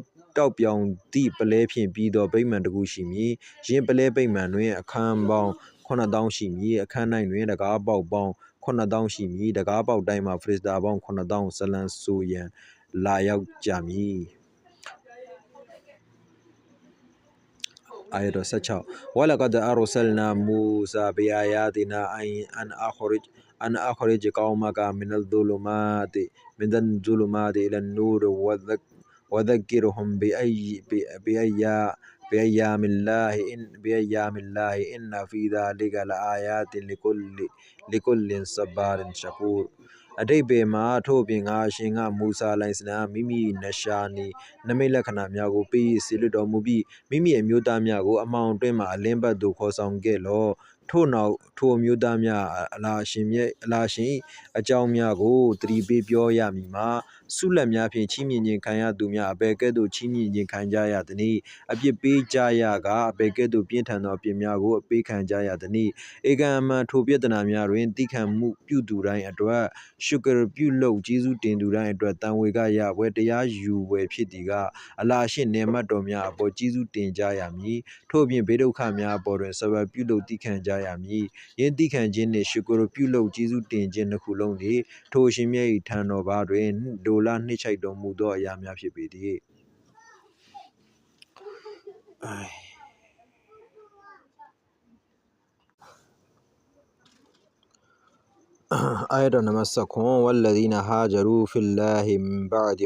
က်ပြောင်သည့်ပလဲဖြင့်ပြီးသောဗိမာန်တစ်ခုရှိမည်ယင်းပလဲဗိမာန်တွင်အခန်းပေါင်း9000ရှိမည်အခန်းတိုင်းတွင်တကားပေါက်ပေါင်း9000ရှိမည်တကားပေါက်တိုင်းမှာဖရစ်တာပေါင်း9000ဇလန်ဆိုရန်လာရောက်ကြမည် آية 16 ولقد أرسلنا موسى بآياتنا أن أخرج قومك من الظلمات إلى النور وذكرهم بأيام الله إن في ذلك لآيات لكل صبار شكور အတိတ်ပေမှာထို့ပြင်ငါအရှင်ကမူဆာလိုင်စလမ်မိမိနရှာနီနမိတ်လက္ခဏာများကိုပေးစေလွတ်တော်မူပြီးမိမိအမျိုးသားများကိုအမောင်အတွင်းမှအလင်းဘက်သို့ခေါ်ဆောင်ခဲ့လော ထို့နောက်ထိုမျိုးသားများအလားရှင်အကြောင်းများကိုသတိပေးပြောရမည်မှာဆုလက်များဖြင့်ချီးမြှင့်ခြင်းခံရသူများအဘယ်ကဲ့သို့ချီးမြှင့်ခြင်းခံကြရသနည်းအပြစ်ပေးကြရကအဘယ်ကဲ့သို့ပြင်းထန်သောအပြစ်များကိုအပေးခံကြရသနည်းဧကံအမှန်ထိုပြဿနာများတွင်တိခံမှုပြုသူတိုင်းအတွက်ရှုကရပြုလုပ်ကျေးဇူးတင်သူတိုင်းအတွက်တန်ဝေကရဘွယ်တရားယူဘွယ်ဖြစ်သည်ကအလားရှင်နေမတ်တော်များအပေါ်ကျေးဇူးတင်ကြရမည်ထို့ပြင်ဘေးဒုက္ခများအပေါ်တွင်ဆဘပြုလုပ်တိခံကြရမည်ယင်းတိခံခြင်းနှင့်ရှုကရပြုလုပ်ကျေးဇူးတင်ခြင်းနှစ်ခုလုံးသည်ထိုရှင်မြတ်၏ထံတော်ဘာတွင်ဒိုလနှိမ့်ချိုက်တော်မူသောအရာများဖြစ်ပေသည်آية نمبر 10 والذين هاجروا في الله من بعد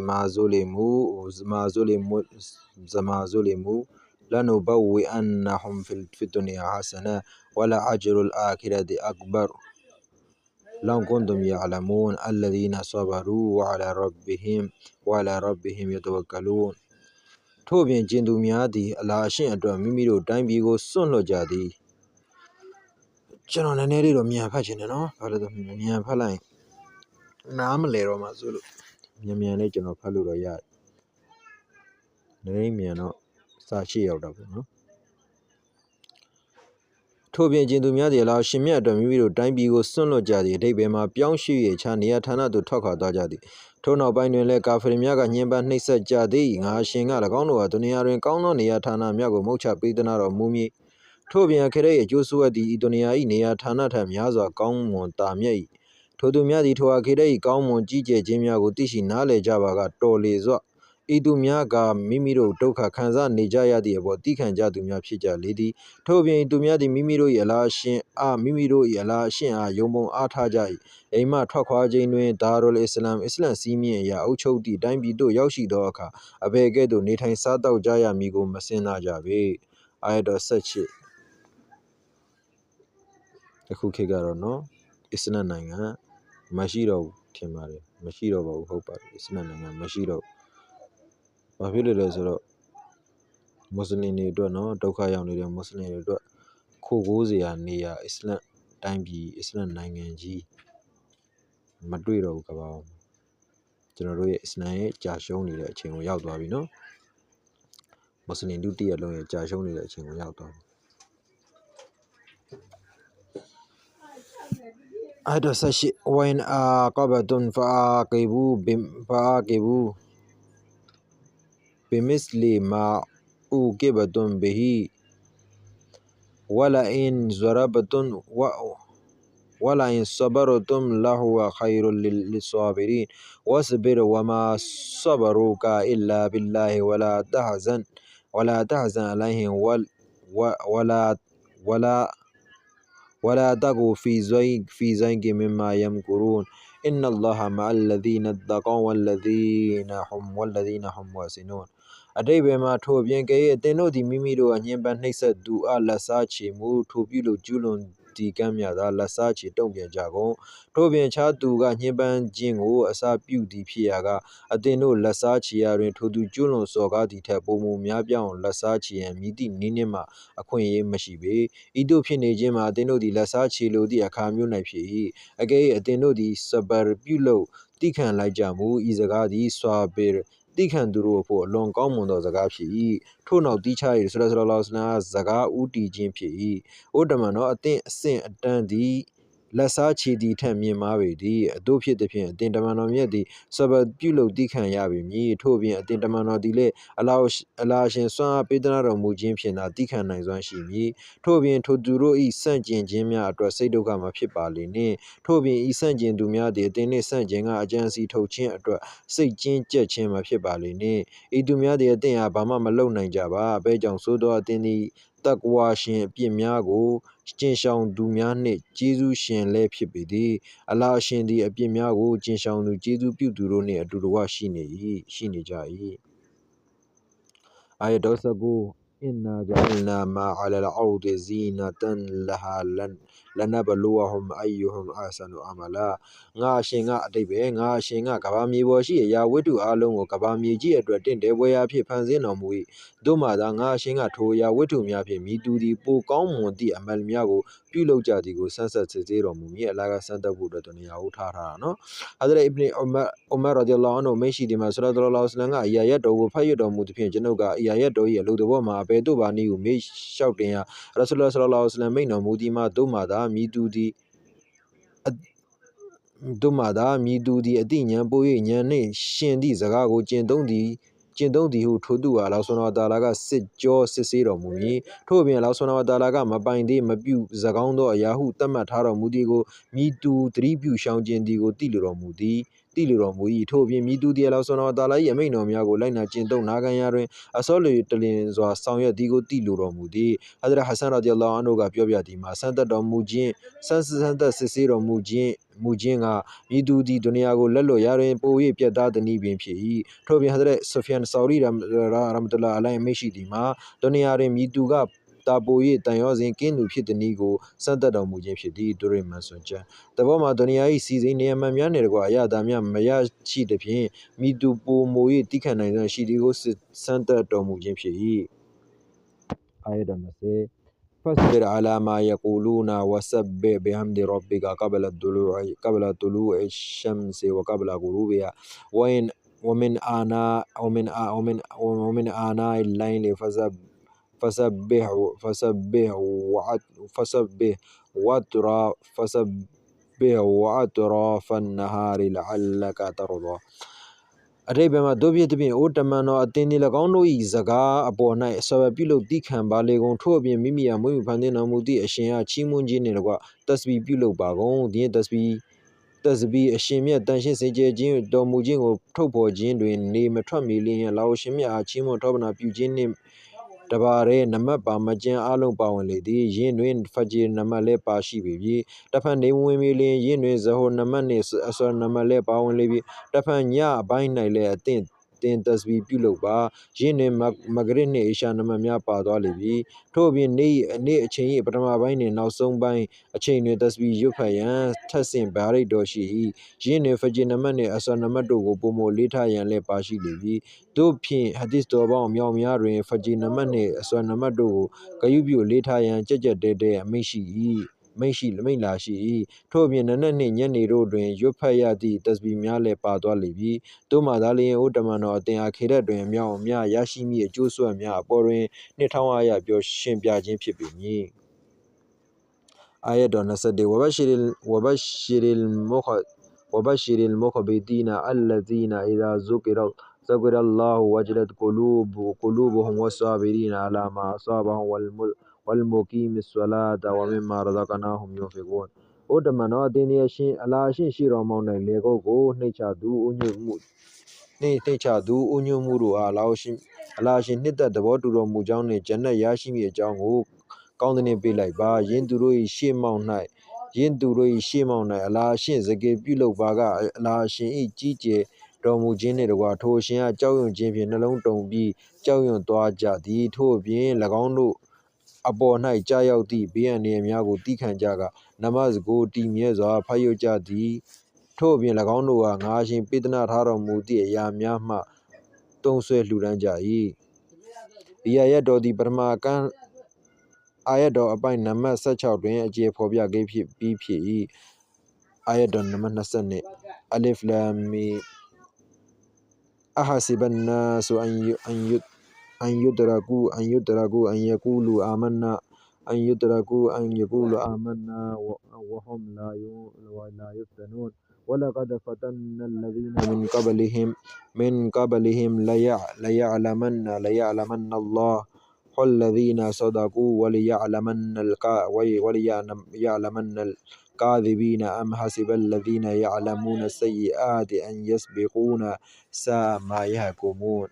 ما ظلموا لنبوئنهم في الدنيا حسنة ولأجر الآخرة أكبر لو كنتم يعلمون الذين صبروا وعلى ربهم يتوكلون ထို့ပြင်ကျင်သူများသည်အလားရှင်အတွက်မိမိတို့တိုင်းပြည်ကိုစွန့်လွတ်ကြသည်ကျွန်တော်နည်းနည်းလေးတော့မြန်ဖတ်ချင်တယ်နော်ဘာလို့လဲမြန်ဖတ်လိုက်နားမလဲတော့မှဆိုလို့မြန်လေးကျွန်တော်ဖတ်လို့တော့ရတယ်နည်းမြန်တော့စာရှိရောက်တော့ဘူးနော်ထို့ပြင်ကျင်သူများသည်အလားရှင်မြတ်အတွက်မိမိတို့တိုင်းပြည်ကိုစွန့်လွတ်ကြသည်အတိတ်ဘယ်မှာပြောင်းရွှေ့ရခြားနေရာဌာနသို့ထွက်ခွာသွားကြသည်ထို့နောက်ပိုင်းတွင်လည်းကာဖရီများကညှဉ်းပန်းနှိပ်စက်ကြသည်ငါအရှင်က၎င်းတို့ဟာဒုနီယာတွင်ကောင်းသောနေရာဌာနများကိုမုတ်ချပေးသနာတော်မူမည်ထို့ပြင်အခရေ၏အကျိုးဆိုးအပ်သည့်ဤဒုနီယာ၏နေရာဌာနထက်များစွာကောင်းမွန်တာမြတ်၏ထိုသူများသည်ထိုအခရေ၏ကောင်းမွန်ကြီးကျယ်ခြင်းများကိုသိရှိနားလည်ကြပါကတော်လေစွာဤသူများကမိမိတို့ဒုက္ခခံစားနေကြရသည့်အပေါ်သိခံကြသူများဖြစ်ကြလေသည်ထို့ပြင်သူများသည်မိမိတို့၏အလားရှင်အားယုံပုံအားထားကြ၏အိမ်မှထွက်ခွာခြင်းတွင်ဒါရုလ်အစ္စလမ်စည်းမျဉ်းအရာအုပ်ချုပ်သည့်တိုင်းပြည်သို့ရောက်ရှိသောအခါအဘယ်ကဲ့သို့နေထိုင်စားသောက်ကြရမည်ကိုမစဉ်းစားကြပေအာယတ်တော်18အခုခေတ်ကတော့နော်အစ္စလမ်နိုင်ငံမရှိတော့ဘူးထင်ပါတယ်မရှိတော့ပါဘူးဟုတ်ပါတယ်အစ္စလမ်နိုင်ငံမရှိတော့ဘာဖြစ်လို့လဲဆိုတော့မွတ်စလင်တွေအတွက်နော်ဒုက္ခရောက်နေတဲ့မွတ်စလင်တွေအတွက်ခိုကိုးစရာနေရာအစ္စလမ်တိုင်းပြည်အစ္စလမ်နိုင်ငံကြီးမတွေ့တော့ဘူးကဘာကျွန်တော်တို့ရဲ့အစ္စလမ်ရဲ့ကြာရှုံးနေတဲ့အချိန်ကိုရောက်သွားပြီနော်မွတ်စလင်ဒုတိယလုံးရဲ့ကြာရှုံးနေတဲ့အချိန်ကိုရောက်သွားပြီအဲ့တော့ဆက်ရှိဝိုင်အာကဘတွန်ဖာကေဘူးبمثل ما عوقبتم به ولئن صبرتم لهو خير للصابرين واصبر وما صبروك إلا بالله ولا تحزن عليهم ولا تقوا في زيغ مما يمكرون إن الله مع الذين اتقوا والذين هم محسنونအတိတ်ဘယ်မှာထို့ပြင်ကဲအသင်တို့သည်မိမိတို့အညှဉ်းပန်းနှိပ်စက်သူအားလက်စားချေမှုထိုပြုလို့ကျူးလွန်ဒီကမ်းများသာလက်စားချေတုံ့ပြန်ကြကုန်ထို့ပြင်ခြားသူကညှဉ်းပန်းခြင်းကိုအစာပြုသည်ဖြစ်ရာကအသင်တို့လက်စားချေရာတွင်ထိုသူကျူးလွန်စော်ကားသည်ထက်ပိုမိုများပြားအောင်လက်စားချေရန်မိသည့်နည်းနှင့်မှအခွင့်အရေးမရှိပေဤသို့ဖြစ်နေခြင်းမှာအသင်တို့သည်လက်စားချေလိုသည့်အခါမျိုး၌ဖြစ်၏အကဲအသင်တို့သည်စဘာပြုလို့တိခံလိုက်ကြမူဤစကားသည်ဆွာဘေတိခံသူတို့အဖို့အလွန်ကောင်းမွန်သောစကားဖြစ်၏ထို့နောက်တိချ၏ဆလလောစနာစကားဥတီခြင်းဖြစ်၏အိုတမန်တော်အသင်အဆင့်အတန်းသည်လက်စားချေသည်ထက်မြင်မာပေသည်အတို့ဖြစ်သည်ဖြင့်အသင်တမန်တော်မြတ်သည်စဘာပြုလို့တိခံရပေမည်ထို့ပြင်အသင်တမန်တော်သည်လည်းအလာရှင်စွမ်းအားပေးသနာတော်မူခြင်းဖြင့်သာတိခံနိုင်စွမ်းရှိမည်ထို့ပြင်ထိုသူတို့၏စန့်ကျင်ခြင်းများအတွက်စိတ်ဒုက္ခမဖြစ်ပါလေနှင့်ထို့ပြင်ဤစန့်ကျင်သူများသည်အသင်နှင့်စန့်ကျင်ကအကြံစီထုတ်ခြင်းအတွက်စိတ်ကျဉ်ကျက်ခြင်းမဖြစ်ပါလေနှင့်ဤသူများသည်အသင်အားဘာမှမလုပ်နိုင်ကြပါအဘဲကြောင့်သို့သောအသင်သည်တက္ကဝါရှင်အပြစ်များကိုကျင့်ရှောင်သူများနှင့်ကျေးဇူးရှင်လည်းဖြစ်ပေသည်အလာရှင်သည်အပြစ်များကိုကျင့်ရှောင်သူကျေးဇူးပြုသူတို့နှင့်အတူတကွရှိနေကြ၏အာယတ်တော်19 إنا جعلنا ما على الأرض زينة لها لنبلوهم أيهم أحسن عملا ငါရှင်ကအတိတ်ပဲငါရှင်ကကဘာမြေပေါ်ရှိအရာဝတ္ထုအလုံးကိုကဘာမြေကြီးအတွက်တင့်တယ်ဝဲအားဖြင့်ဖန်ဆင်းတော်မူ၏တို့မှသာငါရှင်ကထိုအရာဝတ္ထုများဖြင့်မိသူသည်ပိုကောင်းမွန်သည့်အမှန်များကိုပြုလုပ်ကြသည်ကိုဆန်းဆက်စစ်ဆေးတော်မူမည်အလကားစံတက်ဖို့အတွက်တနေရာကိုထားတာနော်Hazrat Ibn Umar radiyallahu anhu မိရှိဒီမှာဆလ္လာလာဟ်အလိုင်းကအရာရက်တော်ကိုဖတ်ရတော်မူသဖြင့်ကျွန်ုပ်ကအရာရက်တော်၏အလို့တော်မှာဘယ်သို့ပါနည်းဟုမေးလျှောက်တင်ရာရဆူလဆလ္လာလာဟ်အလိုင်းမိန်တော်မူသည်မှာတို့မှသာမိသူသည်တို့မှသာမိသူသည်အတိညာပို၍ညာနှင့်ရှင်သည့်စကားကိုကျင့်သုံးသည်ဟုထိုသူအားလောဆွမ်းတော်တာလာကစစ်ကြောစစ်ဆေးတော်မူမည်ထို့အပြင်လောဆွမ်းတော်တာလာကမပိုင်သေးမပြုစကောင်းသောအရာဟုသတ်မှတ်ထားတော်မူသည်ကိုမိသူသတိပြုရှောင်ကျင်သည်ကိုသိလိုတော်မူ၏ထို့အပြင်မိသူသည်လောဆွမ်းတော်တာလာ၏အမိန့်တော်များကိုလိုက်နာကျင့်သုံးနာခံရာတွင်အစောလေတလင်စွာဆောင်ရွက်သည်ကိုသိလိုတော်မူသည်ဟဇရတ်ဟဆန်ရာဒီအလာဟ်အန်ဟူကပြောပြသည်မှာစံသက်တော်မူခြင်းစံသက်စစ်ဆေးတော်မူခြင်းကမိသူသည်ဒုနီယာကိုလက်လွတ်ရာတွင်ပို၍ပြတ်သားသည်ပင်ဖြစ်၏ထို့ပြင်ဟဇရတ်ဆူဖီယန်ဆော်ရီရဟမတုလာအလိုင်းမရှိသည်မှာဒုနီယာတွင်မိသူကတာပို၍တန်ရောစဉ်ကင်းသူဖြစ်သည်ကိုစံသက်တော်မူခြင်းဖြစ်သည်ဒုရိမန်ဆွန်ချန်တဘောမှာဒုနီယာ၏စီစိန်နေရာမှန်များနေတကွာအရာသာများမရရှိသည်ဖြင့်မိသူပိုမို၍တိခတ်နိုင်သောရှိသည်ကိုစံသက်တော်မူခြင်းဖြစ်၏အာယတ်တော်20فاصبر على ما يقولون وسبح بحمد ربك قبل طلوع الشمس وقبل غروبها ومن آناء الليل فسبح وأطراف النهار لعلك ترضىအတိတ်ဘက်မှာတို့ပြည့်သည်ဖြင့်အိုတမန်တော်အသင်သည်၎င်းတို့၏စကားအပေါ်၌ဆော်ပြုလုပ်သည့်ခံပါလေကုန်ထို့အပြင်မိမိအားမွေးမြူဖန်ဆင်းတော်မူသည့်အရှင်အားချီးမွမ်းခြင်းနှင့်တကွတစဘီပြုလုပ်ပါကုန်ဒီတစဘီအရှင်မြတ်တန်ရှင်းစေခြင်းတော်မူခြင်းကိုထုတ်ဖော်ခြင်းတွင်နေမထွက်မီလျင်လာအိုရှင်မြတ်အားချီးမွမ်းထောပနာပြုခြင်းနှင့်တပါရဲနမတ်ပါမကျန်အလုံးပါဝင်လေသည်ယင်းတွင်ဖဂျီနမတ်လည်းပါရှိပေပြီတဖန်နေဝင်မီလျင်ယင်းတွင်ဇဟိုနမတ်နှင့်အစောနမတ်လည်းပါဝင်လေပြီတဖန်ညအပိုင်း၌လည်းအသင့်တစဘီပြုလုပ်ပါယင်းတွင်မဂရစ်နှင့်အရှာနမတ်များပါသွားလေပြီထို့အပြင်နေ့အချိန်၏ပထမပိုင်းနှင့်နောက်ဆုံးပိုင်းအချိန်တွင်တစဘီရွတ်ဖတ်ရန်ထပ်ဆင့်ဘာရိတ်တော်ရှိ၏ယင်းတွင်ဖဂျီနမတ်နှင့်အစောနမတ်တို့ကိုပုံမလေးထားရန်လည်းပါရှိလေပြီတို့ဖြင့်ဟဒီသ်တော်ပေါင်းမြောက်များတွင်ဖဂျီနမတ်နှင့်အစောနမတ်တို့ကိုဂယုပြုလေးထားရန်ကြက်တဲအမိန့်လာရှိ၏ထို့အပြင်နနက်နှင့်ညနေတို့တွင်ရွတ်ဖတ်ရသည့်တစဘီများလည်းပါသွားလေပြီတို့မှသာလျှင်အိုတမန်တော်အသင်အခါရတ်တွင်အမြောက်အများရရှိမည့်အကျိုးဆွတ်များအပေါ်တွင်နှစ်ထောင်အားရပြောရှင်ပြခြင်းဖြစ်ပေမည်အာယတ်တော်21وبشر المخبتين الذين إذا ذكر الله وجلت قلوبهم والصابرين على ما أصابهم والمقيم الصلاة ومما رزقناهم ينفقون ဩတမန်တော်အသင်သည်အရှင်အလာရှင်ရှိတော်မောင်း၌လေကုတ်ကိုနှိမ့်ချသူဥညွတ်မှုတို့အားအလာရှင်နှစ်သက်သဘောတူတော်မူကြောင်းနှင့်ဂျန်နတ်ရရှိမည့်အကြောင်းကိုကောင်းသနှင့်ပေးလိုက်ပါယင်းသူတို့၏ရှေ့မှောက်၌အလာရှင်စကေပြုလုပ်ပါကအလာရှင်၏ကြီးကျယ်တော်မူခြင်းနှင့်တကွာထိုအရှင်အားကြောက်ရွံ့ခြင်းဖြင့်နှလုံးတုန်ပြီးကြောက်ရွံ့သွားကြသည်ထို့အပြင်၎င်းတို့အပေါ်၌ကြာရောက်သည့်ဘေးအန္တရာယ်များကိုသိခံကြကနမတ်ကိုတည်မြဲစွာဖတ်ရကြသည်ထို့အပြင်၎င်းတို့အားငါရှင်ပေးသနာထားတော်မူသည့်အရာများမှတုံးဆွဲလှူဒန်းကြ၏ဒီအာယတ်တော်သည်ပထမကန်းအာယတ်တော်အပိုင်းနံပါတ်16တွင်အကျေဖော်ပြခဲ့ဖြစ်၏အာယတ်တော်နံပါတ်22အလif lam mim أحسب الناس أن يتركوا أن يقولوا آمنا وهم لا يفتنون ولقد فتنا الذين من قبلهم ليعلمن الله الذين صدقوا وليعلمن الكاذبين أم حسب الذين يعلمون السيئات أن يسبقون ساء ما يحكمون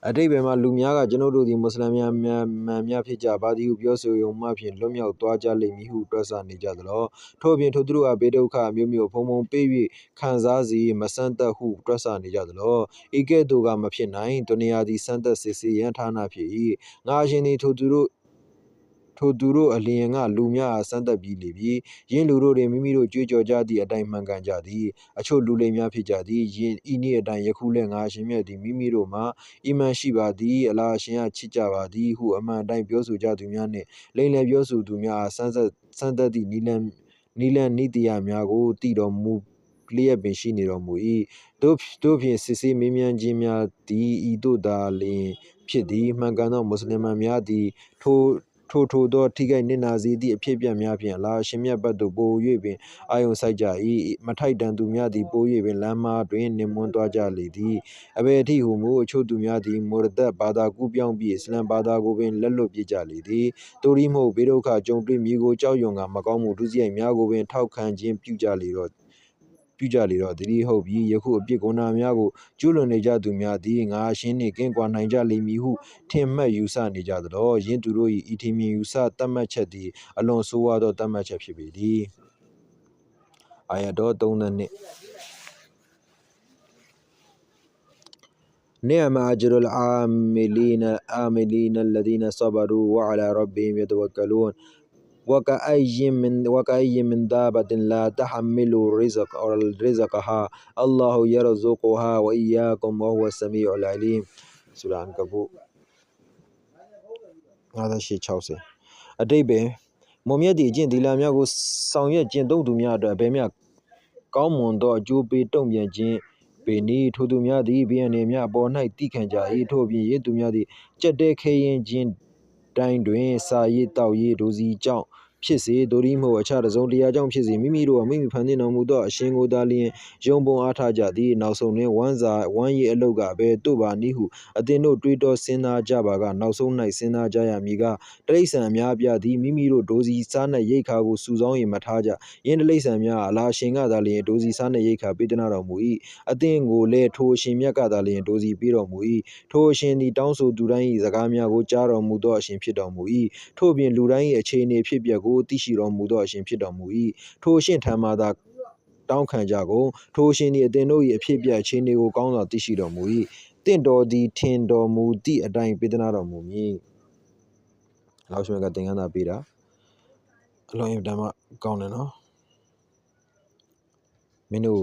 အတိတ်ဘယ်မှာလူများကကျွန်ုပ်တို့ဒီမွတ်စလင်များဖြစ်ကြပါသည်ဟုပြောဆိုရုံမှဖြင့်လွတ်မြောက်သွားကြလိမ့်မည်ဟုတွက်ဆနေကြသလောထို့ပြင်ထိုသူတို့အားဘေးဒုက္ခမျိုးမျိုးဖုံဖုံပေး၍ခံစားစီမဆန်းသက်ဟုတွက်ဆနေကြသလောဤကဲ့သို့ကမဖြစ်နိုင်ဒုနီယာသည်စမ်းသက်စစ်ဆေးရန်ဌာနဖြစ်၏ငါအရှင်သည်ထိုသူတို့အလျင်ကလူများအားစမ်းသက်ပြီးလေပြီယင်းလူတို့တွင်မိမိတို့ကြွေးကြော်ကြသည့်အတိုင်းမှန်ကန်ကြသည်အချို့လူလိမ်များဖြစ်ကြသည်ယင်းဤနေ့အတိုင်းယခုလည်းငါအရှင်မြတ်သည်မိမိတို့မှာအီမန်ရှိပါသည်အလားအရှင်ကချစ်ကြပါသည်ဟုအမှန်အတိုင်းပြောဆိုကြသူများနှင့်လိမ်လည်ပြောဆိုသူများအားစမ်းသက်သည့်နီလန်နိတရားများကိုတည်တော်မူလျက်ပင်ရှိနေတော်မူ၏တို့ဖြင့်စစ်ဆေးမေးမြန်းခြင်းများသည်ဤသို့သာလျှင်ဖြစ်သည်မှန်ကန်သောမွတ်စလင်များသည်ထိုသောထိခိုက်နစ်နာစေသည့်အဖြစ်အပျက်များဖြင့်အလားအရှင်မြတ်ဘက်သို့ပို၍ပင်အာယုံစိုက်ကြ၏မထိုက်တန်သူများသည်ပို၍ပင်လမ်းမားတွင်နစ်မွန်းသွားကြလေသည်အဘယ်အထိဟုမူအချို့သူများသည်မော်ရသက်ဘာသာကူးပြောင်းပြီးအစ္စလမ်ဘာသာကိုပင်လက်လွတ်ပြေးကြလေသည်တိုရီမဟုတ်ဘေးဒုက္ခကြုံတွေ့မြေကိုကြောက်ရွံ့ကမကောင်းမှုဒုစရိုက်များကိုပင်ထောက်ခံခြင်းပြုကြလေတော့တတိဟုတ်ပြီးယခုအပြစ်ကိုနာများကိုကျူးလွန်နေကြသူများသည်ငါအရှင်နှင့်ကင်းကွာနိုင်ကြလိမ့်မည်ဟုထင်မှတ်ယူဆနေကြသလောယင်းသူတို့၏ဤထင်မြင်ယူဆသတ်မှတ်ချက်သည်အလွန်ဆိုးဝါးသောသတ်မှတ်ချက်ဖြစ်ပေသည်အာယတ်တော်32نعم أجر العاملين الذين صبروا وعلى ربهم يتوكلون وكأي من دابة لا تحمل رزقها الله يرزقها وإياكم وهو السميع العليم سورة عنكبوت 56အတိတ်ပဲမွန်မြတ်သည့်အကျင့်သီလများကိုဆောင်ရွက်ကျင့်သုံးသူများအတွက်အဘယ်မျှကောင်းမွန်သောအကျိုးပေးတုံ့ပြန်ခြင်းပေနည်းထိုသူများသည်ဘေးအန္တရာယ်များအပေါ်၌တည်ခံကြ၏ထို့ပြင်ယင်းသူများသည်ကြက်တဲခဲရင်ခြင်းတိုင်းတွင်စာရေးတောက်ရေးဒိုစီကြောင့်ဖြစ်စေဒိုရီမဟုတ်အခြားတစ်စုံတရာကြောင့်ဖြစ်စေမိမိတို့ကမိမိဖန်ဆင်းတော်မူသောအရှင်ကိုသာလျှင်ယုံပုံအားထားကြသည်နောက်ဆုံးတွင်ဝမ်းရည်အလုတ်ကဘယ်တို့ပါနည်းဟုအသင်တို့တွေးတောစဉ်းစားကြပါကနောက်ဆုံး၌စဉ်းစားကြရမည်ကတိရစ္ဆာန်အများပြားသည်မိမိတို့ဒိုစီစားနှင့်ရိတ်ခါကိုစုဆောင်း၍မထားကြယင်းတိရစ္ဆာန်များအလားရှင်ကသာလျှင်ဒိုစီစားနှင့်ရိတ်ခါပေးသနာတော်မူ၏အသင်ကိုလည်းထိုအရှင်မြတ်ကသာလျှင်ဒိုစီပေးတော်မူ၏ထိုအရှင်သည်တောင်းဆိုသူတိုင်း၏စကားများကိုကြားတော်မူသောအရှင်ဖြစ်တော်မူ၏ထို့ပြင်လူတိုင်း၏အခြေအနေဖြစ်ပျက်ကိုသိရှိတော်မူသောအရှင်ဖြစ်တော်မူ၏ထိုအရှင်ထံမှသာတောင်းခံကြကုန်ထိုအရှင်သည်အသင်တို့၏အဖြစ်အပျက်အခြေအနေကိုကောင်းစွာသိရှိတော်မူ၏တင့်တော်သည်ထင်တော်မူသည့်အတိုင်းပေးသနာတော်မူမည်လောက်ရှင်ကသင်္ကန်းသာပေးတာအလွန်အင်တန်မှကောင်းတယ်နော်မင်းတို့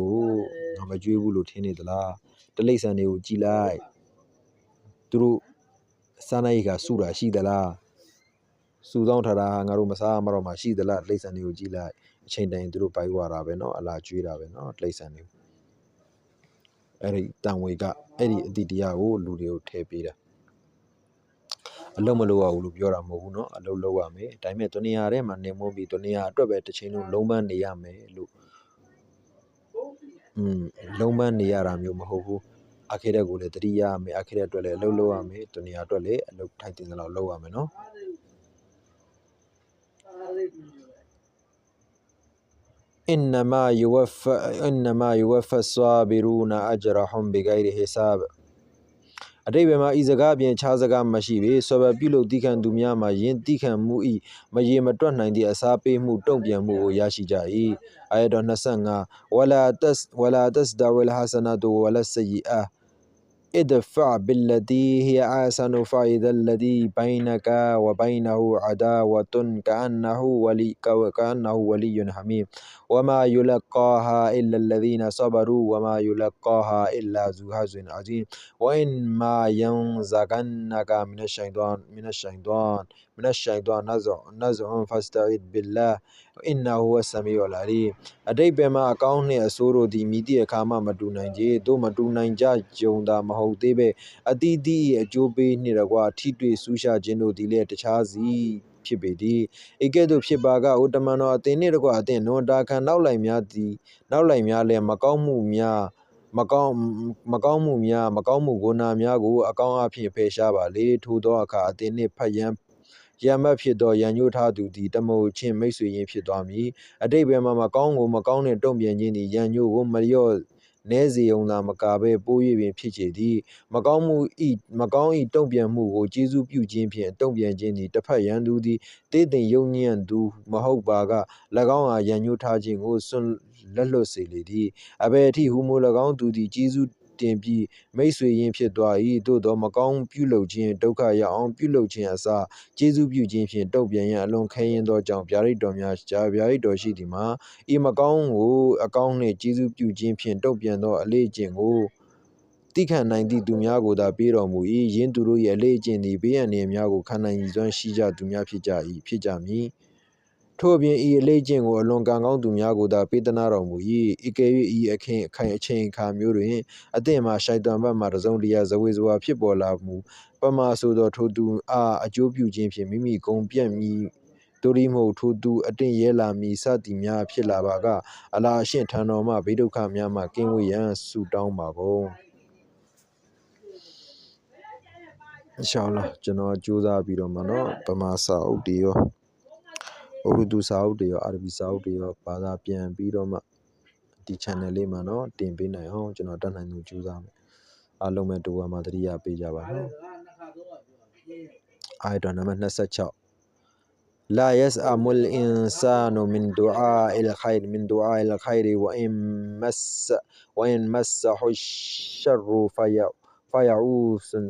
ငါမကြွေးဘူးလို့ထင်နေသလားတိရစ္ဆာန်တွေကိုကြည်လိုက်သူတို့စားနပ်ရိက္ခာစုတာရှိသလားစုဆောင်းထားတာငါတို့မစားမတော့မှရှိသလားတိရစ္ဆာန်တွေကိုကြည်လိုက်အချိန်တိုင်းသူတို့ပိုက်ဝါတာပဲเนาะအလားကျွေးတာပဲเนาะတိရစ္ဆာန်တွေအဲ့ဒီတန်ဝေကအဲ့ဒီအတိတရားကိုလူတွေကိုထည့်ပေးတာအလုံးမလို့ရဘူးလို့ပြောတာမဟုတ်ဘူးเนาะအလုံးလုံးရမယ်ဒါပေမဲ့ဒုနီယာထဲမှာနေမုန်းပြီးဒုနီယာအတွက်ပဲတစ်ချိန်လုံးလုံးပန်းနေရမယ်လို့လုံးပန်းနေရတာမျိုးမဟုတ်ဘူးအခေရက်ကိုလည်းတတိယရမယ်အခေရက်အတွက်လည်းအလုံးလုံးရမယ်ဒုနီယာအတွက်လည်းအလုံးထိုက်တင်သလောက်လုံးရမယ်เนาะإنما يوفى الصابرون أجرهم بغير حساب အတိတ်ဘယ်မှာဤစကားပြင်ခြားစကားမရှိပေဆွဲပြုလုပ်တိခံသူများမှာယင်းတိခံမှုဤမရေမတွက်နိုင်သည့်အစားပေးမှုတုံ့ပြန်မှုကိုရရှိကြ၏အာယတ်တော်25ဝလာတက်ဒဝလဟဆနာတူဝလဆယီအာادفع بالتي هي أحسن فإذا الذي بينك وبينه عداوة كأنه ولي حميم وما يلقاها إلا الذين صبروا وما يلقاها إلا ذو حظ عظيم وإما ينزغنك من الشيطان نزغ فاستعذ بالله إنه هو السميع العليم အတိတ်ဘယ်မှာအကောင်းနှင့်အဆိုးတို့သည်မိသည့်အခါမှမတူနိုင်ကြသို့မတူနိုင်ကြကြုံသာမဟုတ်သေးပဲအသီးသီးအကျိုးပေးနှင့်တကွထိတွေ့ဆူရှာခြင်းတို့သည်လည်းတခြားစီဖြစ်ပေသည်ဧကဲ့သို့ဖြစ်ပါကအိုတမန်တော်အသင်နှင့်တကွအသင်နွန်တာခံနောက်လိုက်များလည်းမကောင်းမှုဂုဏများကိုအကောင်းအဖြစ်ဖယ်ရှားပါလေထို့သောအခါအသင်နှင့်ဖတ်ရန်ရမတ်ဖြစ်သောရန်ညှိုးထားသူသည်တမုတ်ချင်းမိတ်ဆွေရင်းဖြစ်သွားမည်အတိတ်ဘယ်မှာမကောင်းကိုမကောင်းတဲ့တုံ့ပြန်ခြင်းသည်ရန်ညှိုးကိုမလျော့ နဲစေုံသာမကဘဲပိုး၍ပင်ဖြစ်ချေသည်မကောင်း၏တုံ့ပြန်မှုကိုကျေးဇူးပြုခြင်းဖြင့်တုံ့ပြန်ခြင်းသည်တစ်ဖက်ရန်သူသည်တေးသိမ်ယုံညံ့သူမဟုတ်ပါက၎င်းအားရန်ညှိုးထားခြင်းကိုစွန့်လက်လွတ်စေလေသည်အဘယ်အထိဟူမူ၎င်းသူသည်ကျေးဇူးတင်ပြီးမိတ်ဆွေရင်းဖြစ်သွား၏သို့သောမကောင်းပြုလုပ်ခြင်းဒုက္ခရောက်အောင်ပြုလုပ်ခြင်းအစားကျေးဇူးပြုခြင်းဖြင့်တုံ့ပြန်ရန်အလွန်ခဲယဉ်သောကြောင့်ဗျာဒိတ်တော်ရှိသည်မှာဤမကောင်းကိုအကောင်းနှင့်ကျေးဇူးပြုခြင်းဖြင့်တုံ့ပြန်သောအလေ့အကျင့်ကိုတိခံနိုင်သည့်သူများကိုသာပေးတော်မူ၏ယင်းသူတို့၏အလေ့အကျင့်သည်ဘေးအန္တရာယ်များကိုခံနိုင်ရည်စွမ်းရှိကြသူများဖြစ်ကြမည်ထို့အပြင်ဤအလေ့အကျင့်ကိုအလွန်ကံကောင်းသူများကိုသာပေးသနာတော်မူ၏ဤကဲ့၍ဤအချိန်အခါမျိုးတွင်အသင်မှာရှိုက်တံဘက်မှတစုံတရာဇဝေဇဝါဖြစ်ပေါ်လာမူပမာဆိုသောထိုသူအားအကျိုးပြုခြင်းဖြင့်မိမိဂုဏ်ပြတ်မည်သို့တည်းမဟုတ်ထိုသူအတင့်ရဲလာမည်စသည်များဖြစ်လာပါကအလာအရှင့်ထံတော်မှဘေးဒုက္ခများမှကင်းဝေးရန်ဆုတောင်းပါကုန်အင်ရှာအလ္လာဟ်ကျွန်တော်ကြိုးစားပြီးတော့မှเนาะဗမာစာအုပ်တွေရောဥရဒူစာအုပ်တွေရောအာရဗီစာအုပ်တွေရောဘာသာပြန်ပြီးတော့မှဒီ channel လေးမှာเนาะတင်ပေးနိုင်အောင်ကျွန်တော်တတ်နိုင်သူကြိုးစားမယ်အားလုံးပဲတူဝါမှာတတိယပေးကြပါနော်အာယတ်နံပါတ်26لا يسأم الإنسان من دعاء الخير وإن مسه الشر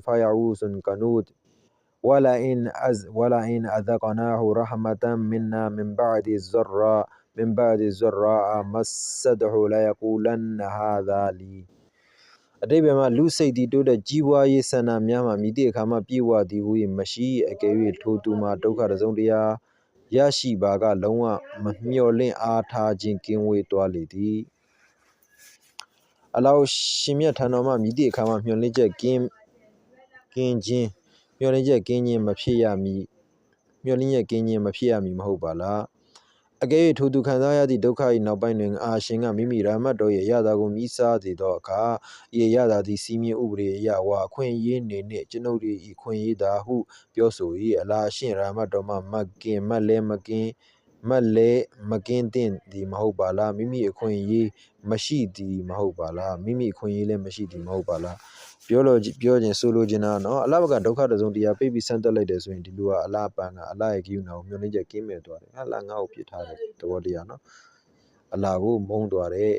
فيعوس كنود ولئن أذقناه رحمة منا من بعد الضراء مسته ليقولن هذا ليအတိပ္ပယ်မှာလူစိတ်တည်တိုးတဲ့ကြီးပွားရေးဆန္ဒများမှာမိသည့်အခါမှပြေဝသည်ဟု၏မရှိအကယ်၍ထိုသူမှာဒုက္ခတစ်စုံတစ်ရာရရှိပါကလုံးဝမမျှော်လင့်အားထားခြင်းကင်းဝေးသွားလေသည်အလောရှင်မြတ်ထံတော်မှမိသည့်အခါမှမျှော်လင့်ချက်ကင်းခြင်းမဖြစ်ရမည်မဟုတ်ပါလားအကယ်၍ထိုသူခံစားရသည့်ဒုက္ခ၏နောက်ပိုင်းတွင်အာရှင်ကမိမိရာမတ်တော်၏အရာသာကိုမြည်စားစေသောအခါဤအရာသာသည်စီမင်းဥပဒေအရဝါအခွင့်အရေးနေနှင့်ကျွန်ုပ်၏ခွင့်ရေးသာဟုပြောဆို၏အလားအရှင်ရာမတ်တော်မှမကင်းသင့်သည်မဟုတ်ပါလားမိမိအခွင့်အရေးမရှိသည်မဟုတ်ပါလားပြောခြင်းဆိုလိုခြင်းနော်အလဘကဒုက္ခတစုံတရားပြိပြီးဆန်းတက်လိုက်တယ်ဆိုရင်ဒီလူကအလားပန်းကအလားရဲ့ကိယူနာကိုမျောနှင်းချက်ကင်းမဲ့သွားတယ်ဟာလာငါ့ကိုပြစ်ထားတဲ့သဘောတရားနော်အလားကိုမုန်းသွားတဲ့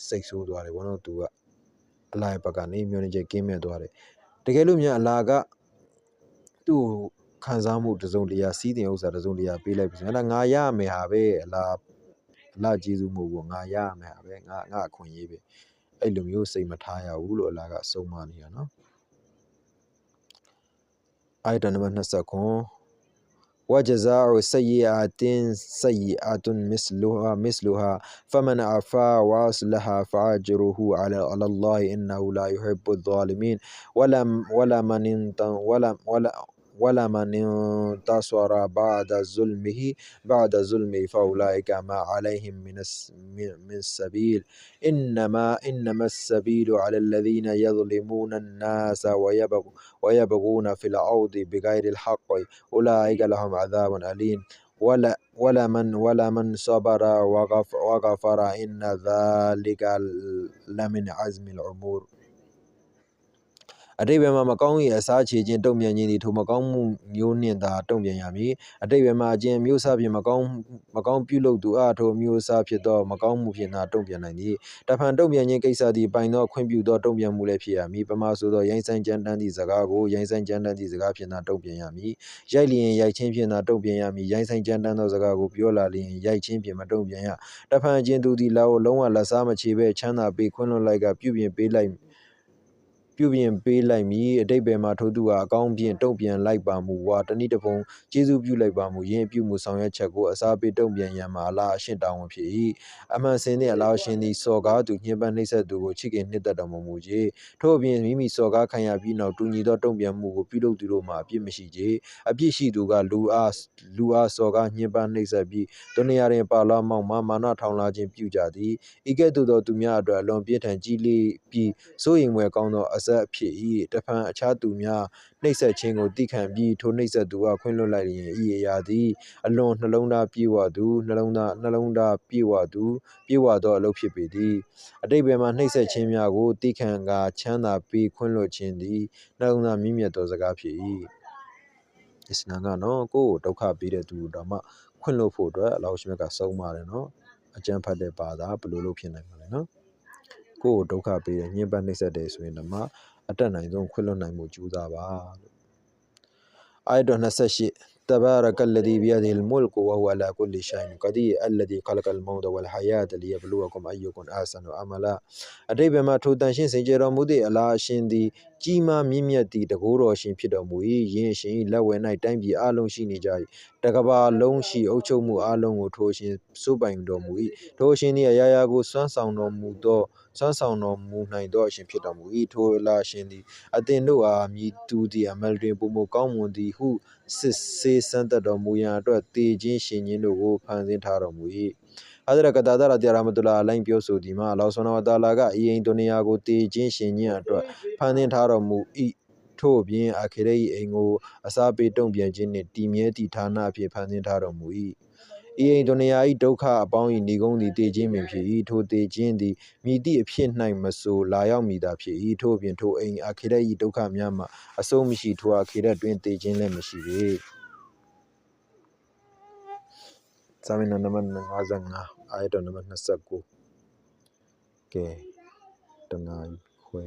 စိတ်ဆိုးသွားတယ်ဘောနော်သူကအလားရဲ့ဘက်ကနေမျောနှင်းချက်ကင်းမဲ့သွားတယ်တကယ်လို့များအလားကသူ့ခံစားမှုတစုံတရားစီးတင်ဥစ္စာတစုံတရားပေးလိုက်ပြီဆိုရင်ငါရမယ်ဟာပဲအလားကျေးဇူးမဟုတ်ဘူးငါရမယ်ဟာပဲငါအခွင့်အရေးပဲအဲ့လိုမျိုးစိတ်မထားရဘူးလို့အလားကဆုံးမနေတာနော်အာယတ်နံပါတ်29 وجزاء سيئة سيئة مثلها فمن عفا وأصلح فأجره على الله إنه لا يحب الظالمين ولمن انتصر بعد ظلمه فأولئك ما عليهم من سبيل إنما السبيل على الذين يظلمون الناس ويبغون في الأرض بغير الحق أولئك لهم عذاب أليم ولمن صبر وغفر إن ذلك لمن عزم الأمورအတိပ္ပယ်မှာမကောင်း၏အစားချေခြင်းတုံ့ပြန်ခြင်းသည်ထိုမကောင်းမှုမျိုးနှင့်သာတုံ့ပြန်ရမည်အတိပ္ပယ်မှာအကျင့်မျိုးစားဖြင့်မကောင်းပြုလုပ်သူအားထိုမျိုးစားဖြစ်သောမကောင်းမှုဖြင့်သာတုံ့ပြန်နိုင်သည်တဖန်တုံ့ပြန်ခြင်းကိစ္စသည်ပိုင်သောခွင့်ပြုသောတုံ့ပြန်မှုလည်းဖြစ်ရမည်ပမာဆိုသောရိုင်းဆိုင်ကြမ်းတမ်းသည့်စကားကိုရိုင်းဆိုင်ကြမ်းတမ်းသည့်စကားဖြင့်သာတုံ့ပြန်ရမည်ရိုက်လျင်ရိုက်ခြင်းဖြင့်သာတုံ့ပြန်ရမည်ရိုင်းဆိုင်ကြမ်းတမ်းသောစကားကိုပြောလာလျင်ရိုက်ခြင်းဖြင့်မတုံ့ပြန်ရတဖန်အကျင့်သူသည်လုံးဝလက်စားမချေဘဲချမ်းသာပေးခွင့်လွှတ်လိုက်ကပြုပြင်ပေးလိုက်မည်အတိပ္ပယ်မှာထိုသူဟာအကောင်းဖြင့်တုံ့ပြန်လိုက်ပါမူဝါတနည်းတစ်ပုံကျေးဇူးပြုလိုက်ပါမူယင်းပြုမှုဆောင်ရွက်ချက်ကိုအစားပေးတုံ့ပြန်ရန်မှာအလားအရှင်းတာဝန်ဖြစ်၏အမှန်စင်သည့်အလားရှင်သည်စော်ကားသူညှဉ်းပန်းနှိပ်စက်သူကိုချစ်ခင်နှစ်သက်တော်မူကြထို့အပြင်မိမိစော်ကားခံရပြီးနောက်တူညီသောတုံ့ပြန်မှုကိုပြုလုပ်သူတို့မှာအပြစ်မရှိကြအပြစ်ရှိသူကလူအားစော်ကားညှဉ်းပန်းနှိပ်စက်ပြီးဒုနီယာတွင်ပါလာမောက်မာနထောင်လာခြင်းပြုကြသည်ဤကဲ့သို့သောသူများအတွက်အလွန်ပြင်းထန်ကြီးလေးပြီးစိုးရိမ်ဖွယ်ကောင်းသောအ ဆက်အဖြစ်၏တဖန်အခြားသူများနှိပ်စက်ခြင်းကိုတိခံပြီးထိုနှိပ်စက်သူအားခွင့်လွှတ်လိုက်ရင်ဤအရာသည်အလွန်နှလုံးသားပြေဝသူနှလုံးသားပြေဝသောအလုပ်ဖြစ်ပေသည်အတိတ်ဘယ်မှာနှိပ်စက်ခြင်းများကိုတိခံကာချမ်းသာပေးခွင့်လွှတ်ခြင်းသည်နှလုံးသားမြင့်မြတ်သောစကားဖြစ်၏ဒီစနာကနော်ကိုယ်ဒုက္ခပေးတဲ့သူတော်မှခွင့်လွှတ်ဖို့အတွက်အလောင်းရှိမြတ်ကစုံပါတယ်နော်အကျမ်းဖတ်တဲ့ဘာသာဘယ်လိုလုပ်ဖြစ်နိုင်မှာလဲနော်ကိုယ်ဒုက္ခပေးတဲ့ညှဉ်းပန်းနှိပ်စက်တယ်ဆိုရင်တော့အတက်နိုင်ဆုံးခွင့်လွှတ်နိုင်မှုကြိုးစားပါအာယတ်28 تبارك الذي بيده الملك وهو على كل شيء قدير الذي خلق الموت والحياة ليبلوكم أيكم أحسن عملا အတိတ်ဘယ်မှာထိုတန်ရှင်းစင်ကြယ်တော်မူသည့်အလားအရှင်သည်ကြီးမားမြင့်မြတ်သည့်တကိုးတော်ရှင်ဖြစ်တော်မူ၏ယင်းရှင်လက်ဝဲ၌တိုင်းပြည်အလုံးရှိနေကြ၏တကဘာလုံးရှိအုပ်ချုပ်မှုအလုံးကိုထိုရှင်စိုးပိုင်တော်မူ၏ထိုရှင်သည်အရာရာကိုစွမ်းဆောင်တော်မူနိုင်သောအရှင်ဖြစ်တော်မူ၏ထိုအလားရှင်သည်အသင်တို့အားမြည်သူသည်အမလတွင်ပုံမကောင်းမွန်သည်ဟုစစ်ဆေးစမ်းသပ်တော်မူရန်အတွက်တေခြင်းရှင်ခြင်းတို့ကိုဖန်ဆင်းထားတော်မူ၏Hadrat Qatada Rahmatullah Alayhi ပြောဆိုသည်မှာအလောဆုနာဝတာလာကဤအိမ်ဒုနီယာကိုတေခြင်းရှင်ခြင်းအတွက်ဖန်ဆင်းထားတော်မူ၏ထို့ပြင်အခရေ၏အိမ်ကိုအစာပေးတုံ့ပြန်ခြင်းနှင့်တည်မြဲသည့်ဌာနအဖြစ်ဖန်ဆင်းထားတော်မူ၏ဤအိမ်ဒုနီယာ၏ဒုက္ခအပေါင်း၏နေကုန်းသည်တေခြင်းပင်ဖြစ်၏ထိုတေခြင်းသည်မြည်သည့်အဖြစ်၌မဆိုလာရောက်မည်သာဖြစ်၏ထို့ပြင်ထိုအိမ်အခရေ၏ဒုက္ခများမှာအဆုံးမရှိထိုအခရေတွင်တေခြင်းလည်းမရှိပေစာမျက်နှာနံပါတ်55အာယတ်နံပါတ်29ကဲတနာခွဲ